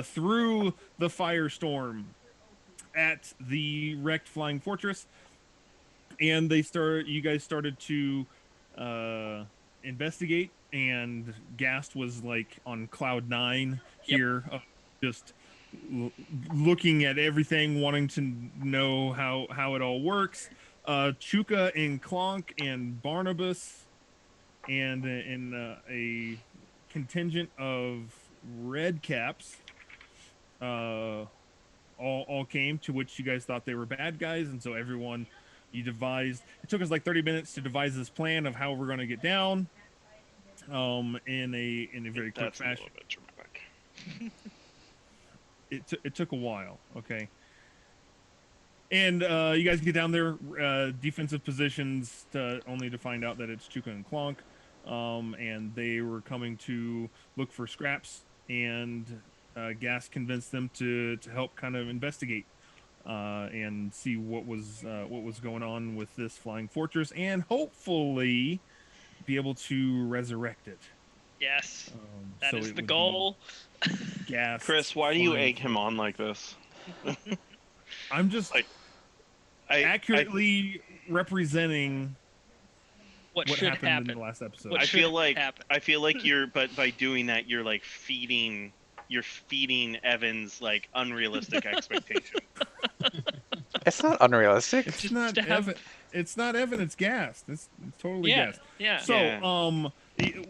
through the firestorm at the wrecked flying fortress, and you guys started to uh investigate, and Gast was like on cloud nine Yep. here, just l- looking at everything, wanting to know how it all works. Chuka and Clonk and Barnabas and a contingent of red caps uh all came, to which you guys thought they were bad guys, and so everyone, you devised, it took us like 30 minutes to devise this plan of how we're going to get down, in a very quick That's a little fashion. bit dramatic. It took a while, okay. And you guys get down there, defensive positions, only to find out that it's Chuka and Clonk, and they were coming to look for scraps, and Gas convinced them to help kind of investigate, and see what was going on with this flying fortress, and hopefully be able to resurrect it. Yes, that So is it the would be goal. Gast's Chris, why do you flying egg him fortress. on like this? I'm just Like, I accurately representing What what should happened in the happen? last episode. What I should feel like happen? you're, but by doing that, you're feeding Evan's like unrealistic expectation. It's not unrealistic. It's Just not to have. Evan. It's not Evan. It's Gas. It's totally Yeah, Gas. yeah. So, Yeah.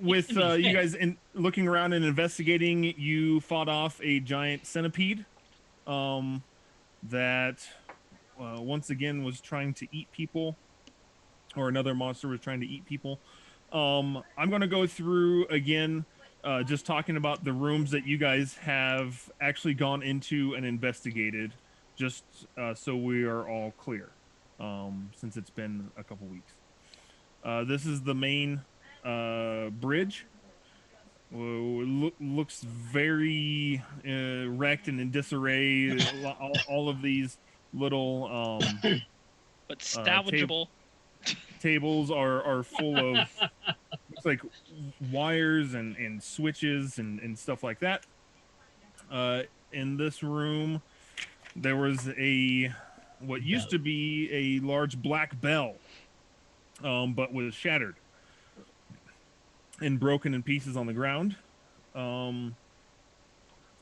with Be you fair. guys in looking around and investigating, you fought off a giant centipede, um, that once again was trying to eat people, or another monster was trying to eat people. I'm gonna go through again, just talking about the rooms that you guys have actually gone into and investigated, just so we are all clear. Since it's been a couple weeks. This is the main bridge. Looks very wrecked and in disarray. All of these little But uh, tab- salvageable. tables are full of, looks like, wires and switches and stuff like that. In this room, there was a what used to be a large black bell, but was shattered and broken in pieces on the ground. Um,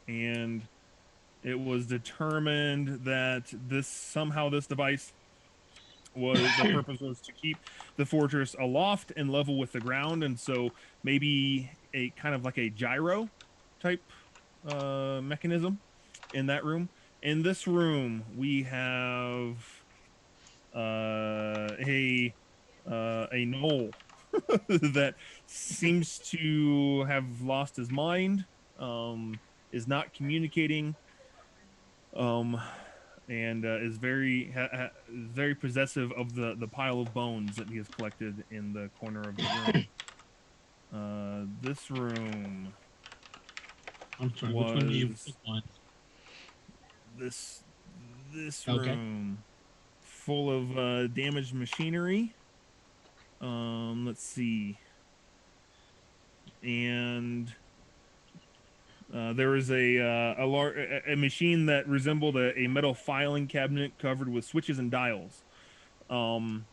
and it was determined that this device was the purpose was to keep the fortress aloft and level with the ground, and so maybe a kind of like a gyro type mechanism in that room. In this room, we have a knoll that seems to have lost his mind, is not communicating, um, and is very possessive of the pile of bones that he has collected in the corner of the room. This room I'm sorry, which one do you was want? this this Okay. room full of damaged machinery. Let's see, and there was a machine that resembled a metal filing cabinet covered with switches and dials. Um,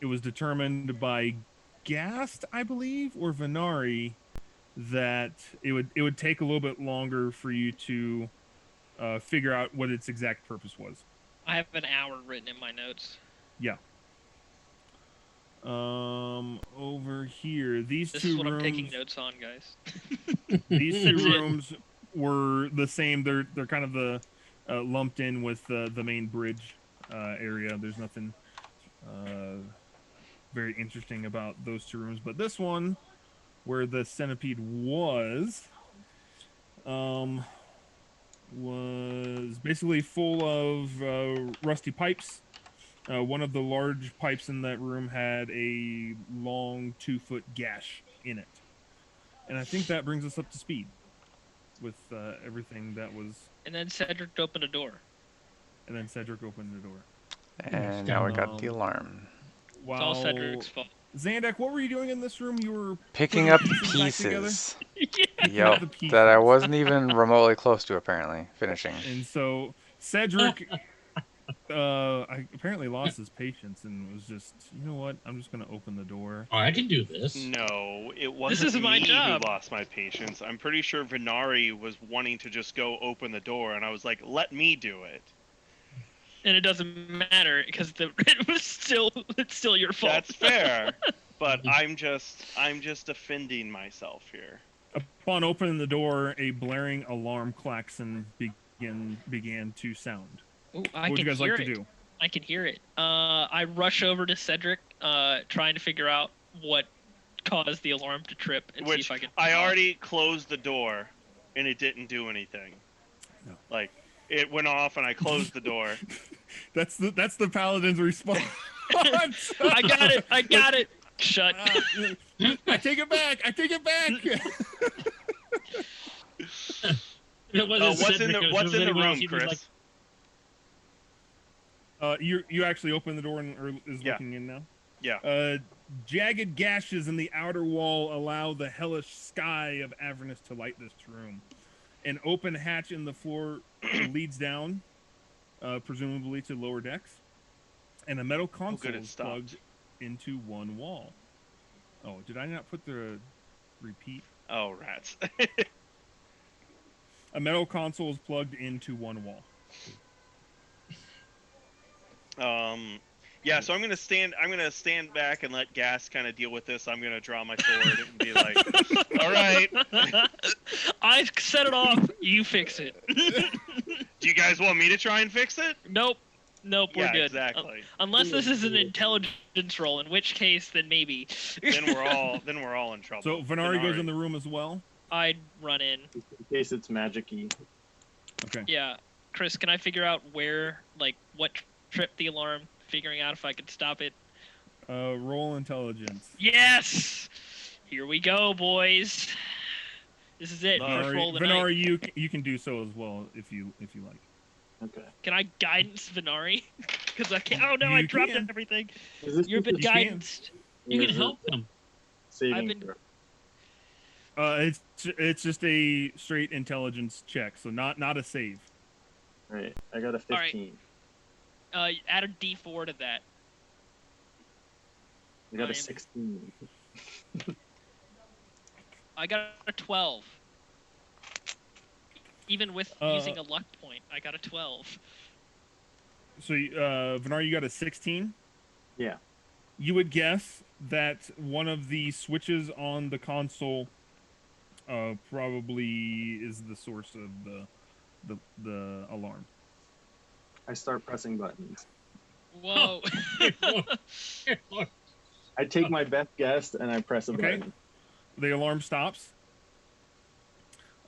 it was determined by Gast, I believe, or Venari, that it would take a little bit longer for you to figure out what its exact purpose was. I have an hour written in my notes. Yeah. Over here, these This is two what I'm taking rooms, notes on, guys. these two That's it. rooms were the same. They're kind of the lumped in with the main bridge area. There's nothing uh, very interesting about those two rooms, but this one, where the centipede um, was basically full of rusty pipes. One of the large pipes in that room had a long 2-foot gash in it. And I think that brings us up to speed with everything that was. And then Cedric opened a door. And then Cedric opened the door. And now we got the Um, alarm. It's all Cedric's while fault. Zandak, what were you doing in this room? You were Picking putting up pieces back together? pieces. Picking up the Yep. pieces. That I wasn't even remotely close to, apparently, finishing. And so Cedric I apparently lost his patience and was just, you know what? I'm just going to open the door. Oh, I can do this. No, it wasn't is my me job. who lost my patience. I'm pretty sure Venari was wanting to just go open the door, and I was like, "Let me do it." And it doesn't matter because it's still your fault. That's fair, but I'm just defending myself here. Upon opening the door, a blaring alarm klaxon began to sound. Ooh, What would you guys like to do? I can hear it. I rush over to Cedric, trying to figure out what caused the alarm to trip and see Which if I can. I already closed the door, and it didn't do anything. No. Like it went off, and I closed the door. That's the Paladin's response. I got it. Shut. I take it back. What's in the room, Chris? You actually open the door and is looking in now? Yeah. Jagged gashes in the outer wall allow the hellish sky of Avernus to light this room. An open hatch in the floor leads down, presumably to lower decks, and a metal console is plugged into one wall. Oh, did I not put the repeat? Oh, rats. A metal console is plugged into one wall. Yeah, so I'm gonna stand back and let Gas kind of deal with this. I'm gonna draw my sword and be like, all right. I set it off. You fix it. Do you guys want me to try and fix it? Nope, we're good. Exactly. Unless this is an intelligence roll, in which case, then maybe. then we're all in trouble. So Venari goes in the room as well. I'd run in. In case it's magic-y. Okay. Yeah, Chris, can I figure out what tripped the alarm? Figuring out if I could stop it. Roll intelligence. Yes. Here we go, boys. This is it. First roll of the night. Venari, you can do so as well if you like. Okay. Can I guidance Venari? Because I can't. Oh no, I dropped everything. You've been guidanced. You can help him. Saving throw. It's just a straight intelligence check, so not a save. Right. I got a 15. Add a D4 to that. I got a 16. I got a 12. Even with using a luck point, I got a 12. So, Venari, you got a 16? Yeah. You would guess that one of the switches on the console probably is the source of the alarm. I start pressing buttons. Whoa. I take my best guess and I press a button. The alarm stops.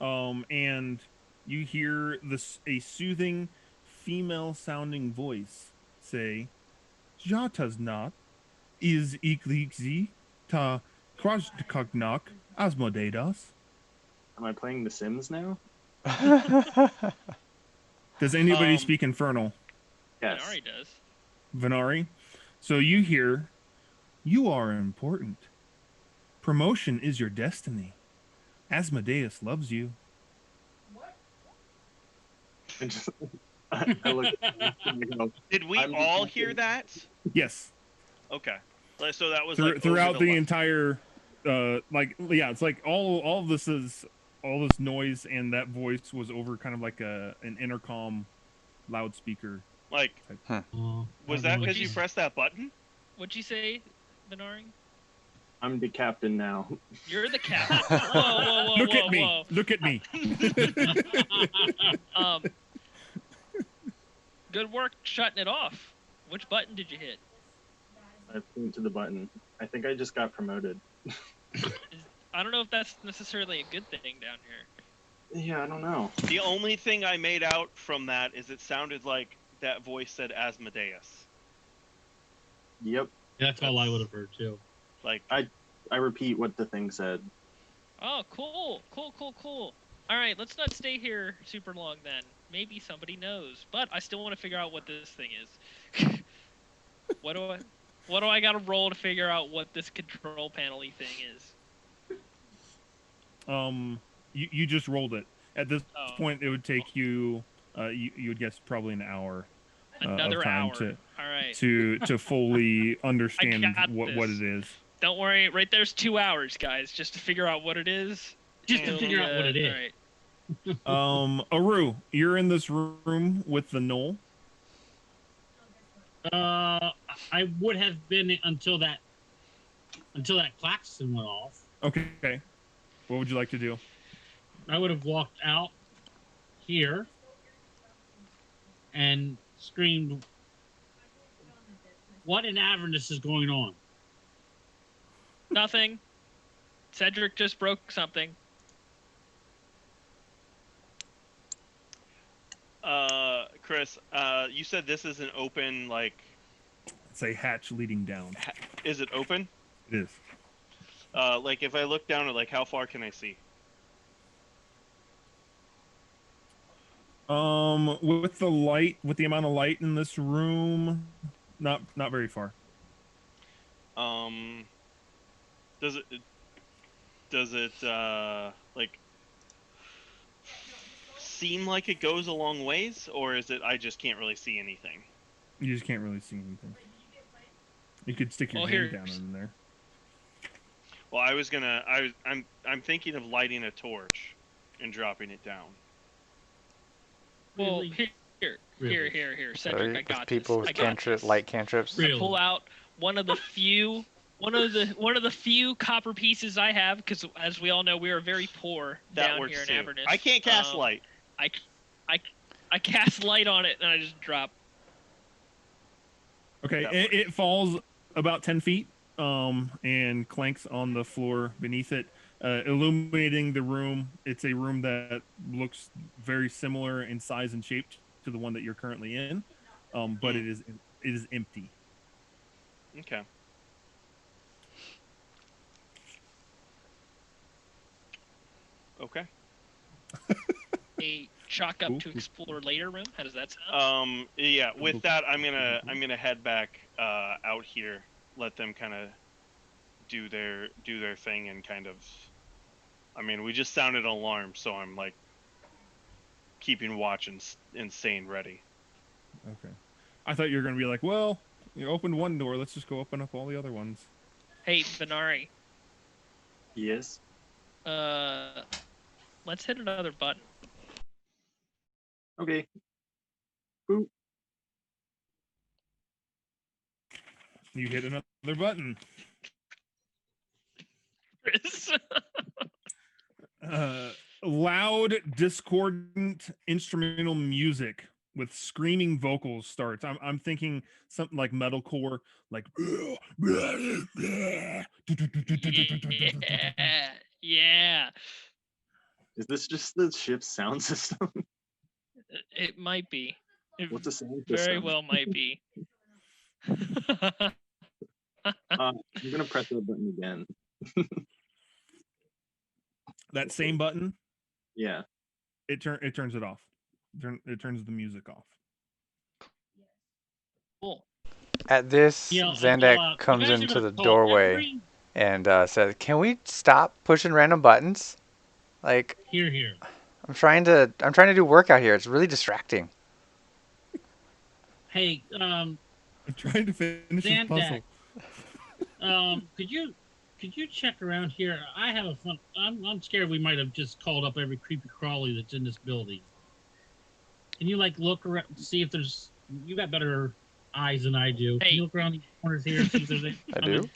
And you hear a soothing female-sounding voice say, "Jatas not is iklixi ta krajkagnak asmodedas." Am I playing The Sims now? Does anybody speak Infernal? Yes. Venari does. Venari? So you hear, "You are important. Promotion is your destiny. Asmodeus loves you." I look at Did we all hear that? Yes. Okay. So that was throughout the entire, it's like all this noise and that voice was over kind of like an intercom loudspeaker. Like, was that because you pressed that button? What'd you say, Venari? I'm the captain now. You're the captain. Whoa, Look at me. Look at me. Good work shutting it off. Which button did you hit? I point to the button. I think I just got promoted. I don't know if that's necessarily a good thing down here. Yeah, I don't know. The only thing I made out from that is it sounded like that voice said Asmodeus. Yep. That's all I would have heard too. Like I repeat what the thing said. Oh, cool. All right, let's not stay here super long then. Maybe somebody knows, but I still want to figure out what this thing is. What What do I gotta roll to figure out what this control panel-y thing is? You just rolled it. At this Oh. point, it would take you. You would guess probably an hour. Another of time hour. All right. to fully understand got what this. it is. Don't worry. Right there's 2 hours, guys, just to figure out what it is. Just to figure out what it is. All right. Aru, you're in this room with the knoll. I would have been until that klaxon went off. Okay. What would you like to do? I would have walked out here and screamed, "What in Avernus is going on?" Nothing. Cedric just broke something. Chris, you said this is an open, like... It's a hatch leading down. Is it open? It is. Like, if I look down at, like, how far can I see? With the amount of light in this room, not very far. Does it like seem like it goes a long ways, or is it I just can't really see anything? You just can't really see anything. You could stick your hand down in there. Well, I'm thinking of lighting a torch and dropping it down. Well, Really? here. Cedric, I got people this. with light cantrips. Really? I pull out one of the few copper pieces I have, because as we all know, we are very poor That down works here in too. Avernus. I can't cast light. I cast light on it and I just drop. Okay, it falls about 10 feet, and clanks on the floor beneath it, illuminating the room. It's a room that looks very similar in size and shape to the one that you're currently in, but it is empty. Okay. Okay. A chalk up Cool. to explore later room. How does that sound? Yeah. With that, I'm gonna head back out here. Let them kind of do their thing and kind of. I mean, we just sounded an alarm, so I'm like keeping watch and staying ready. Okay. I thought you were gonna be like, well, you opened one door. Let's just go open up all the other ones. Hey, Benari. Yes. Let's hit another button. Okay. Boop. You hit another button. Chris. Loud, discordant instrumental music with screaming vocals starts. I'm thinking something like metalcore, like Yeah. Is this just the ship's sound system? It might be. It What's the sound very system? well might be. I'm gonna press the button again. that same button. Yeah. It turns it off. It turns the music off. Cool. At this, Yeah, Zandak comes you guys are into gonna the call doorway every- and says, "Can we stop pushing random buttons? Like, Here. I'm trying to do work out here. It's really distracting." Hey, I'm trying to finish this puzzle. Zandak, could you check around here? I have a fun. I'm scared we might have just called up every creepy crawly that's in this building. Can you like look around, see if there's? You got better eyes than I do. Can Hey. you look around these corners here? See if there's anything I coming? do.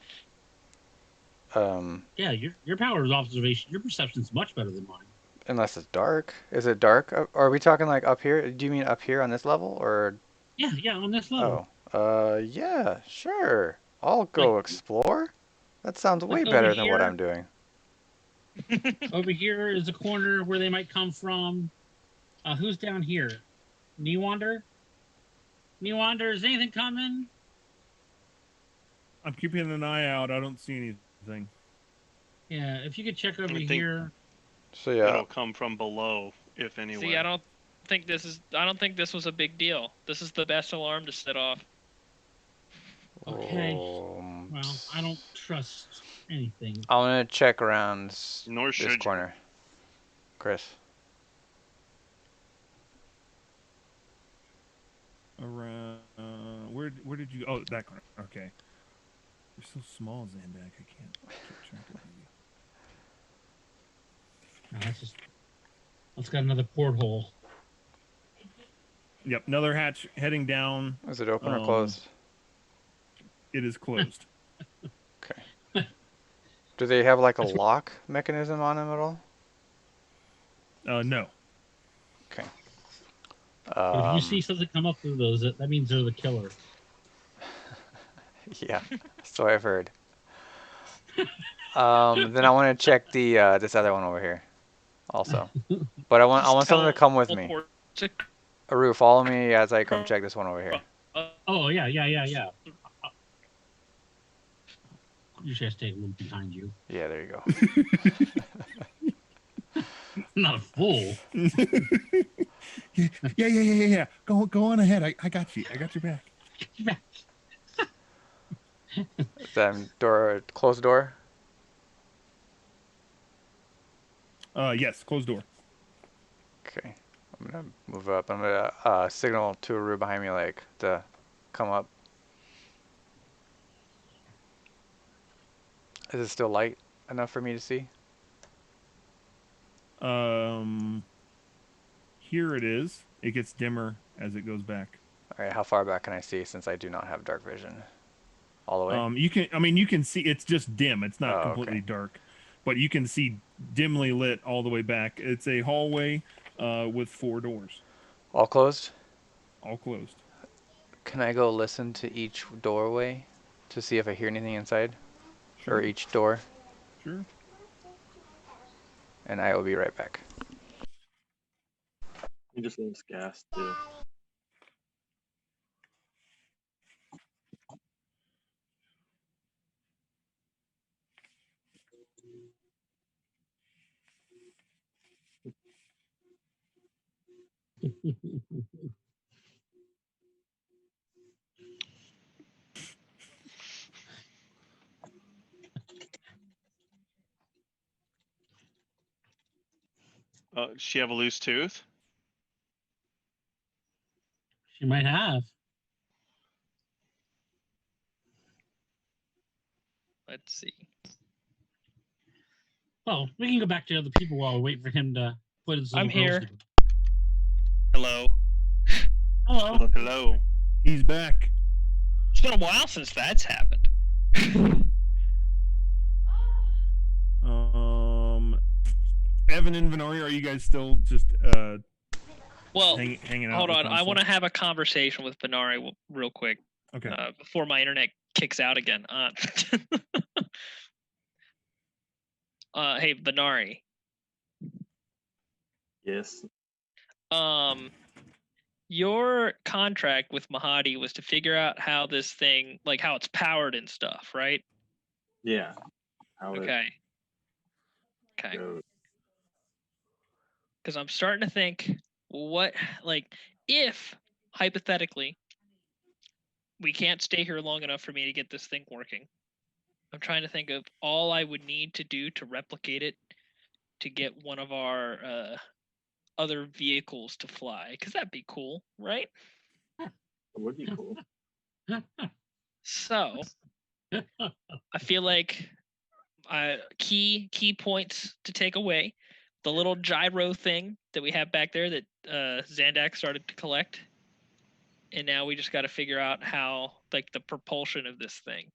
Yeah, your power of observation, your perception's much better than mine. Unless it's dark. Is it dark? Are we talking like up here? Do you mean up here on this level, or? Yeah, on this level. Yeah, sure. I'll go Like- explore. That sounds way like better over than what here? I'm doing. Over here is a corner where they might come from. Who's down here? Newander? Newander, is anything coming? I'm keeping an eye out. I don't see anything. Yeah, if you could check over think- here. So yeah, It'll come from below, if anywhere. See, I don't think this was a big deal. This is the best alarm to set off. Okay. Well, I don't trust anything. I'm gonna check around Nor this should you. corner. Chris. Around where did you? Oh, that corner. Okay. You're so small, Zandak. I can't keep track of you. No, let's got another porthole. Yep, another hatch heading down. Is it open or closed? It is closed. Okay. Do they have like a lock mechanism on them at all? No. Okay. But if you see something come up through those, that means they're the killer. Yeah, so I've heard. Then I want to check the this other one over here, also. But I want someone to come with me. Aru, follow me as I come check this one over here. Oh yeah. You should stay a little behind you. Yeah, there you go. Not a fool. Yeah. Go on ahead. I got you. I got your back. Is that door closed door? Yes, closed door. Okay. I'm gonna move up. I'm gonna signal to Aru behind me, like to come up. Is it still light enough for me to see? Here it is. It gets dimmer as it goes back. All right. How far back can I see since I do not have dark vision? All the way. You can see. It's just dim. It's not completely okay. dark, but you can see dimly lit all the way back. It's a hallway with 4 doors. All closed? All closed. Can I go listen to each doorway to see if I hear anything inside? Sure. Or each door? Sure. And I will be right back. He just loves gas too. Does she have a loose tooth? She might have. Let's see. Well, we can go back to other people while we wait for him to put his little I'm here. girls Hello. Hello. Hello. He's back. It's been a while since that's happened. Evan and Venari, are you guys still just Well, hanging out? hold on. I want to have a conversation with Benari real quick. Okay. Before my internet kicks out again. Hey, Benari. Yes. Your contract with Mahadi was to figure out how this thing, like how it's powered and stuff, right? Yeah. How Okay. Because I'm starting to think, if hypothetically we can't stay here long enough for me to get this thing working, I'm trying to think of all I would need to do to replicate it to get one of our other vehicles to fly, because that'd be cool, right? It would be cool. So I feel like key points to take away: the little gyro thing that we have back there that Zandak started to collect, and now we just got to figure out how, like, the propulsion of this thing.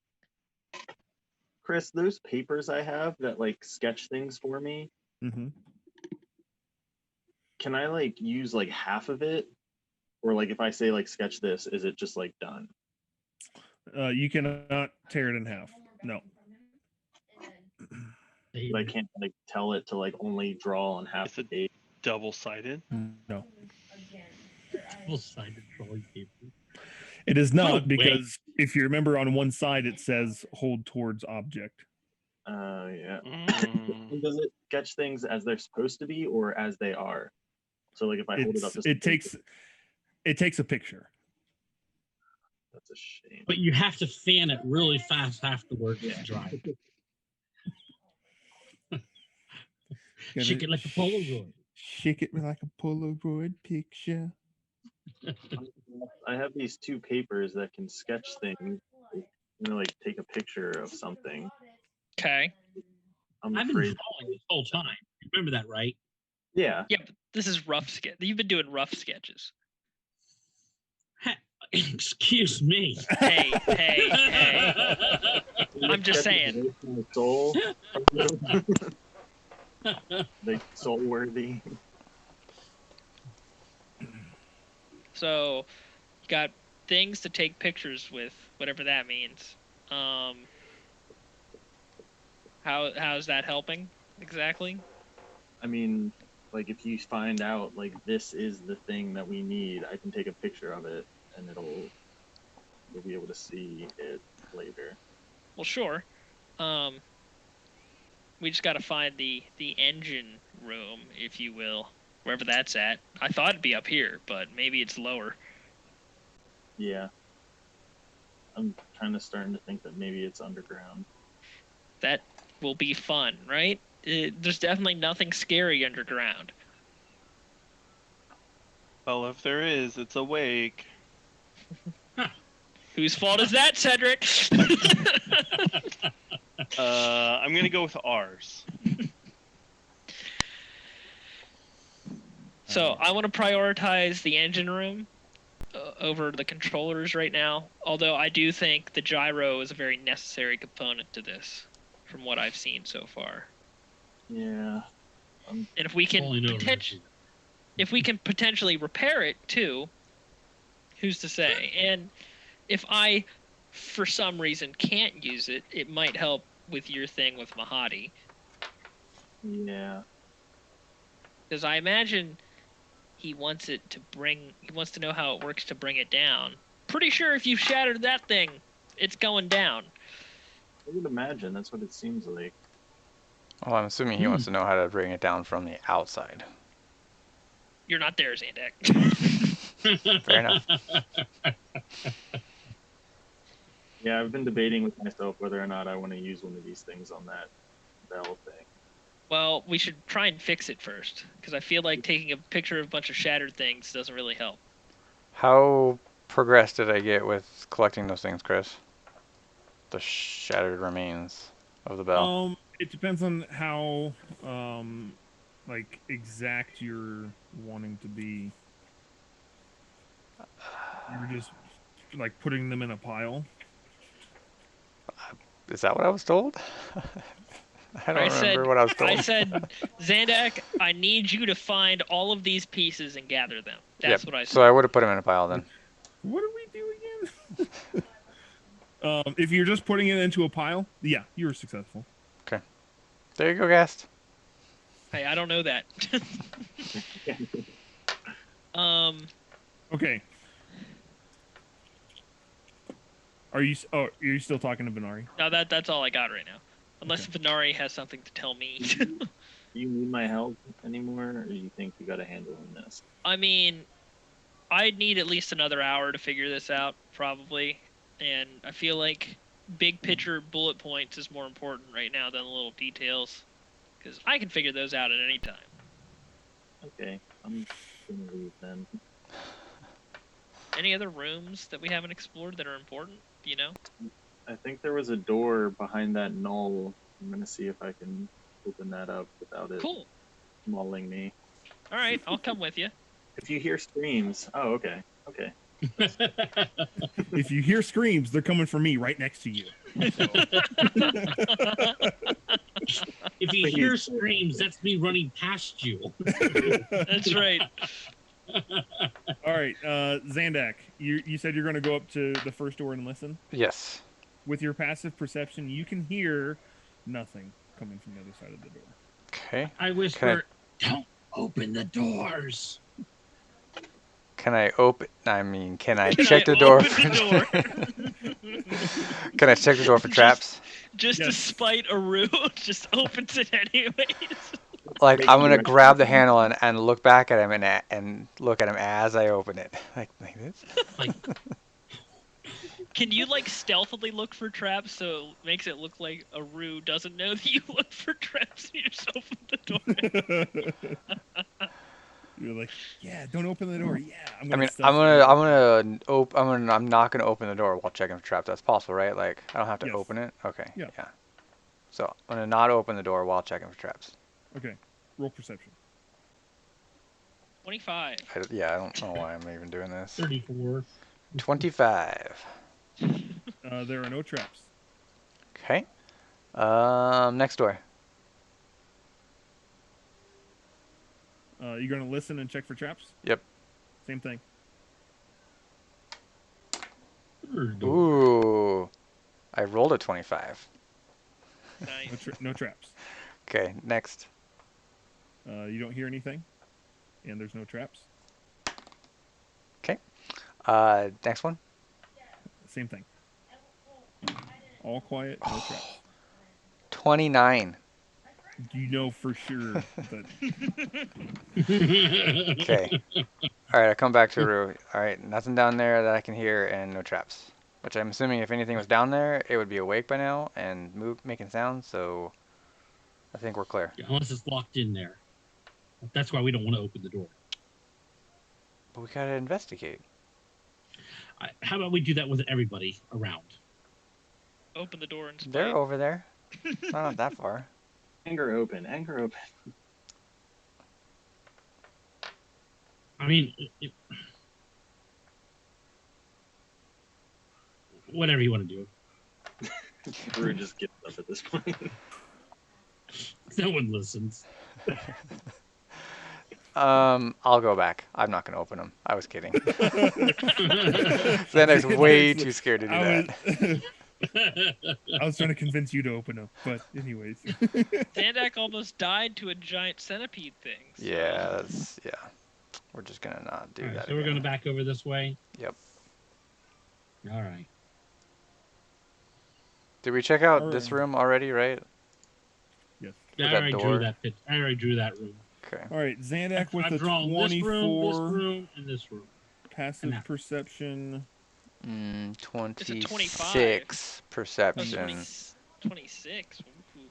Chris, those papers I have that like sketch things for me, can I like use like half of it? Or like if I say like sketch this, is it just like done? You cannot tear it in half. No. But I can't like tell it to like only draw on half the page. Double-sided? No. Double-sided drawing paper. It is not, because if you remember, on one side it says hold towards object. Yeah. Does it sketch things as they're supposed to be or as they are? So like if I hold it up, it takes a picture. That's a shame. But you have to fan it really fast afterwards to dry. Shake it like a Polaroid. Shake it like a Polaroid picture. I have these 2 papers that can sketch things. Like take a picture of something. Okay. I've been drawing this whole time. Remember that, right? Yeah. Yeah, but this is rough sketch. You've been doing rough sketches. Excuse me. Hey. I'm just saying. Soul. Like soul worthy. So, you got things to take pictures with, whatever that means. How's that helping exactly? I mean, like if you find out like this is the thing that we need, I can take a picture of it and you'll be able to see it later. Well, sure. We just got to find the engine room, if you will, wherever that's at. I thought it'd be up here, but maybe it's lower. Yeah. I'm starting to think that maybe it's underground. That will be fun, right? There's definitely nothing scary underground. Well, if there is, it's awake. Whose fault is that, Cedric? I'm gonna go with ours. So I want to prioritize the engine room over the controllers right now. Although I do think the gyro is a very necessary component to this, from what I've seen so far. Yeah. And if we can potentially repair it too, who's to say? And if I, for some reason, can't use it, it might help with your thing with Mahadi. Yeah. Because I imagine he wants to know how it works to bring it down. Pretty sure if you shattered that thing, it's going down. I would imagine that's what it seems like. Well, I'm assuming he wants to know how to bring it down from the outside. You're not there, Zandak. Fair enough. Yeah, I've been debating with myself whether or not I want to use one of these things on that bell thing. Well, we should try and fix it first, because I feel like taking a picture of a bunch of shattered things doesn't really help. How progressed did I get with collecting those things, Chris? The shattered remains of the bell. It depends on how, like, exact you're wanting to be. You're just, like, putting them in a pile. Is that what I was told? I don't remember what I was told. I said, Zandak, I need you to find all of these pieces and gather them. That's what I said. So I would have put them in a pile then. What do we do again? If you're just putting it into a pile, yeah, you were successful. Okay. There you go, Gast. Hey, I don't know that. Okay. Are you still talking to Venari? No, that's all I got right now. Unless Venari has something to tell me. Do you need my help anymore, or do you think you got a handle on this? I mean, I'd need at least another hour to figure this out, probably. And I feel like big picture bullet points is more important right now than the little details. Because I can figure those out at any time. Okay, I'm gonna leave then. Any other rooms that we haven't explored that are important? Do you know? I think there was a door behind that knoll. I'm gonna see if I can open that up without it mauling me. All right, I'll come with you. If you hear screams, oh, okay. If you hear screams, they're coming from me right next to you. So. If you hear screams, that's me running past you. That's right. All right, Zandak, you said you're going to go up to the first door and listen? Yes. With your passive perception, you can hear nothing coming from the other side of the door. Okay. I whisper, don't open the doors. Can I check the door? Can I check the door for traps? Just to spite Aru, just opens it anyways. Like, I'm going to grab the handle and look back at him and look at him as I open it. Like this? Can you like stealthily look for traps so it makes it look like a Rue doesn't know that you look for traps and you just open the door? You're like, yeah, don't open the door. Yeah, I'm not gonna open the door while checking for traps. That's possible, right? Like, I don't have to open it. Okay. Yeah. So I'm gonna not open the door while checking for traps. Okay. Roll perception. 25. I don't know why I'm even doing this. 34. 25. There are no traps. Okay. Next door. You're gonna listen and check for traps? Yep. Same thing. Ooh. I rolled a 25. Nice. No traps. Okay, next. You don't hear anything, and there's no traps. Okay. Next one. Same thing. All quiet, no traps. 29. You know for sure that. Okay. All right, I come back to Rue. All right, nothing down there that I can hear, and no traps. Which I'm assuming if anything was down there, it would be awake by now and making sounds. So I think we're clear. Yeah, unless it's locked in there. That's why we don't want to open the door. But we gotta investigate. How about we do that with everybody around? Open the door and spray. They're over there. Not that far. Anger open. I mean, whatever you want to do. We're just giving up at this point. No one listens. I'll go back. I'm not gonna open them. I was kidding. Xander's way too scared to do that. I was trying to convince you to open them, but anyways. Zandak almost died to a giant centipede thing. So. Yeah, we're just gonna not do that. So we're gonna back over this way. Yep. All right. Did we check out this room already? Right. Yes. I already drew that pit. I already drew that room. Okay. All right, Zandak with I've a drawn 24. This room, and this room. Passive perception. 26 perception. 26. Ooh.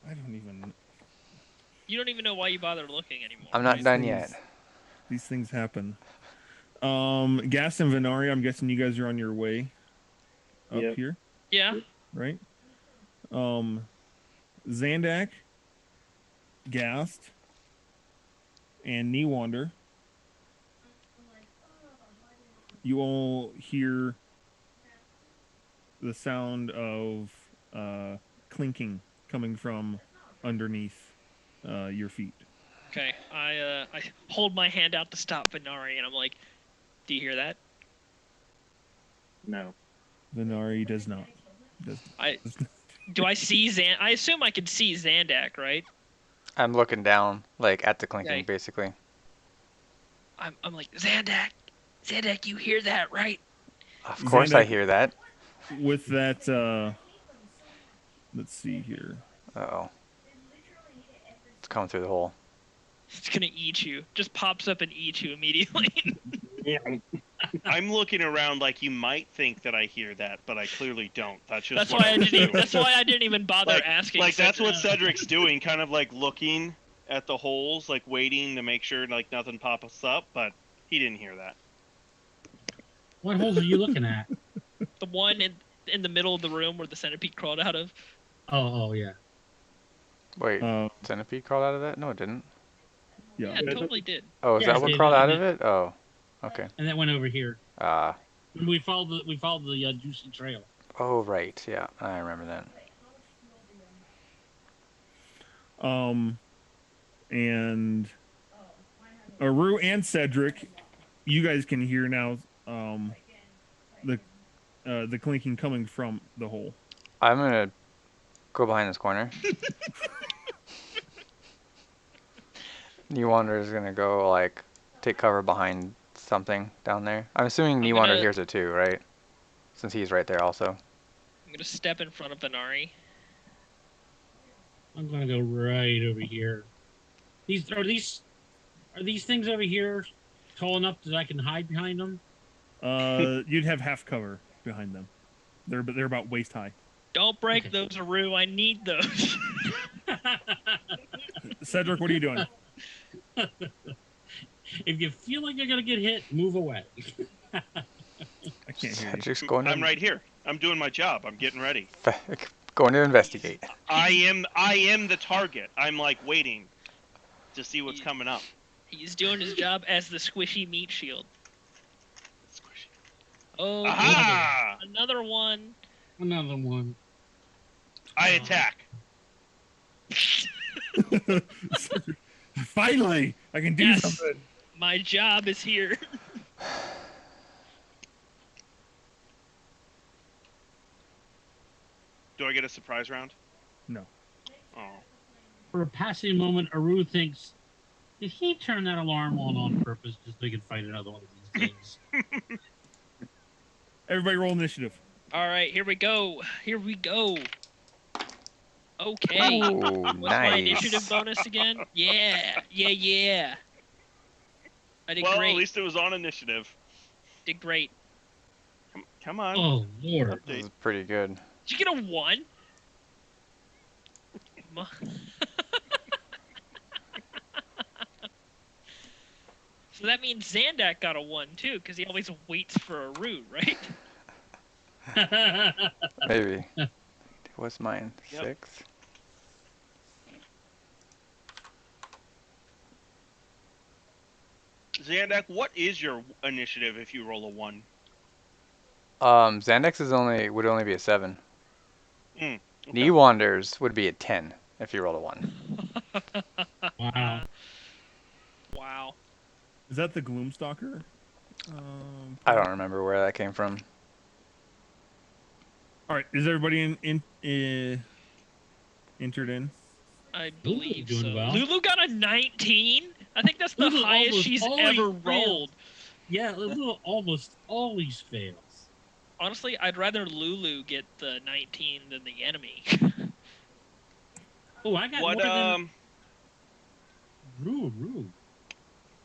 I don't even. You don't even know why you bother looking anymore. I'm not done yet. These things happen. Gas and Venari, I'm guessing you guys are on your way up here. Yeah. Right. Zandak, Gast, and Newander. You all hear the sound of clinking coming from underneath your feet. Okay, I hold my hand out to stop Venari, and I'm like, "Do you hear that?" No. Venari does not. Do I see I assume I can see Zandak, right? I'm looking down, like at the clinking, basically. I'm like, Zandak, you hear that, right? Of course, I hear that. With that, let's see here. Uh-oh. It's coming through the hole. It's gonna eat you. Just pops up and eats you immediately. Yeah. I'm looking around like you might think that I hear that, but I clearly don't. That's why I didn't even bother asking. Like that's what Cedric's doing, kind of like looking at the holes, like waiting to make sure like nothing pops up, but he didn't hear that. What holes are you looking at? The one in the middle of the room where the centipede crawled out of. Oh yeah. Wait, centipede crawled out of that? No, it didn't. Yeah, it totally did. Oh, is that what crawled out of it? Oh, okay. And that went over here. We followed the juicy trail. Oh right, yeah, I remember that. And Aru and Cedric, you guys can hear now. The clinking coming from the hole. I'm gonna go behind this corner. Newander is gonna go like take cover behind something down there. I'm assuming Newander hears it too, right? Since he's right there also. I'm gonna step in front of Venari. I'm gonna go right over here. Are these things over here tall enough that I can hide behind them? You'd have half cover behind them. They're about waist high. Don't break Okay. those, Aru. I need those. Cedric, what are you doing? If you feel like you're gonna get hit, move away. I can't hear you. Cedric's going to I'm right here. I'm doing my job. I'm getting ready. going to investigate. I am the target. I'm like waiting to see what's coming up. He's doing his job as the squishy meat shield. Oh, Aha! another one. Another one. I attack. Finally, I can do Yes. something. My job is here. Do I get a surprise round? No. Oh. For a passing moment, Aru thinks, did he turn that alarm on purpose just so he could fight another one of these things? Everybody roll initiative. All right, here we go. Here we go. Okay. Ooh, What's my nice. initiative bonus again? Yeah. I did Well, great. at least it was on initiative. Did great. Come on. Oh, Lord. This is pretty good. Did you get a 1? Ma- So that means Zandak got a 1 too, because he always waits for a root, right? Maybe. What's mine? Yep. 6? Zandak, what is your initiative if you roll a 1? Zandex would only be a 7. Okay. Knee Wanders would be a 10 if you rolled a 1. Wow. Wow. Is that the Gloomstalker? I don't remember where that came from. All right. Is everybody entered in? I Lulu believe doing so. well. Lulu got a 19? I think that's the Lulu highest almost she's always ever fails. rolled. Yeah, Lulu almost always fails. Honestly, I'd rather Lulu get the 19 than the enemy. Oh, I got What more than Rue.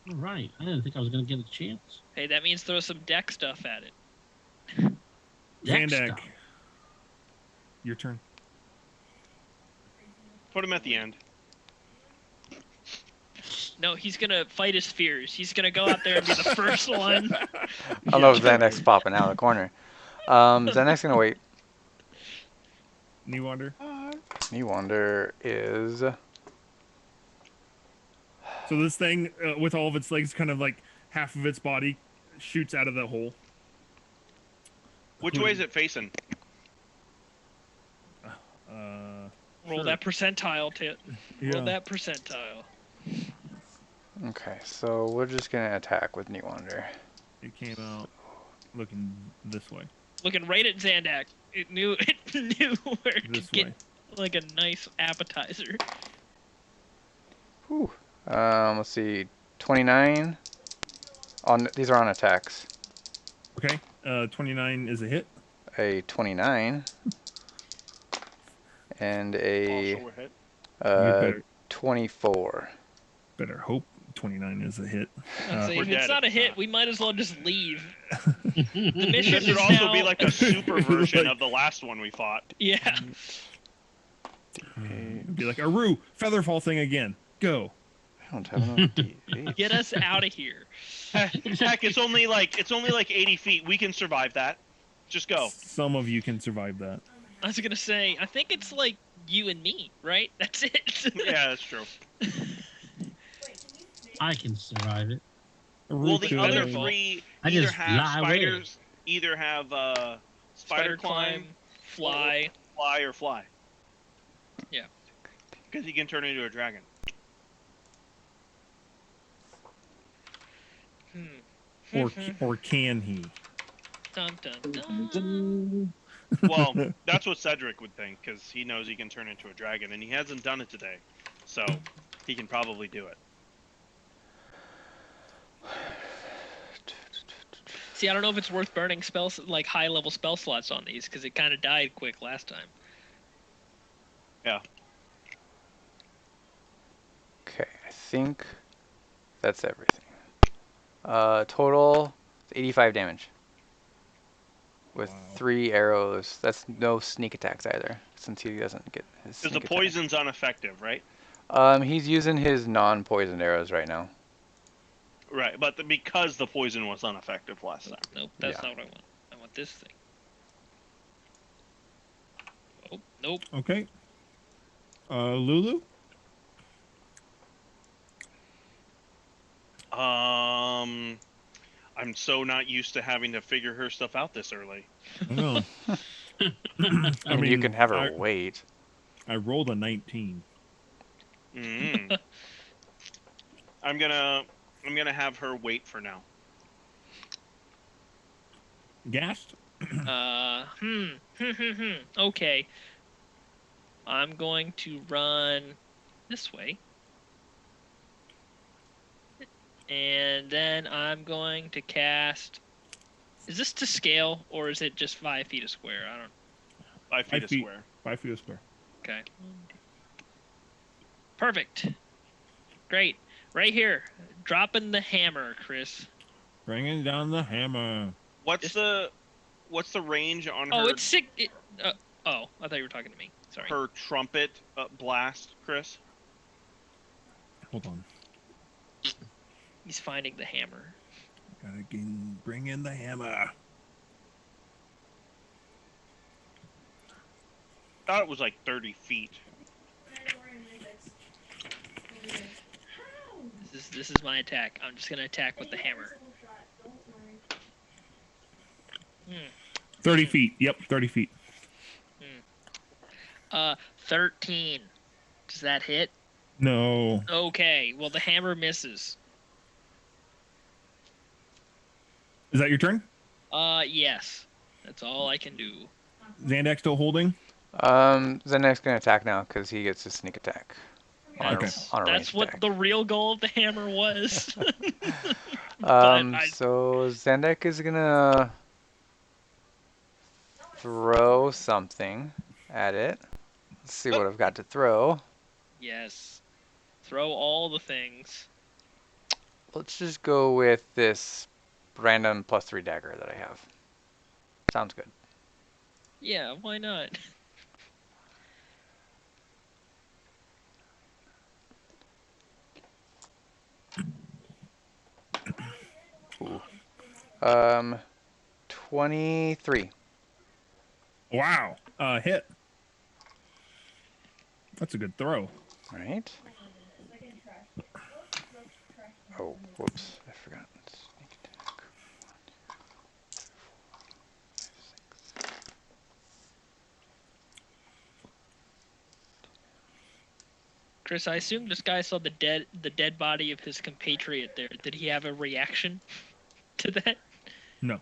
All right. I didn't think I was going to get a chance. Hey, that means throw some deck stuff at it. Deck Zandak, stuff. your turn. put him at the end. No, he's gonna fight his fears. He's gonna go out there and be the first one. I love Zandex popping out of the corner. Zandex gonna wait. Knee Wander. Knee Wander is So this thing, with all of its legs, kind of like half of its body shoots out of the hole. Which way is it facing? Roll Sure. that percentile, Tit. Yeah. Roll that percentile. okay. So we're just gonna attack with Knee Wander. It came out looking this way. Looking right at Zandak. It knew where to This get way. like a nice appetizer. Whew. Let's see. 29. These are on attacks. Okay. 29 is a hit. A 29 and a Also a hit. better- 24. Better hope 29 is a hit. I'd say we're if it's dead not a if hit, not. we might as well just leave. The mission This would is also now... be like a super version Like- of the last one we fought. Yeah. It'd be like, Aru, featherfall thing again. Go. I don't have enough D8s. Get us out of here. Heck, it's only like 80 feet. We can survive that. Just go. Some of you can survive that. I was gonna say, I think it's like you and me, right? That's it. Yeah, that's true. I can survive it. Well, the Aru other could- three I either just have lie away. spiders, either have spider climb, fly. fly, or fly. Yeah. Because he can turn into a dragon. Or can he? Dun, dun, dun. Well, that's what Cedric would think, because he knows he can turn into a dragon, and he hasn't done it today, so he can probably do it. See, I don't know if it's worth burning spells like high level spell slots on these because it kind of died quick last time. Yeah. Okay, I think that's everything. Total 85 damage. with Wow. 3 arrows. That's no sneak attacks either, since he doesn't get his Because the sneak attack. poison's ineffective, right? He's using his non-poisoned arrows right now. Right, but because the poison was ineffective last time. Nope, that's Yeah. not what I want. I want this thing. Oh, nope. Okay. Lulu? I'm so not used to having to figure her stuff out this early. Well, I mean, you can have her wait. I rolled a 19. Mm. I'm gonna have her wait for now. Gassed? Okay. I'm going to run this way. And then I'm going to cast. Is this to scale or is it just 5 feet a square? I don't. 5 feet a square. 5 feet a square. Okay. Perfect. Great. Right here. Dropping the hammer, Chris. Bringing down the hammer. What's the range on Oh, her? it's sick. Oh, I thought you were talking to me. Sorry. Her trumpet blast, Chris. Hold on. He's finding the hammer. Gotta bring in the hammer. Thought it was like 30 feet. This is my attack. I'm just gonna attack with the hammer. 30 feet. Yep, 30 feet. 13. Does that hit? No. Okay. Well, the hammer misses. Is that your turn? Yes. That's all I can do. Zandak still holding? Zendak's gonna attack now because he gets his sneak attack. That's On a ranged what attack. the real goal of the hammer was. So Zandak is gonna throw something at it. Let's see what I've got to throw. Yes. Throw all the things. Let's just go with this random +3 dagger that I have. Sounds good. Yeah, why not? Ooh. 23. Wow. Hit. That's a good throw. Right. Oh, whoops. I forgot. Sneak attack. 1, 2, 3, 4, 5, 6. Chris, I assume this guy saw the dead body of his compatriot there. Did he have a reaction to that? No.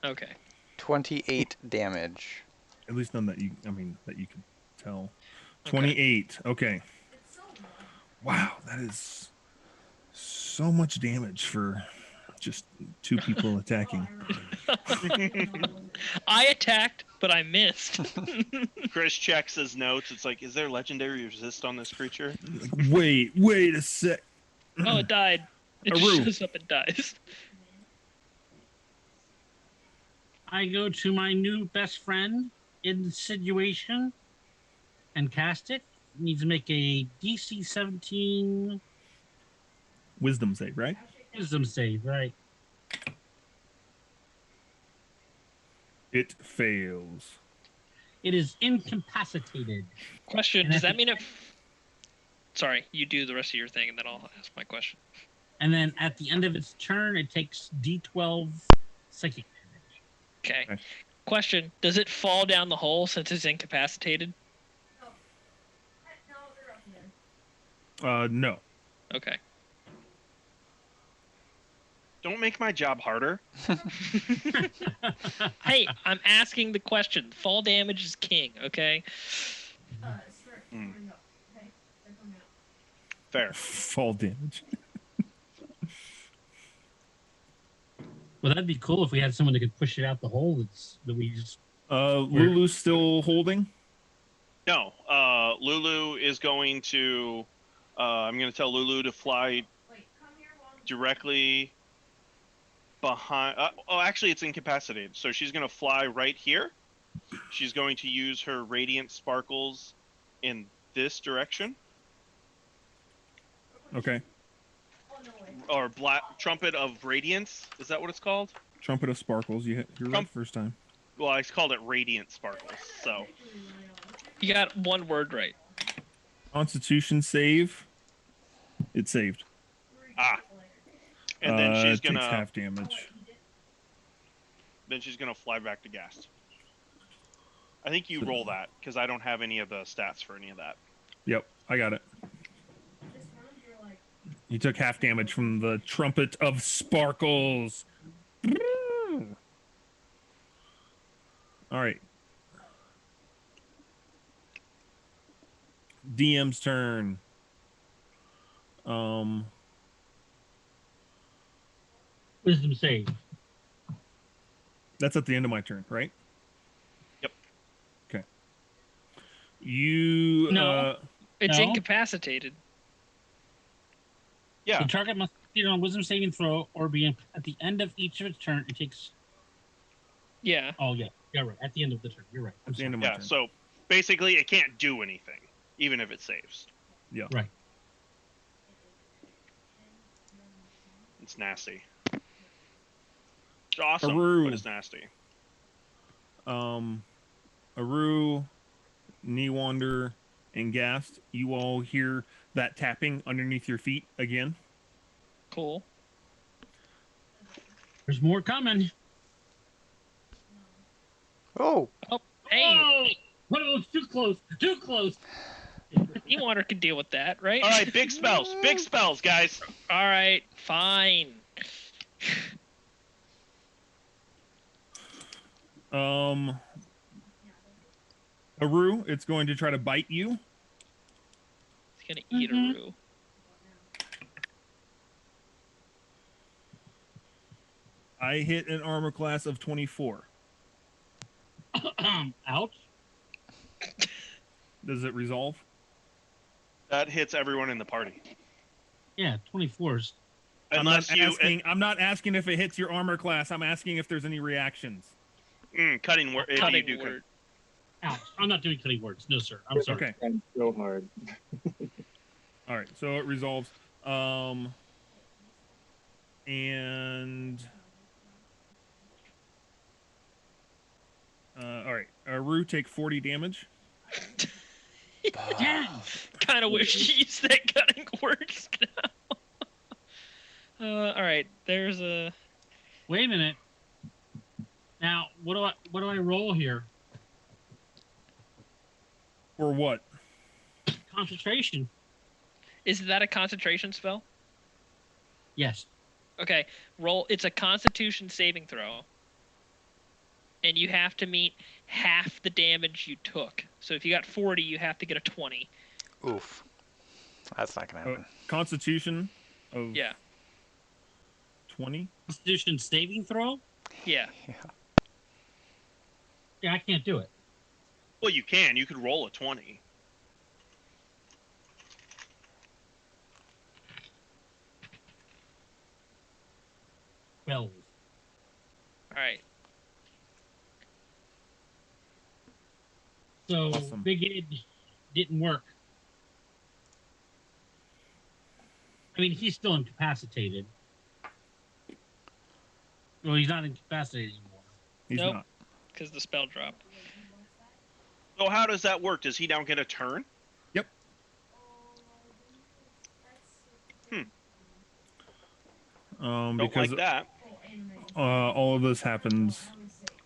Okay. 28 damage. At least none that you can tell. 28. Okay. Wow, that is so much damage for just 2 people attacking. I attacked, but I missed. Chris checks his notes. It's like, is there legendary resist on this creature? Like, wait a sec. Oh, it died. It just Aru. shows up and dies. I go to my new best friend, Insinuation, and cast it. Needs to make a DC 17 Wisdom save, right? wisdom save, right? It fails. It is incapacitated. Question, And does at that mean it... Sorry, you do the rest of your thing, and then I'll ask my question. And then at the end of its turn, it takes D12 psychic damage. Okay. Question, does it fall down the hole since it's incapacitated? No. Okay. Don't make my job harder. Hey, I'm asking the question. Fall damage is king, okay? Fair. Fall damage. Well, that'd be cool if we had someone that could push it out the hole. That we just. Lulu's still holding? No. Lulu is going to. I'm going to tell Lulu to fly directly behind. Oh, actually, it's incapacitated. So she's gonna fly right here. She's going to use her radiant sparkles in this direction, Okay. or black trumpet of radiance. Is that what it's called? Trumpet of Sparkles. You're right the first time. Well, I called it radiant sparkles. So You got one word right. Constitution save. It saved. and then she's it takes gonna half damage. fly back to Gast. I think you roll that because I don't have any of the stats for any of that. Yep, I got it. He took half damage from the Trumpet of Sparkles. All right. DM's turn. Wisdom save. That's at the end of my turn, right? Yep. Okay. You No. It's No. incapacitated. Yeah. The target must succeed on a wisdom saving throw or be at the end of each of its turn. It takes. Yeah. Oh yeah, yeah, right. At the end of the turn, you're right. I'm at the end of sorry. my Yeah. turn. So basically, it can't do anything, even if it saves. Yeah. Right. It's nasty. It's awesome, Aru. but it's nasty. Aru, Newander, and Gast, you all hear that tapping underneath your feet again. Cool. There's more coming. Oh, Hey, Oh, it's too close. Too close. Newander can deal with that, right? All right, big spells, guys. All right, fine. Aru, it's going to try to bite you. It's gonna eat Aru. I hit an armor class of 24. Ouch. Does it resolve? That hits everyone in the party. Yeah, 24s. Unless I'm not asking if it hits your armor class. I'm asking if there's any reactions. cutting word. Cutting You do word. Ouch. I'm not doing cutting words. No, sir. I'm sorry. Okay. Trying so hard. All right. So it resolves. And all right. Aru take 40 damage. Kind of wish you used that cutting words now. All right, there's a. Wait a minute. Now, what do I roll here? Or what? Concentration. Is that a concentration spell? Yes. Okay, roll. It's a Constitution saving throw, and you have to meet half the damage you took. So if you got 40, you have to get a 20. oof. That's not gonna happen. Constitution of Yeah. 20. Constitution saving throw? Yeah. Yeah, I can't do it. Well, you can. You could roll a 20. All Well, right. so Awesome. Big Ed didn't work. I mean, he's still incapacitated. Well, he's not incapacitated anymore. He's Nope. not. Because the spell dropped. So how does that work? Does he now get a turn? Yep. Don't Because like that. all of this happens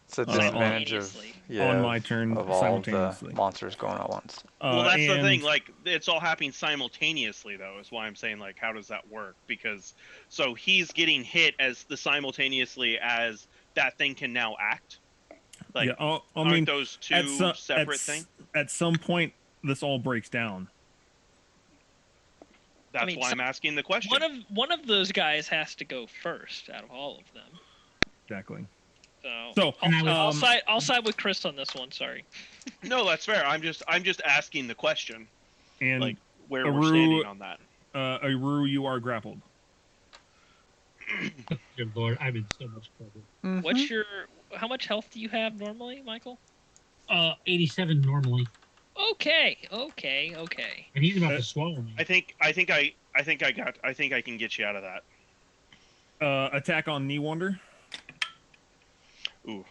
It's a on- disadvantage of on my turn of all of the simultaneously. monsters going at once. Well, that's the thing. And- Like, it's all happening simultaneously, though. Is why I'm saying, like, how does that work? Because so he's getting hit as simultaneously as that thing can now act. Like, yeah, I aren't mean, those two at some, separate things? At some point, this all breaks down. That's mean, why I'm asking the question. One of those guys has to go first out of all of them. Exactly. So, So, I'll side with Chris on this one. Sorry. No, that's fair. I'm just asking the question, and like where Aru- we're standing on that. Aru, you are grappled. Good lord, I'm in so much trouble. What's your? How much health do you have normally, Michael? 87 normally, Okay. and he's about to swallow me. I think I can get you out of that. Attack on Knee Wonder. Ooh,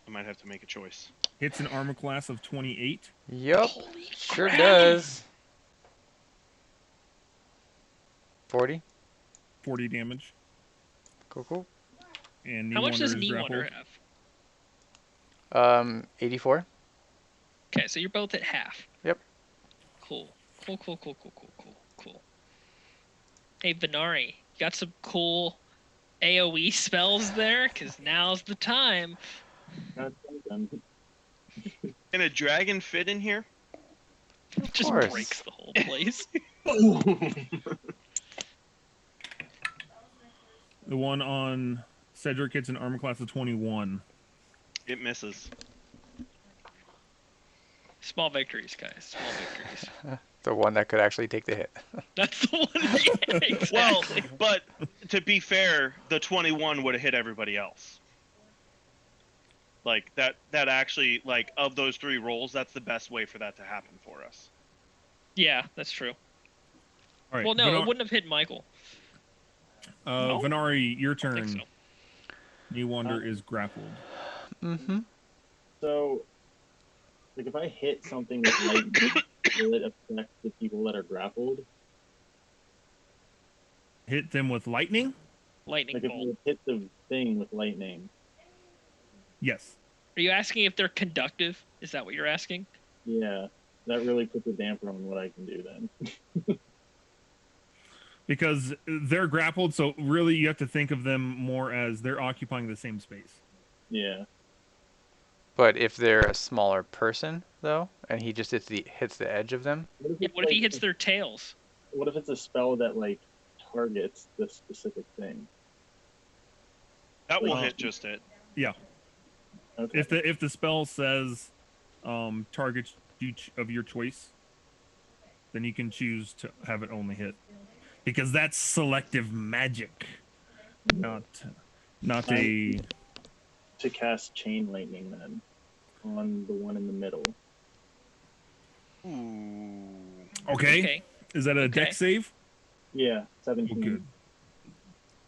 I might have to make a choice. Hits an armor class of 28. Yep. Holy Sure crap. does. 40. 40 damage. Cool. And Knee How much Wonder does is Knee grappled. Wonder have? 84. Okay, so you're both at half. Yep. Cool. Hey, Venari, you got some cool AoE spells there? Because now's the time. God damn. Can a dragon fit in here? Of Just course. breaks the whole place. The one on Cedric hits an armor class of 21. It misses. Small victories, guys. Small victories. The one that could actually take the hit. That's the one. Yeah, exactly. Well, but to be fair, the 21 would have hit everybody else. Like that actually, like, of those 3 rolls, that's the best way for that to happen for us. Yeah, that's true. All right. Well, no, it wouldn't have hit Michael. No? Venari, your I think turn. so. Knee Wonder is grappled. Mm-hmm. So, like, if I hit something with lightning, will it affect the people that are grappled? Hit them with lightning? Lightning Like, if bolt. you hit the thing with lightning, Yes. Are you asking if they're conductive? Is that what you're asking? yeah, that really puts a damper on what I can do then. Because they're grappled, so really you have to think of them more as they're occupying the same space. Yeah. But if they're a smaller person, though, and he just hits the edge of them, What if, Yeah, it's what if he like- hits their tails? What if it's a spell that, like, targets this specific thing? That will Wow. hit just it. Yeah. Okay. If the spell says target each of your choice, then you can choose to have it only hit. Because that's selective magic. Not a To cast Chain Lightning, then, on the one in the middle. Ooh. Okay. Is that a Okay. dex save? Yeah, Oh, 17. good.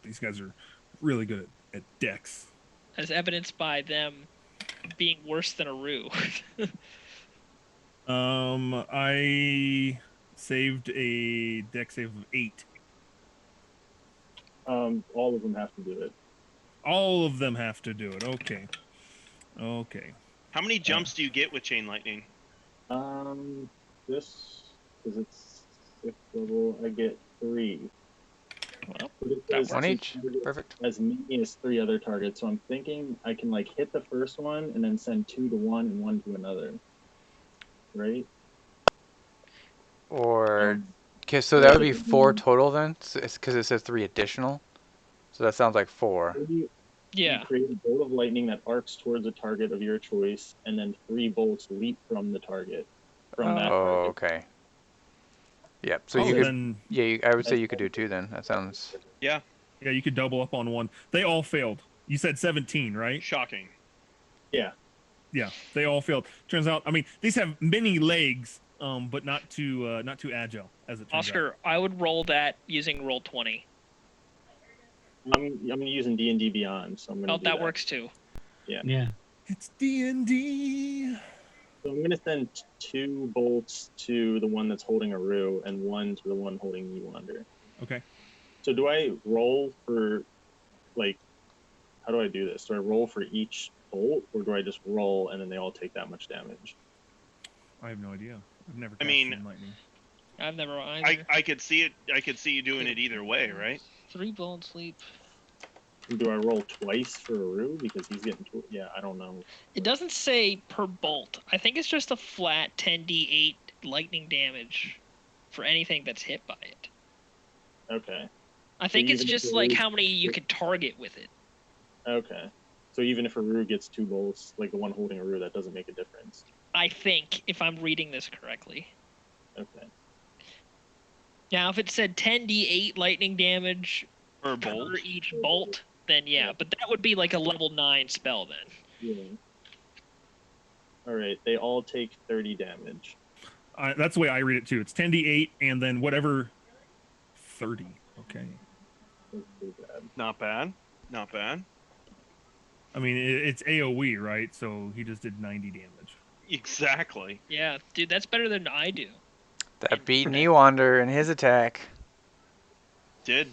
These guys are really good at dex. As evidenced by them being worse than a Rue. I saved a dex save of 8. All of them have to do it. All of them have to do it. Okay. How many jumps do you get with chain lightning? This, because it's 6th level, I get 3. Well, But it that says one to each. target Perfect. as many as 3 other targets. So I'm thinking I can, like, hit the first one and then send 2 to one and 1 to another. Right? Or Um, okay, so that would be 4 total then. So it's because it says 3 additional. So that sounds like 4. you yeah. create a bolt of lightning that arcs towards a target of your choice, and then 3 bolts leap from the target. From that Oh, target. okay. Yep. So you could. then Yeah, I would say you could do 2 then. That sounds. Yeah. yeah, you could double up on one. They all failed. You said 17, right? Shocking. Yeah. Yeah, they all failed. Turns out, I mean, these have many legs, but not too agile as it turns out. Oscar, I would roll that using roll 20. I'm using D&D Beyond, so I'm gonna Oh, do that works too. Yeah. It's D&D. So I'm gonna send 2 bolts to the one that's holding a Rue and 1 to the one holding you under. Okay. So do I roll for, like, how do I do this? Do I roll for each bolt, or do I just roll and then they all take that much damage? I have no idea. I've never. I cast mean, Chain lightning. I've never either. I could see it. I could see you doing it either way, right? 3 bolts leap. Do I roll twice for a Rue because he's getting yeah, I don't know. It doesn't say per bolt. I think it's just a flat 10d8 lightning damage for anything that's hit by it. Okay. I think it's even if just the like Rue- how many you can target with it. Okay. So even if a Rue gets 2 bolts, like the one holding a Rue, that doesn't make a difference. I think, if I'm reading this correctly. Okay. Now, if it said 10d8 lightning damage Per bolt. per each bolt, then yeah. But that would be like a level 9 spell then. Yeah. All right, they all take 30 damage. That's the way I read it too. It's 10d8 and then whatever 30. Okay. That's pretty bad. Not bad. Not bad. I mean, it's AoE, right? So he just did 90 damage. Exactly. Yeah, dude, that's better than I do. That beat Newander in his attack. Did.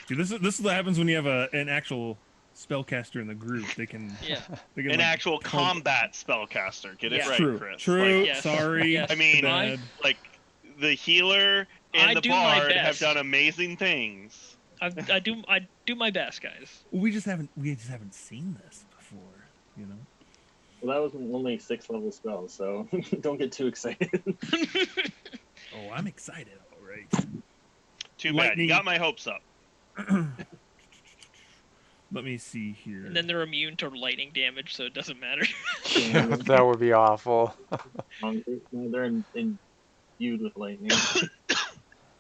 Dude, this is what happens when you have an actual spellcaster in the group. They can Yeah. they can An like, actual pump- combat spellcaster. Get it Yeah. right, True. Chris. True. Like, Yes. Sorry. Yes. I mean, bad. like the healer and I the do my bard have best. done amazing things. I do my best, guys. We just haven't seen this before, you know. Well, that was only a 6th level spell, so don't get too excited. Oh, I'm excited. All right. Too bad. Lightning. You got my hopes up. Let me see here. And then they're immune to lightning damage, so it doesn't matter. That would be awful. They're imbued with lightning.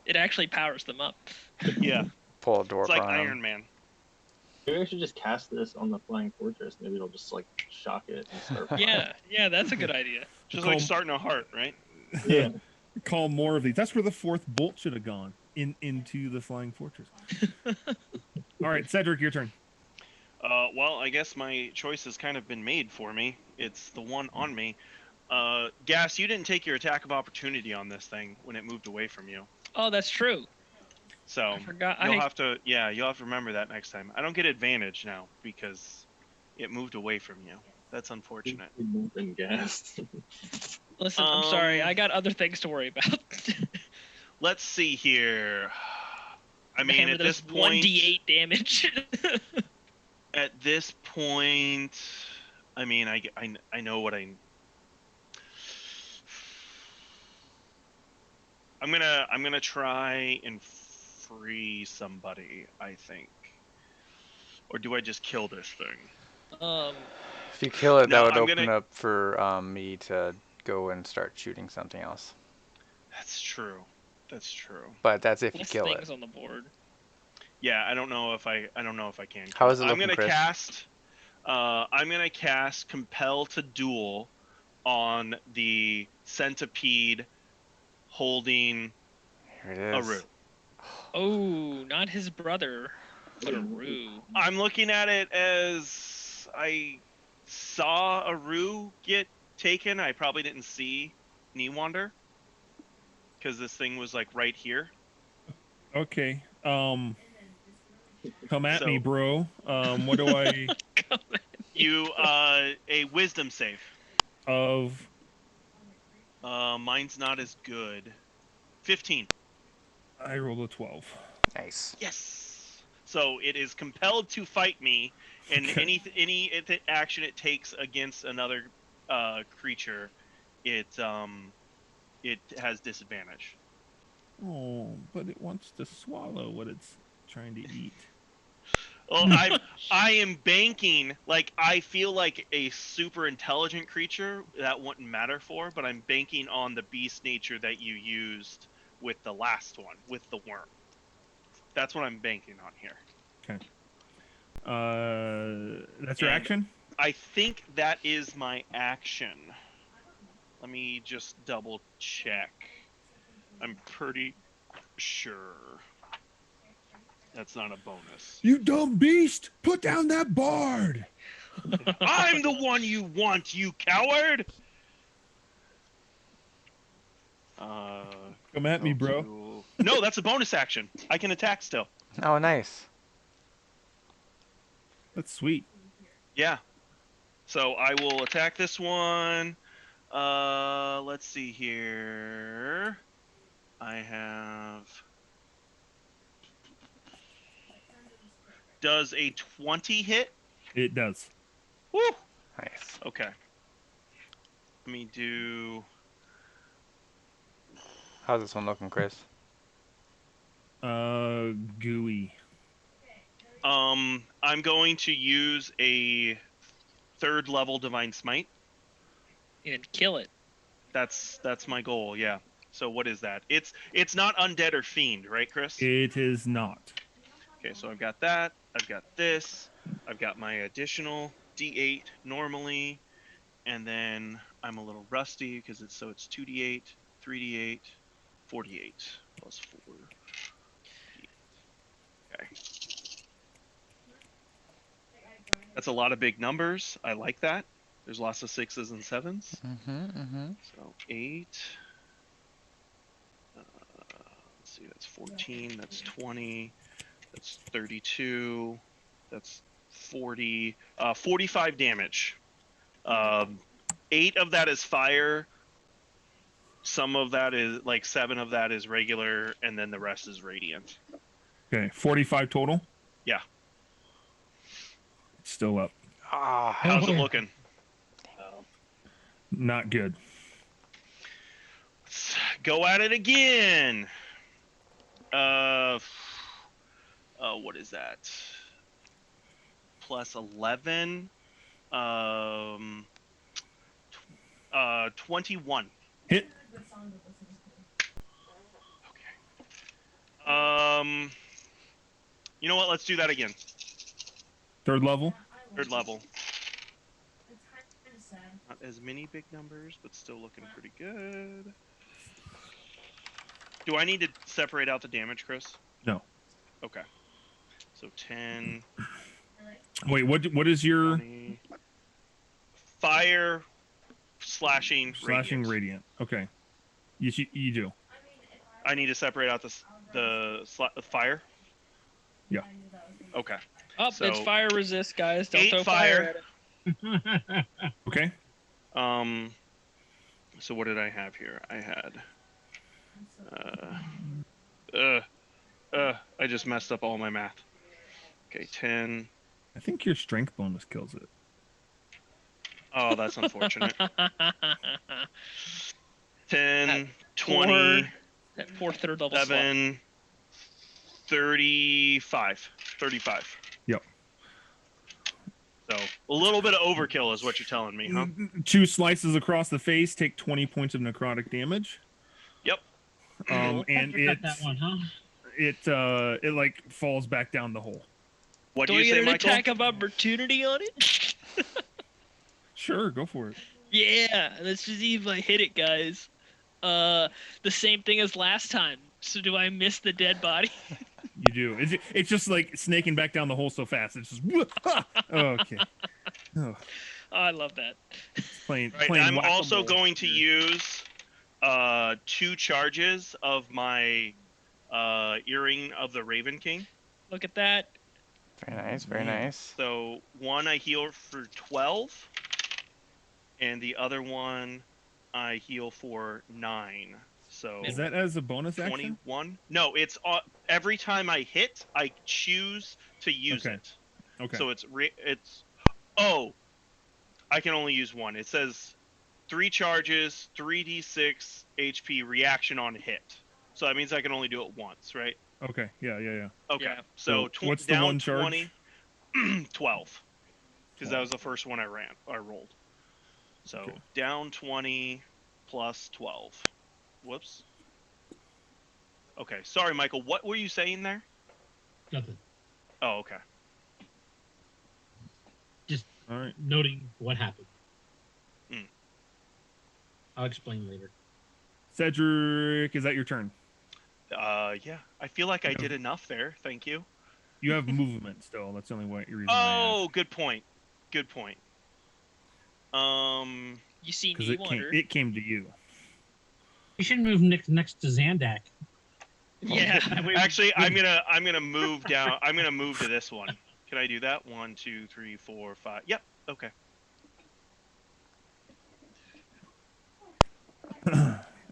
It actually powers them up. Yeah. Pull a dwarf It's like on him. Iron Man. Maybe I should just cast this on the flying fortress. Maybe it'll just like shock it and start flying. Yeah, that's a good idea. Just Call- like starting a heart, right? Yeah. Call more of these. That's where the 4th bolt should have gone into the flying fortress. All right, Cedric, your turn. Well, I guess my choice has kind of been made for me. It's the one on me. Gas, you didn't take your attack of opportunity on this thing when it moved away from you. Oh, that's true. So I forgot. you'll have to remember that next time. I don't get advantage now because it moved away from you. That's unfortunate. Been gassed. Listen, I'm sorry. I got other things to worry about. Let's see here. I mean, Hammer at those this point, 1d8 damage. at this point, I mean, I know what I'm gonna try and free somebody, I think. Or do I just kill this thing? If you kill it, No, that would I'm open gonna- up for me to go and start shooting something else. That's true. That's true. But that's if you Less kill things it. on the board. Yeah, I don't know if I can. How is it I'm looking, gonna Chris? cast. I'm gonna cast Compel to Duel on the centipede holding Here it is. Aru. Oh, not his brother, but a Rue. I'm looking at it as I saw Aru get taken. I probably didn't see Newander because this thing was like right here. Okay. Come at me, So- bro. What do I You a wisdom save. of? Mine's not as good. 15. I rolled a 12. Nice. Yes. So it is compelled to fight me, and Okay. any action it takes against another creature, it has disadvantage. Oh, but it wants to swallow what it's trying to eat. Well, I am banking, like, I feel like a super intelligent creature that wouldn't matter for, but I'm banking on the beast nature that you used with the last one, with the worm. That's what I'm banking on here. That's your And- action? I think that is my action. Let me just double check. I'm pretty sure. That's not a bonus. You dumb beast! Put down that bard! I'm the one you want, you coward! Come at me, bro. No, that's a bonus action. I can attack still. Oh, nice. That's sweet. Yeah. So I will attack this one. Let's see here. I have. Does a 20 hit? It does. Woo! Nice. Okay. Let me do. How's this one looking, Chris? Gooey. I'm going to use a 3rd level Divine Smite. And kill it. That's my goal. Yeah. So what is that? It's not undead or fiend, right, Chris? It is not. Okay, so I've got that. I've got this. I've got my additional D8 normally, and then I'm a little rusty because it's 2D8, 3D8, 4D8 plus 4. Okay. That's a lot of big numbers. I like that. There's lots of 6s and 7s. So 8. Let's see, that's 14. That's 20. That's 32. That's 40. 45 damage. 8 of that is fire. Some of that is, like 7 of that is regular, and then the rest is radiant. Okay, 45 total. Yeah. It's still up. How's it looking? Not good. Let's go at it again. What is that? Plus 11. 21. Hit. Okay. You know what? Let's do that again. Third level. Third level. Not as many big numbers, but still looking pretty good. Do I need to separate out the damage, Chris? No. Okay. So 10. Wait, what is your 20. Fire, slashing, radiant? Okay. You do. I need to separate out the fire. Yeah. Okay. Oh, So, it's fire resist, guys. Don't 8 throw fire. at it. Okay. So what did I have here? I had. I just messed up all my math. Okay, 10. I think your strength bonus kills it. Oh, that's unfortunate. 10, 20, That poor third level slot. 7, 35. 35. Yep. So a little bit of overkill is what you're telling me, huh? 2 slices across the face take 20 points of necrotic damage. Yep. And Got that one, huh? it like falls back down the hole. What do Do you I say, get an Michael? attack of opportunity on it? Sure, go for it. Yeah, let's just see if I hit it, guys. The same thing as last time. So do I miss the dead body? You do. It's just like snaking back down the hole so fast. It's just okay. Oh, I love that. playing. Right, playing I'm also whack-a-mole. going to use 2 charges of my Earring of the Raven King. Look at that. Very nice, very nice. So one I heal for 12, and the other one I heal for 9. So Is that as a bonus action? 21? No, it's every time I hit, I choose to use Okay. it. Okay. So it's I can only use one. It says 3 charges, 3d6 HP reaction on hit. So that means I can only do it once, right? Okay. Yeah. Okay. Yeah. So what's the down one charge? 20, 12. Because that was the first one I rolled. So Okay. down 20 plus 12. Whoops. Okay. Sorry, Michael. What were you saying there? Nothing. Oh, okay. All right. Noting what happened. Hmm. I'll explain later. Cedric, is that your turn? Yeah. I feel like I did enough there. Thank you. You have movement still. That's the only reason. Oh, good point. Good point. You see Because me wonder. it came to you. You should move next to Zandak. Yeah. Actually, I'm gonna move down. I'm gonna move to this one. Can I do that? 1, 2, 3, 4, 5. Yep. Okay.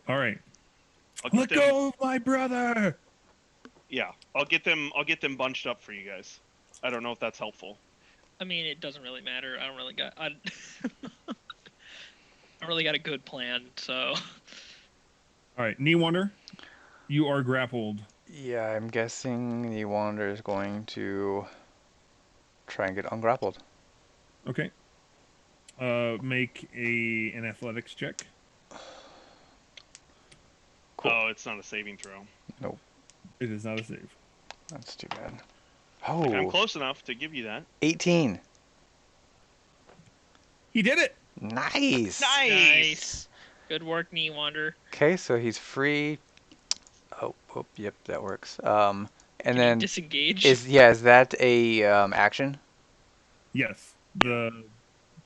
All right. Let go of my brother. Yeah, I'll get them bunched up for you guys. I don't know if that's helpful. I mean, it doesn't really matter. I don't really got. I really got a good plan. So. All right, Knee Wonder, you are grappled. Yeah, I'm guessing the Wander is going to try and get ungrappled. Okay. Make an athletics check. Cool. Oh, it's not a saving throw. Nope. It is not a save. That's too bad. Like, I'm Oh, close enough to give you that. 18. He did it. Nice. Nice. Good work, Knee Wander. Okay, so he's free. Oh, yep, that works. And Can then you disengage? is that a action? Yes. To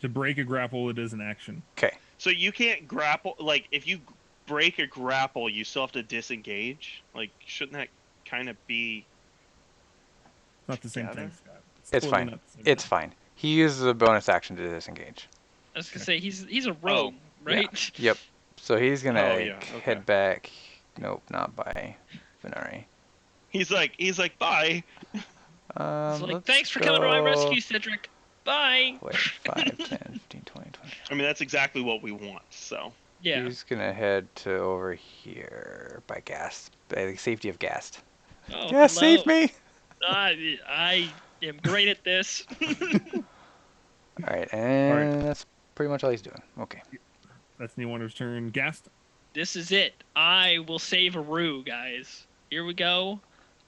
break a grapple, it is an action. Okay. So you can't grapple. Like, if you break a grapple, you still have to disengage. Like, shouldn't that kind of be? Not the same Together? thing, Scott. It's totally fine. not the same It's thing. fine. He uses a bonus action to disengage. I was gonna say he's a rogue, right? Yep. So he's gonna Oh, yeah, okay. head back. Nope, not by Venari. He's like, bye. It's like, Let's thanks for coming to my go- rescue, Cedric. Bye. Wait, 5, 10, 15, 20, 20. I mean, that's exactly what we want. So Yeah. He's gonna head to over here by the safety of Gast. Oh, Gast, hello. save me! I am great at this. Alright, and that's pretty much all he's doing. Okay. That's Newander's turn. Gast. This is it. I will save Aru, guys. Here we go.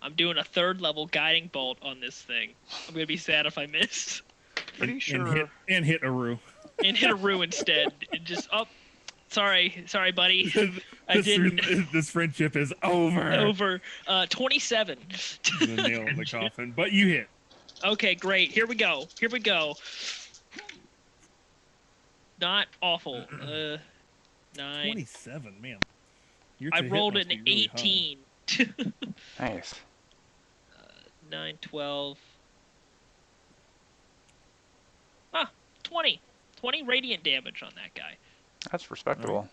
I'm doing a 3rd level guiding bolt on this thing. I'm gonna be sad if I miss. pretty and sure. hit Aru. And hit Aru instead. And just sorry, buddy. I didn't. This friendship is over. Over 27. The nail in the coffin, but you hit. Okay, great. Here we go. Not awful. 9. 27, man. I rolled an 18. Nice. 9, 12. 20. 20 radiant damage on that guy. That's respectable.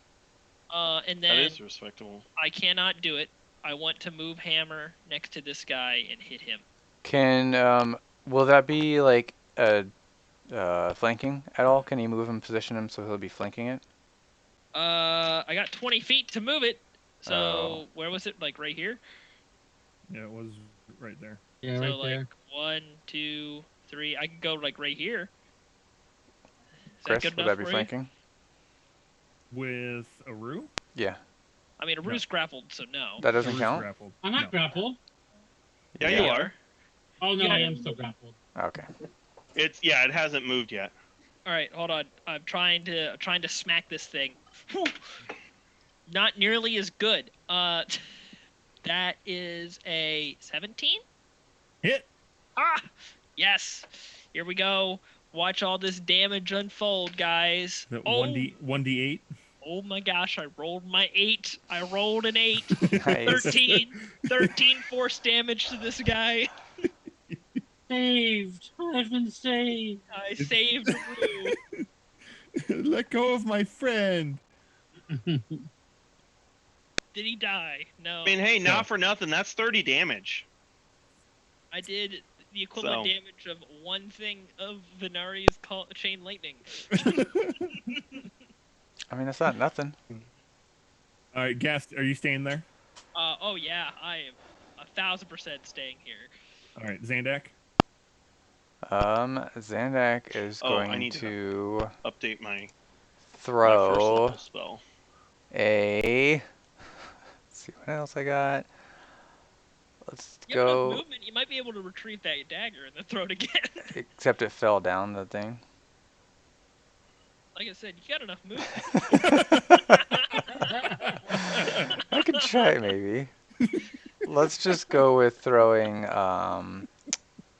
And That then is respectable. I cannot do it. I want to move hammer next to this guy and hit him. Will that be like flanking at all? Can he move and position him so he'll be flanking it? I got 20 feet to move it. So Oh. where was it? Like right here? Yeah, it was right there. Yeah, so right like there. 1, 2, 3. I can go like right here. Is Chris, that good would enough that be for you? flanking? With Aru? Yeah. I mean, Aru's grappled, so no. That doesn't Aru's count? grappled. I'm not No. grappled. Yeah, You you are. are. Oh no, Yeah. I am still grappled. Okay. It hasn't moved yet. All right, hold on. I'm trying to smack this thing. Whew. Not nearly as good. That is a 17. Hit. Ah, yes. Here we go. Watch all this damage unfold, guys. That Oh, 1d8. oh my gosh! I rolled my 8. I rolled an 8. Nice. 13 force damage to this guy. Saved. I've been saved. I saved Rue. Let go of my friend. Did he die? No. I mean, hey, No. not for nothing. That's 30 damage. I did the equivalent So- damage of one thing of Venari's chain lightning. I mean, that's not nothing. All right, Gast, are you staying there? Oh yeah, I am 1,000% staying here. All right, Zandak. Zandak is Oh, I going need to- to Update my first throw level spell. a. Let's see what else I got. Let's You have enough go. movement, you might be able to retrieve that dagger and then throw it again. Except it fell down the thing. Like I said, you got enough movement. I could try maybe. Let's just go with throwing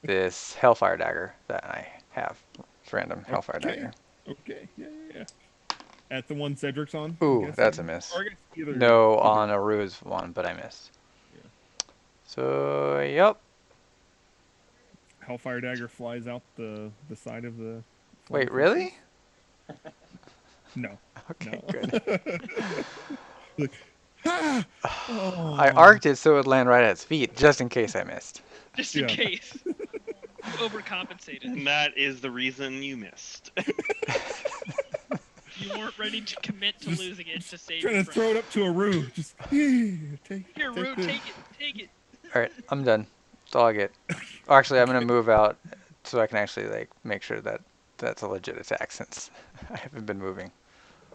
this Hellfire Dagger that I have. It's random Hellfire Okay. Dagger. Okay, yeah. At the one Cedric's on? I Ooh, guess? that's a miss. Or I guess either- No, either- on Aru's one, but I missed. Yeah. So, yep. Hellfire Dagger flies out the side of the... Wait, really? No. Okay, No. good. Like, ah! Oh. I arced it so it would land right at its feet, just in case I missed. Just in Yeah. case. You overcompensated. And that is the reason you missed. You weren't ready to commit to Just losing it to save Trying your to throw it up to Aru. Just, here, take Here, Rue, this. take it. Alright, I'm done. That's all I get. Oh, actually, I'm going to move out so I can actually like make sure that that's a legit attack since I haven't been moving.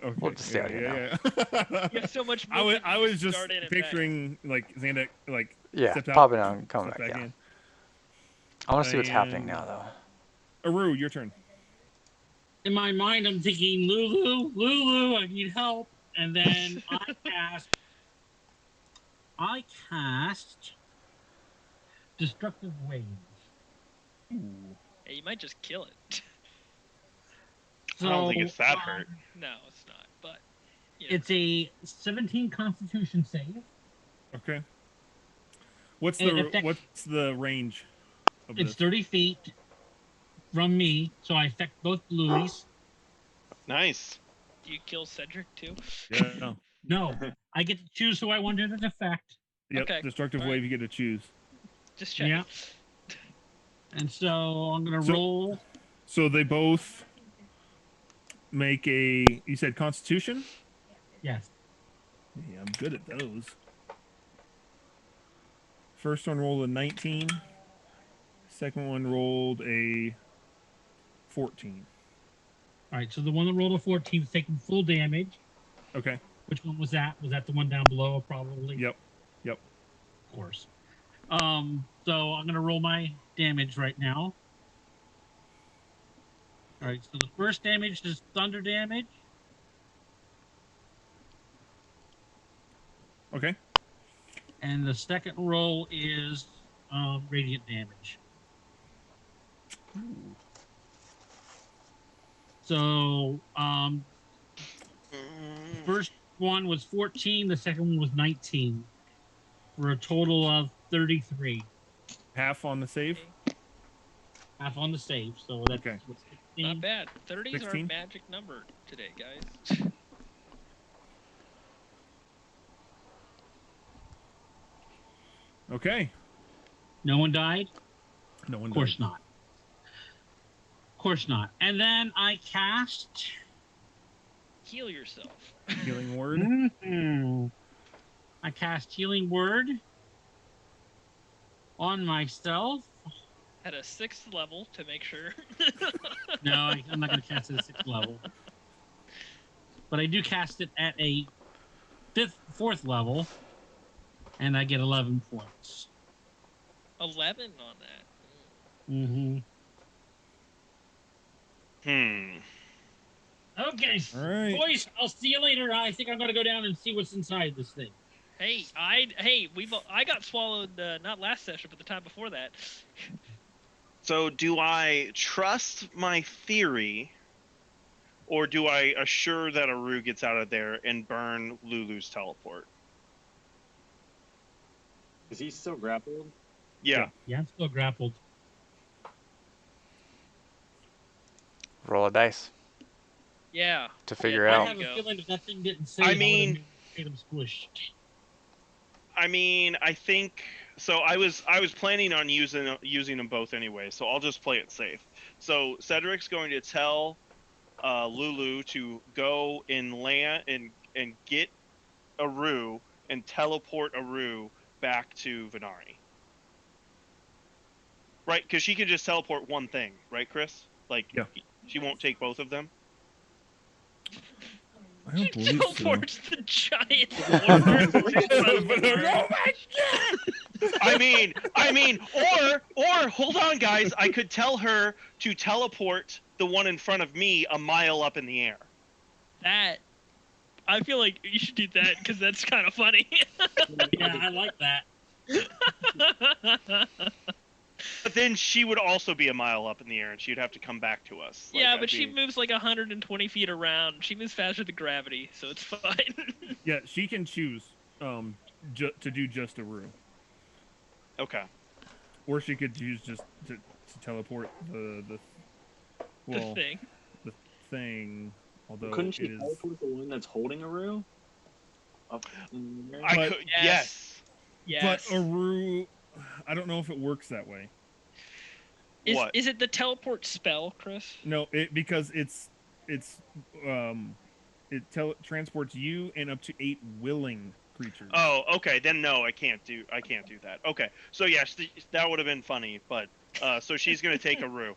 Okay. We'll just stay out here now. You have so much I movement. was, you just start in and back. picturing like Zandak like Yeah, stepped out, popping out and coming stepped back, yeah. in. I want to see what's happening And- now, though. Aru, your turn. In my mind, I'm thinking, Lulu, I need help. And then I cast Destructive Wave. Ooh. Hey, you might just kill it. I don't think So, it's that hurt. No, it's not. But you know, It's a 17 Constitution save. Okay. What's It the affects- what's the range of It's this? 30 feet from me, so I affect both blueies. Nice. do you kill Cedric too? Yeah. No, I get to choose who I want it to affect. Yep. Okay, Destructive alright. wave. You get to choose. Just checking. Yeah. And so I'm going to So- roll. So they both make a. You said Constitution. Yes. Yeah, I'm good at those. First one rolled a 19. Second one rolled a 14. All right, so the one that rolled a 14 is taking full damage. Okay. Which one was that? Was that the one down below, probably? Yep. Yep. Of course. So I'm going to roll my damage right now. All right, so the first damage is thunder damage. Okay. And the second roll is radiant damage. So first one was 14, the second one was 19, for a total of 33. Half on the save. Half on the save, so that's Okay. what, Not 16. bad. 30's our 16? magic number today, guys. Okay. No one died? No one. Of course died. not. Of course not. And then I cast. Heal yourself. Healing word. Mhm. I cast Healing Word on myself. At a 6th level to make sure. No, I'm not going to cast it at 6th level. But I do cast it at a 4th level, and I get 11 points. 11 on that. Mm-hmm. Okay, All right. boys, I'll see you later. I think I'm going to go down and see what's inside this thing. Hey, I got swallowed not last session, but the time before that. So do I trust my theory, or do I assure that Aru gets out of there and burn Lulu's teleport? Is he still grappled? Yeah. Yeah, I'm still grappled. Roll a dice Yeah. to figure I out. have a Go. feeling if that thing didn't save, I would've mean- made him squished. I mean, I think so. I was planning on using them both anyway, so I'll just play it safe. So Cedric's going to tell Lulu to go and land and get Aru and teleport Aru back to Venari. Right? Because she can just teleport one thing, right, Chris? Like, Yeah. she won't take both of them. I don't believe so. Teleports the giant water. I mean, or hold on, guys. I could tell her to teleport the one in front of me a mile up in the air. That I feel like you should do that because that's kind of funny. Yeah, I like that. But then she would also be a mile up in the air, and she'd have to come back to us. Like, Yeah, I'd but she be- moves like 120 feet around. She moves faster than gravity, so it's fine. Yeah, she can choose to do just Aru, Okay. or she could choose just to teleport the well The thing. the thing. Although Couldn't she it is teleport the one that's holding Aru? Up in the air? I But- could. Yes. Yes. Yes. but Aru, I don't know if it works that way. What? Is it the teleport spell, Chris? No, because it transports you and up to 8 willing creatures. Oh, okay. Then no, I can't do that. Okay. So yes, that would have been funny, but so she's gonna take Aru.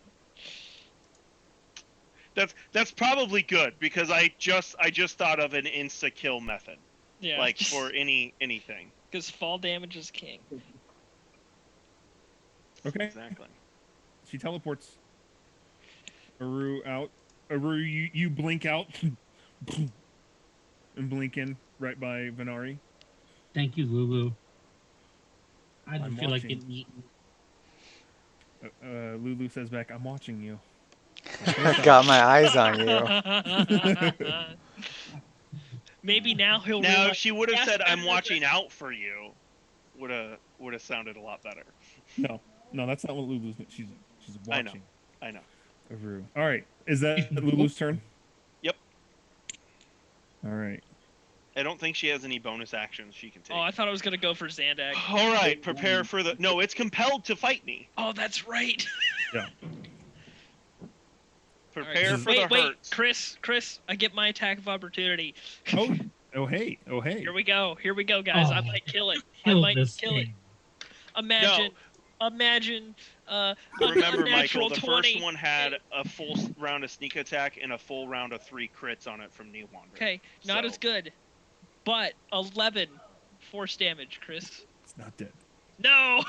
That's probably good because I just thought of an insta kill method, Yeah. like for anything. Because fall damage is king. Okay. Exactly. She teleports Aru out. Aru, you blink out and blink in right by Venari. Thank you, Lulu. I I'm didn't feel like watching. getting eaten. Lulu says back, "I'm watching you." Got my eyes on you. Maybe now he'll Now, realize. if she would have Yes, said, "I'm better watching out for you," would have sounded a lot better. No, that's not what Lulu's. She's I know. watching. I know. Aru. All right, is that Lulu's turn? Yep. All right. I don't think she has any bonus actions she can take. Oh, I thought I was gonna go for Zandak. All right, prepare for the. No, it's compelled to fight me. Oh, that's right. Yeah. Prepare Right. for Wait, the hurts. Chris, I get my attack of opportunity. Oh hey. Here we go, guys. I Oh, might kill it. Kill I might this kill it. thing. Imagine, Remember, Michael, unnatural the 20. first one had a full round of sneak attack and a full round of 3 crits on it from New Wander. Okay, not So- as good, but 11 force damage, Chris. It's not dead. No.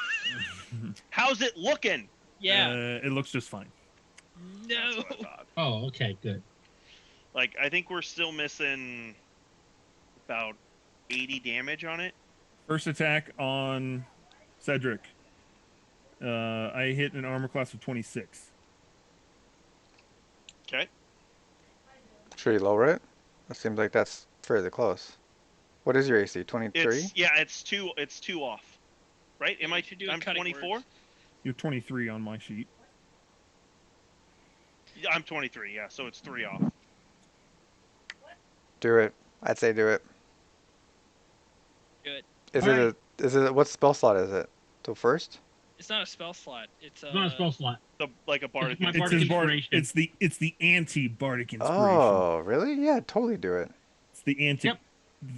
How's it looking? Yeah. It looks just fine. No. That's what I thought. Oh, okay, good. Like, I think we're still missing about 80 damage on it. First attack on Cedric. I hit an armor class of 26. Okay. Should we lower it? It seems like that's fairly close. What is your AC? 23? It's two off. Right? Am Yeah, I you should do a I'm cutting 24? words. You have 23 on my sheet. Yeah, I'm 23, yeah, so it's 3 off. Do it. I'd say do it. Good. Is it what spell slot is it? The first? It's not a spell slot. It's It's not a spell slot. Like a bardic. my It's Bardic his inspiration. It's the anti-bardic inspiration. Oh, really? Yeah, totally do it. It's the anti Yep.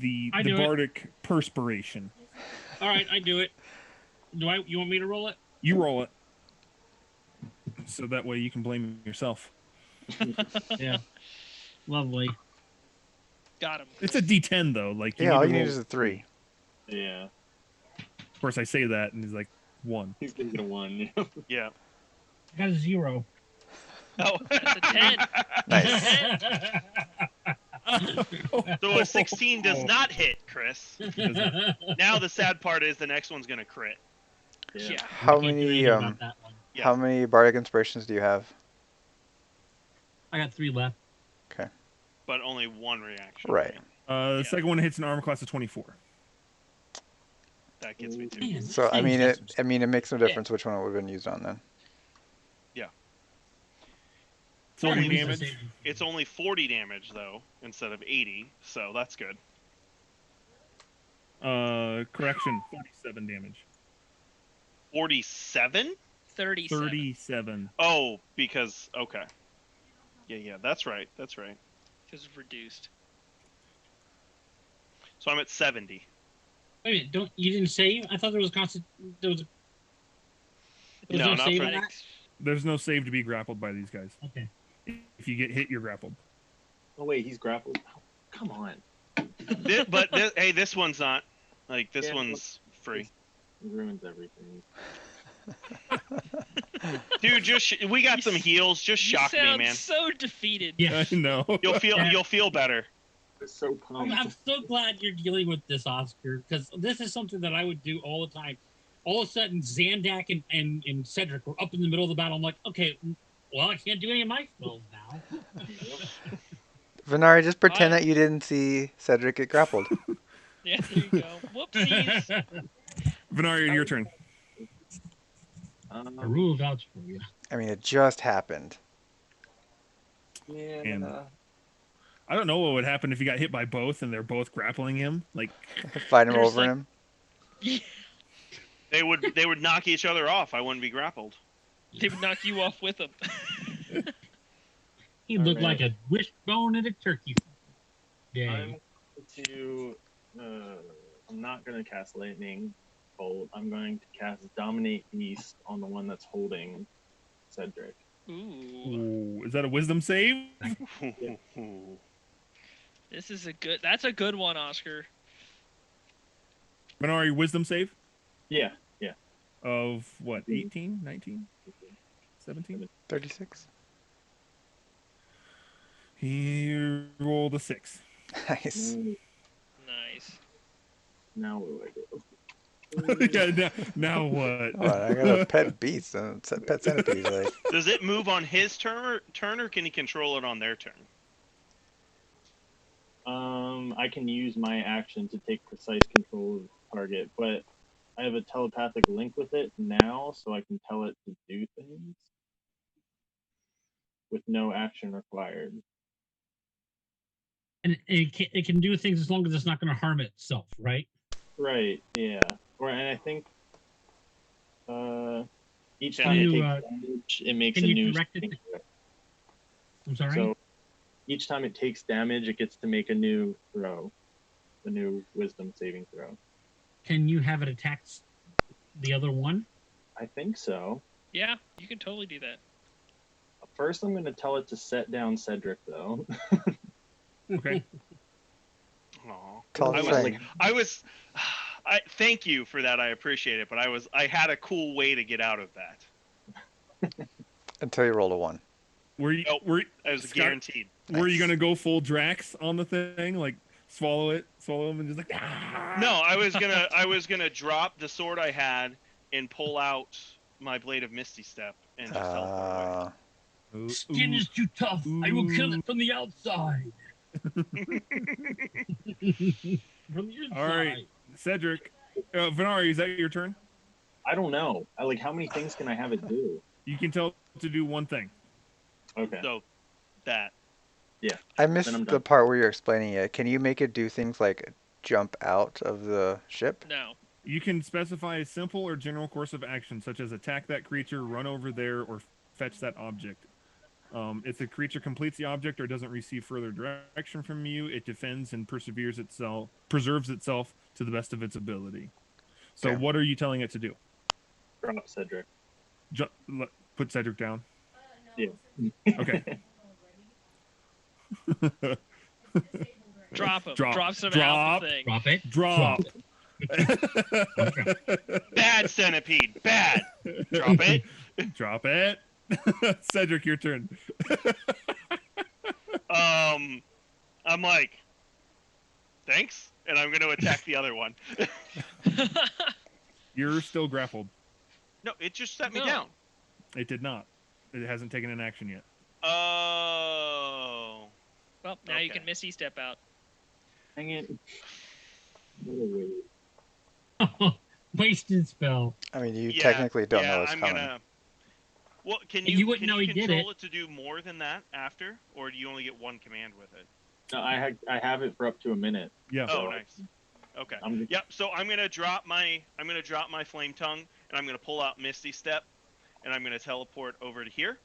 the I do it. bardic perspiration. All right, I do it. You want me to roll it? You roll it. So that way you can blame yourself. Yeah. Lovely. got him. It's a D10 though. Like Yeah, all to you need roll- is a 3. Yeah. Of course, I say that, and he's like 1. He's gonna get a 1. Yeah. I got a 0. Oh. That's a 10. Nice. So a 16 does not hit, Chris. Now the sad part is the next one's gonna crit. Yeah. How I can't do many anything about that one. Yeah. how many bardic inspirations do you have? I got 3 left. But only 1 reaction. Right. The Yeah. second one hits an armor class of 24. That gets me too. Man, So this I thing mean takes it makes no difference which one it would have been used on then. some- 40 Sorry, damage. Lisa, It's only 40 damage though, instead of 80, so that's good. Correction, 47 damage. 47? 37. 37. Oh, because okay. Yeah, that's right. That's right. Because reduced. So I'm at 70. Wait a minute, you didn't save? I thought there was constant. There was No, no not save for- on that? There's no save to be grappled by these guys. Okay. If you get hit, you're grappled. Oh wait, he's grappled. Oh, come on. Hey, this one's not. Like, this Yeah, one's free. He ruins everything. Dude, we got some heals. Just You shock me, sound man. so defeated. Yeah. I know. You'll feel better. I'm so pumped. I'm so glad you're dealing with this, Oscar, because this is something that I would do all the time. All of a sudden, Zandak and Cedric were up in the middle of the battle. I'm like, okay, well, I can't do any of my spells now. Venari, just pretend I- that you didn't see Cedric get grappled. Yeah, there you go. Whoopsies. Venari, your turn. I rule vouch for you. I mean, it just happened. Yeah. And- I don't know what would happen if he got hit by both and they're both grappling him. Like, Fight him There's over like- him. They would knock each other off. I wouldn't be grappled. They would knock you off with them. He All looked right. like a wishbone at a turkey day. I'm to. I'm not gonna cast lightning bolt. I'm going to cast Dominate Beast on the one that's holding Cedric. Ooh. ooh, is that a wisdom save? This is that's a good one, Oscar. Venari, wisdom save Yeah. of what? 18, 19? 17. 36. He rolled a 6. Nice. Nice. Now where do I go? Yeah, now what? Hold on, I got a pet beast, pet centipede. Like, Does it move on his turn, or can he control it on their turn? I can use my action to take precise control of the target, but I have a telepathic link with it now, so I can tell it to do things with no action required. And it can do things as long as it's not going to harm itself, right? Right, yeah. And I think each Can time it you, takes damage, it makes can a you new direct it saving to- throw. I'm sorry. So each time it takes damage, it gets to make a new throw, a new wisdom saving throw. Can you have it attack the other one? I think so. Yeah, you can totally do that. First, I'm going to tell it to set down Cedric, though. Okay. Aw. Tall I thing. I thank you for that. I appreciate it, but I had a cool way to get out of that. Until you rolled a 1. Were you Nope. were I was Scott, guaranteed. were you Nice. gonna go full Drax on the thing, like swallow him, and just like No, I was gonna drop the sword I had and pull out my blade of Misty Step and just teleport away. Ooh, Skin ooh, is too tough. I will kill it from the outside. From the inside. All right, Cedric, Venari, is that your turn? I don't know. How many things can I have it do? You can tell it to do one thing. Okay. So that I I'm missed done. the part where you're explaining it. Can you make it do things like jump out of the ship? No. You can specify a simple or general course of action, such as attack that creature, run over there, or fetch that object. If the creature completes the object or doesn't receive further direction from you, it defends and preserves itself to the best of its ability. So, Okay. what are you telling it to do? Drop Cedric. Put Cedric down. Yeah. Okay. Drop him. Drop. Drop some Drop. alpha thing. Drop it. Drop. bad centipede, bad. Drop it. Drop it. Cedric, your turn. I'm like, thanks, and I'm gonna attack the other one. You're still grappled. No, it just set me No. down. It did not. It hasn't taken an action yet. Oh. Well, now you Okay. can Misty step out. Dang it. What a waste. Wasted spell. I mean, you Yeah, technically don't yeah, know it's I'm coming. gonna. Well, can You you wouldn't know he did control it. it to do more than that after, or do you only get one command with it? No, I have it for up to a minute. Yeah. Oh, So nice. Okay. I'm Yep. So I'm gonna drop my flame tongue, and I'm gonna pull out Misty Step, and I'm gonna teleport over to here.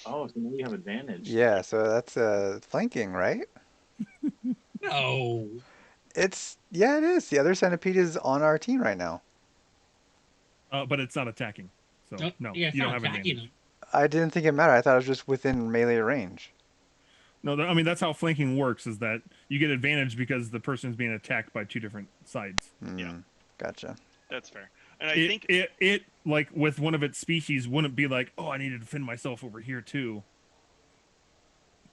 Oh, so now you have advantage. Yeah, so that's flanking, right? No. Yeah, it is. The other centipede is on our team right now. But it's not attacking. So, no, Yeah, it's you don't not have attacking advantage. him. I didn't think it mattered. I thought it was just within melee range. No, I mean, that's how flanking works, is that you get advantage because the person is being attacked by two different sides. Yeah. Gotcha. That's fair. And I think it like with one of its species wouldn't be like, oh, I need to defend myself over here too.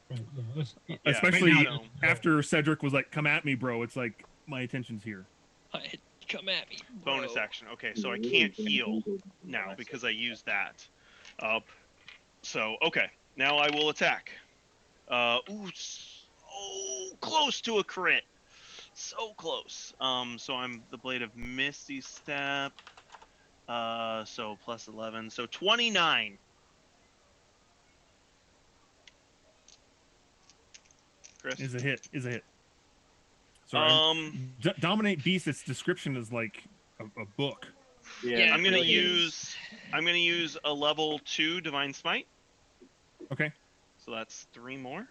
Yeah, Especially right now, after Cedric was like, come at me, bro. It's like, my attention's here. Come at me. bonus bro. action. Okay, so I can't heal now because I used that. So okay, now I will attack. Close to a crit. So close. So I'm the blade of Misty Step. So plus 11. So 29. Chris. Is a hit. Sorry. Dominate Beast. Its description is like a book. Yeah, I'm gonna really use a level 2 Divine Smite. Okay. So that's 3 more.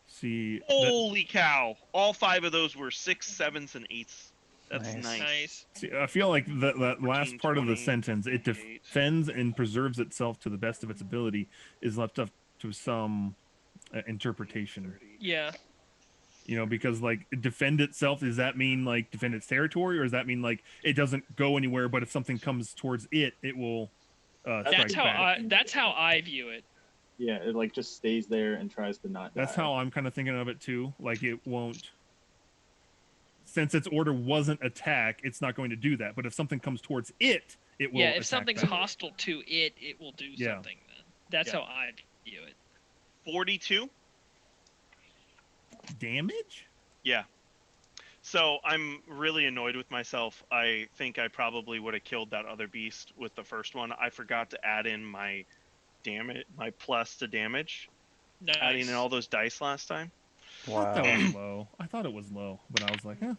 See. Holy cow! All 5 of those were 6s, 7s, and 8s. That's Nice. Nice. See, I feel like that last 14, part of the 20, sentence, it 28. defends and preserves itself to the best of its ability, is left up to some interpretation. 30. Yeah. Because like defend itself, does that mean like defend its territory, or does that mean like it doesn't go anywhere, but if something comes towards it, it will strike back? That's how I view it. Yeah, it like just stays there and tries to not die. That's how I'm kind of thinking of it too. Like it won't, since its order wasn't attack, it's not going to do that. But if something comes towards it, it will. Yeah, if attack something's back. hostile to it, it will do something. Then that's how I view it. 42 damage. Yeah. So I'm really annoyed with myself. I think I probably would have killed that other beast with the first one. I forgot to add in my damage, my plus to damage. Nice. Adding in all those dice last time. Wow. That was low. I thought it was low, but I was like, eh.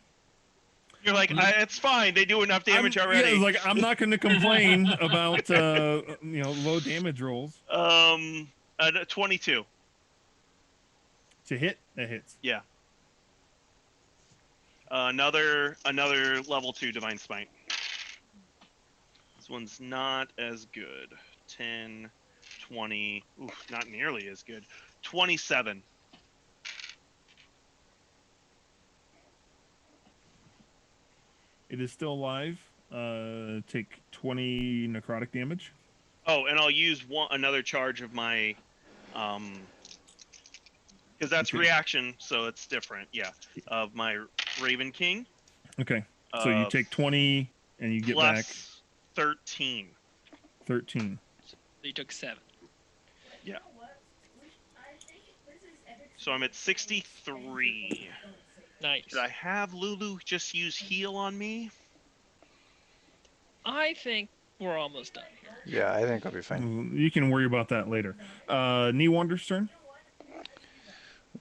You're like, it's fine. They do enough damage already. Yeah, like I'm not going to complain about low damage rolls. 22 to hit. That hits. Yeah. Another level 2 divine smite. This one's not as good. 10, 20. Oof, not nearly as good. 27. It is still alive. Take 20 necrotic damage. Oh, and I'll use another charge of my, because that's reaction, so it's different. Yeah, of my Raven King. Okay, so you take 20 and you get back 13. 13. So you took 7. Yeah. So I'm at 63. Nice. Did I have Lulu just use heal on me? I think we're almost done here. Yeah, I think I'll be fine. You can worry about that later. Newander's turn.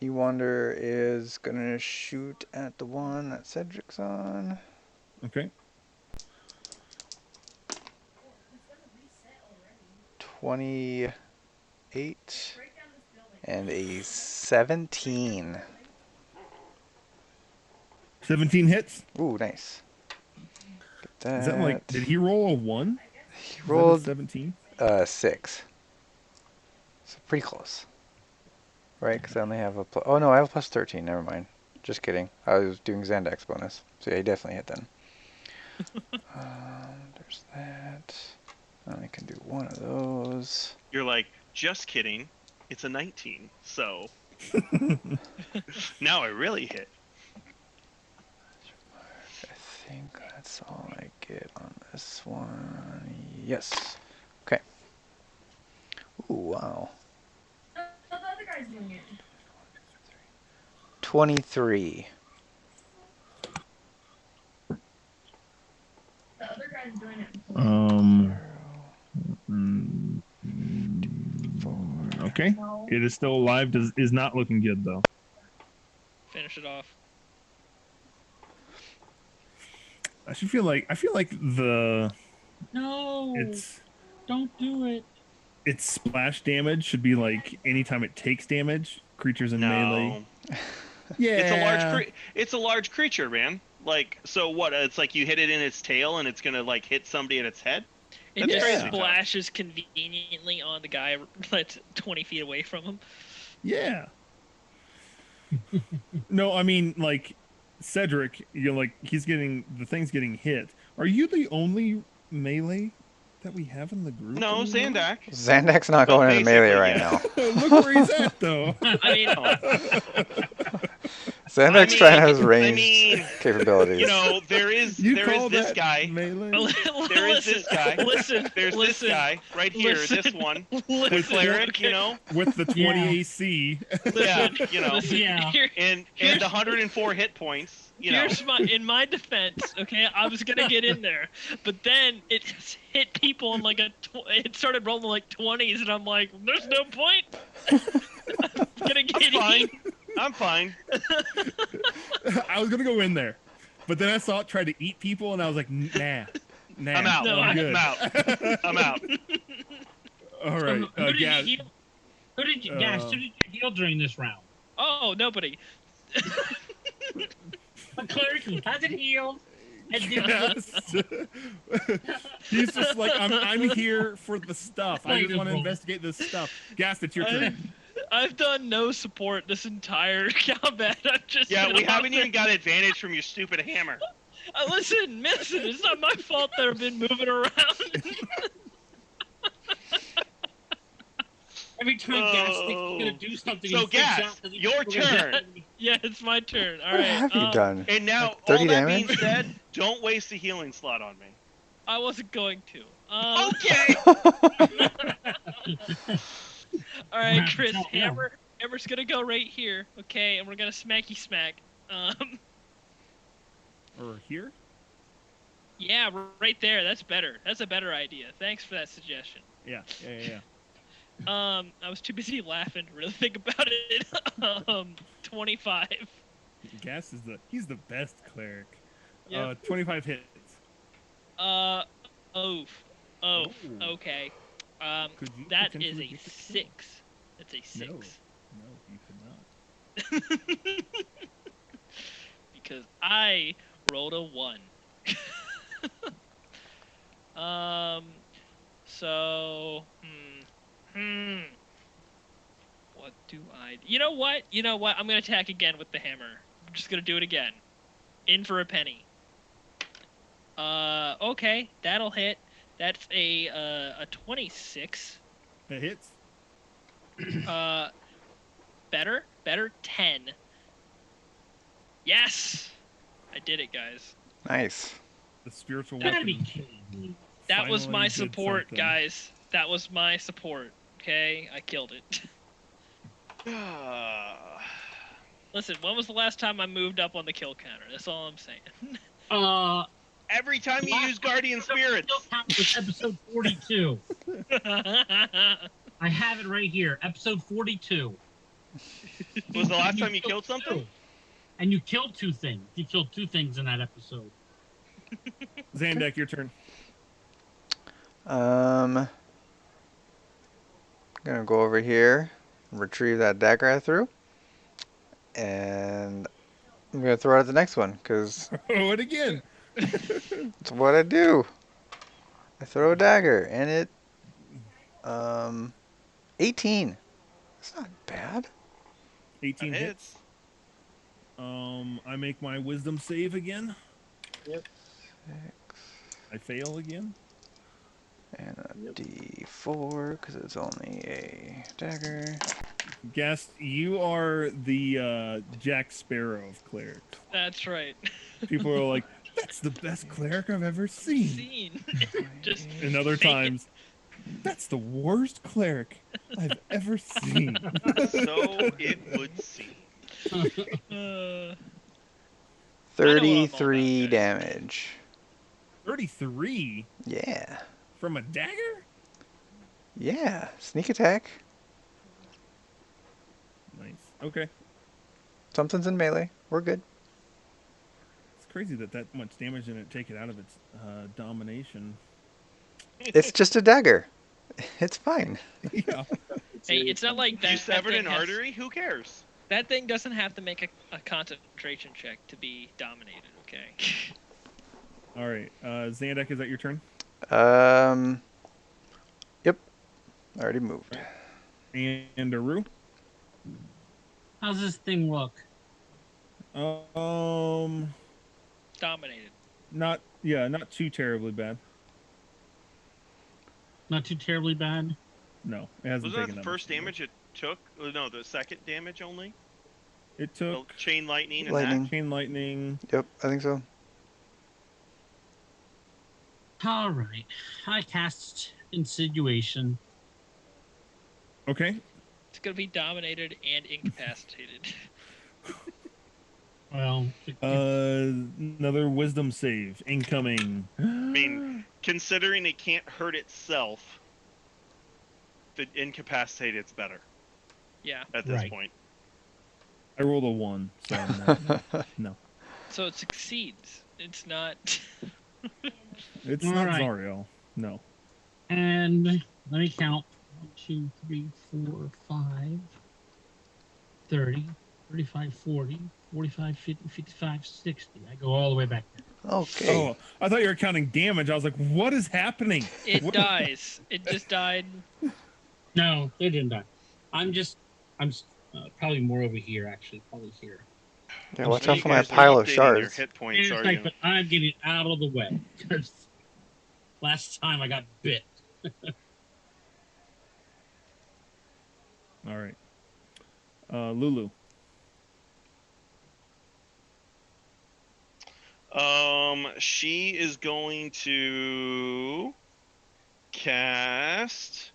Newander is gonna shoot at the one that Cedric's on. Okay. 28 and a 17. 17 hits. Ooh, nice. Get that. Is that like? Did he roll a 1? He rolled 17. 6. So pretty close. Right, because I only have a plus. Oh no, I have a plus 13. Never mind. Just kidding. I was doing Zandax bonus. So yeah, he definitely hit then. There's that. I can do one of those. You're like, just kidding. It's a 19. So now I really hit. I think that's all I get on this one. Yes. Okay. Ooh, wow. The other guy's doing it. 23. The other guy's doing it. Okay. It is still alive. Is not looking good though. Finish it off. I feel like the No. It's don't do it. Its splash damage should be like anytime it takes damage, creatures in melee. Yeah. It's a large creature, man. Like, so what? It's like you hit it in its tail and it's gonna like hit somebody in its head. It That's just crazy. splashes conveniently on the guy that's 20 feet away from him. Yeah. No, I mean like Cedric, he's getting the thing's getting hit. Are you the only melee that we have in the group? No, anymore? Zandak. Zandak's not going into melee right now. Look where he's at though. I mean, Zandak's trying to have his ranged capabilities. There is this guy. Melee? There is this guy. Listen. There's this guy right here. This one. The cleric, with the 20 AC. Yeah, Yeah. and 104 hit points. Here's in my defense, okay, I was gonna get in there, but then it just hit people in like it started rolling like 20s, and I'm like, there's no point. I'm gonna get fine. I'm fine. I was gonna go in there, but then I saw it try to eat people, and I was like, nah. I'm out. No, I'm good. I'm out. All right, Who did Gaz. you heal during this round? Oh, nobody. A cleric who hasn't healed. Yes. He's just like, I'm here for the stuff. I just want to investigate this stuff. Gast, it's your turn. I've done no support this entire combat. I've just Yeah, been we on haven't there. even got advantage from your stupid hammer. Listen, it's not my fault that I've been moving around. Every time Gas thinks he's gonna do something, So, he freaks Gas, out 'cause he your thinks we're gonna turn. hit him. Yeah, it's my turn. All What right. have you done? And now, Like 30 all that being damage? said, don't waste a healing slot on me. I wasn't going to. Okay. All right, Wow, Chris. tell him. Hammer's gonna go right here. Okay, and we're gonna smacky smack. Or here? Yeah, right there. That's better. That's a better idea. Thanks for that suggestion. Yeah. I was too busy laughing to really think about it. 25. Gas is he's the best cleric. Yep. 25 hits. Oof. Oh. Okay. Could you That is potentially a get the kill? 6. That's a 6. No, you could not. Because I rolled a 1. So, what do I? You know what? I'm gonna attack again with the hammer. I'm just gonna do it again. In for a penny. Okay, that'll hit. That's a 26. That hits. Better 10. Yes, I did it, guys. Nice. The spiritual You gotta be weapon. kidding me. That was finally my did support, something. guys. That was my support. Okay, I killed it. Listen, when was the last time I moved up on the kill counter? That's all I'm saying. Every time you use Guardian Spirits. Was episode 42. I have it right here. Episode 42. Was the last time you killed something? And you killed 2 things. You killed 2 things in that episode. Zandak, your turn. Gonna go over here, retrieve that dagger I threw, and I'm gonna throw it at the next one because Oh, it again. it's what I do. I throw a dagger, and it 18. It's not bad. 18 That hits. I make my wisdom save again. Yep. I fail again. And a D4 because it's only a dagger. Guest, you are the Jack Sparrow of clerics. That's right. People are like, that's the best cleric I've ever seen. Just And other fake it. times, that's the worst cleric I've ever seen. So it would seem. 33 guys. damage. 33 Yeah. from a dagger? Yeah. Sneak attack. Nice. Okay. Something's in melee. We're good. It's crazy that much damage didn't take it out of its domination. It's just a dagger. It's fine. Yeah. Hey, it's not like that. You severed that an thing has- artery? Who cares? That thing doesn't have to make a concentration check to be dominated, okay? All right. Zandak, is that your turn? Yep. I already moved. And Aru? How's this thing look? Dominated. Not too terribly bad. Not too terribly bad. No, it hasn't Was that taken the that first much damage it took? No, the second damage only? It The took chain lightning and Lightning. chain lightning. Yep, I think so. All right. I cast Insinuation. Okay. It's gonna be dominated and incapacitated. Well, Another wisdom save incoming. I mean, considering it can't hurt itself, the incapacitated's better Yeah. at this Right. point. I rolled a 1, so no. So it succeeds. It's not. It's All not right. Zariel. No. and let me count. 1, 2, 3, 4, 5, 30, 35, 40, 45, 50, 55, 60. I go all the way back there. Okay. Oh, I thought you were counting damage. I was like, what is happening? It What- dies. It just died. No, they didn't die. I'm just I'm probably more over here, actually. Probably here. Yeah, I'm watch So out you for my guys are pile of updating your shards. hit points, It's are like, you? but I'm getting out of the way. 'Cause last time I got bit. All right. Lulu. She is going to cast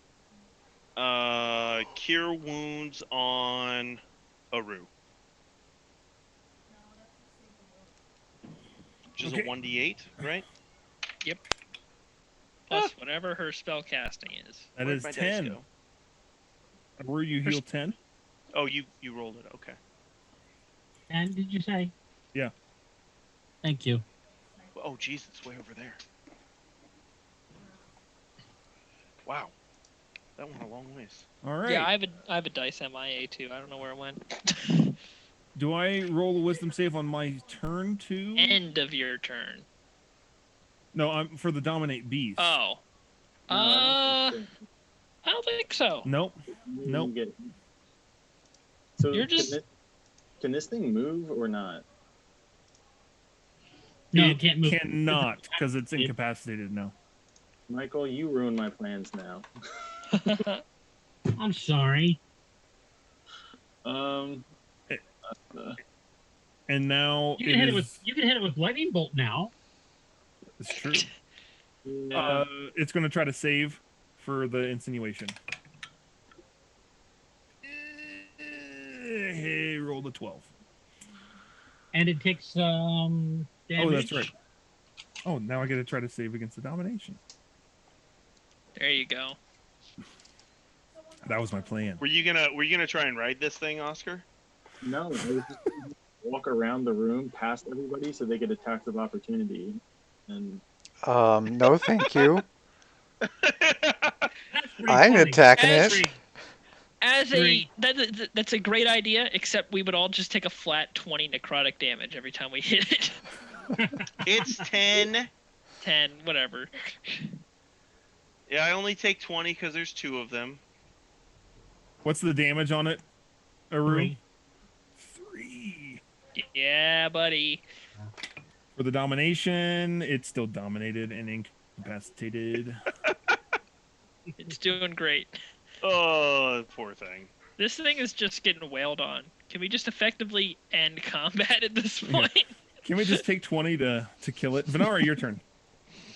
Cure Wounds on Aru. Which is Okay. a 1d8, right? Plus whatever her spell casting is. That Where'd is my dice 10. go? Where you heal 10? Oh, you rolled it. Okay. And did you say? Yeah. Thank you. Oh, jeez, it's way over there. Wow, that went a long ways. All right. Yeah, I have a dice MIA too. I don't know where it went. Do I roll a wisdom save on my turn too? End of your turn. No, I'm for the dominate beast. Oh. No, I don't think I don't think so. Nope. so. Nope. You get- So You're just- can this thing move or not? No, it it can't move. cannot because it's incapacitated now. Michael, you ruined my plans now. I'm sorry. Um, And now You can hit it with lightning bolt now. It's true. yeah, It's going to try to save for the insinuation. Hey, roll the 12. And it takes damage. Oh, that's right. Oh, now I get to try to save against the domination. There you go. That was my plan. Were you gonna try and ride this thing, Oscar? no, I was just gonna walk around the room past everybody so they get attacks of opportunity. And No, thank you. That's pretty I'm funny. attacking As- it. As Three. that's a great idea, except we would all just take a flat 20 necrotic damage every time we hit it. It's 10. 10, whatever. Yeah, I only take 20 because there's 2 of them. What's the damage on it, Aru? 3. 3. Yeah, buddy. For the domination, it's still dominated and incapacitated. It's doing great. Oh, poor thing. This thing is just getting wailed on. Can we just effectively end combat at this Yeah. point? Can we just take 20 to kill it? Venara, your turn.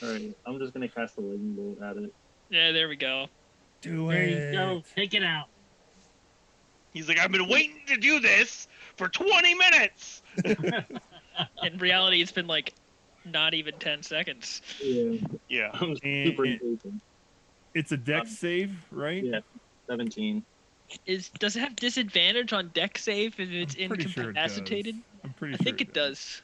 all right, I'm just gonna cast a lightning bolt at it. Yeah, there we go. Do There it. you go. Take it out. He's like, I've been waiting to do this for 20 minutes. In reality, it's been like not even 10 seconds. Yeah, Yeah. I'm And super impatient. It's a dex save, right? Yeah, 17. Does it have disadvantage on deck save if it's I'm pretty sure it does. incapacitated? I'm pretty I sure think it does.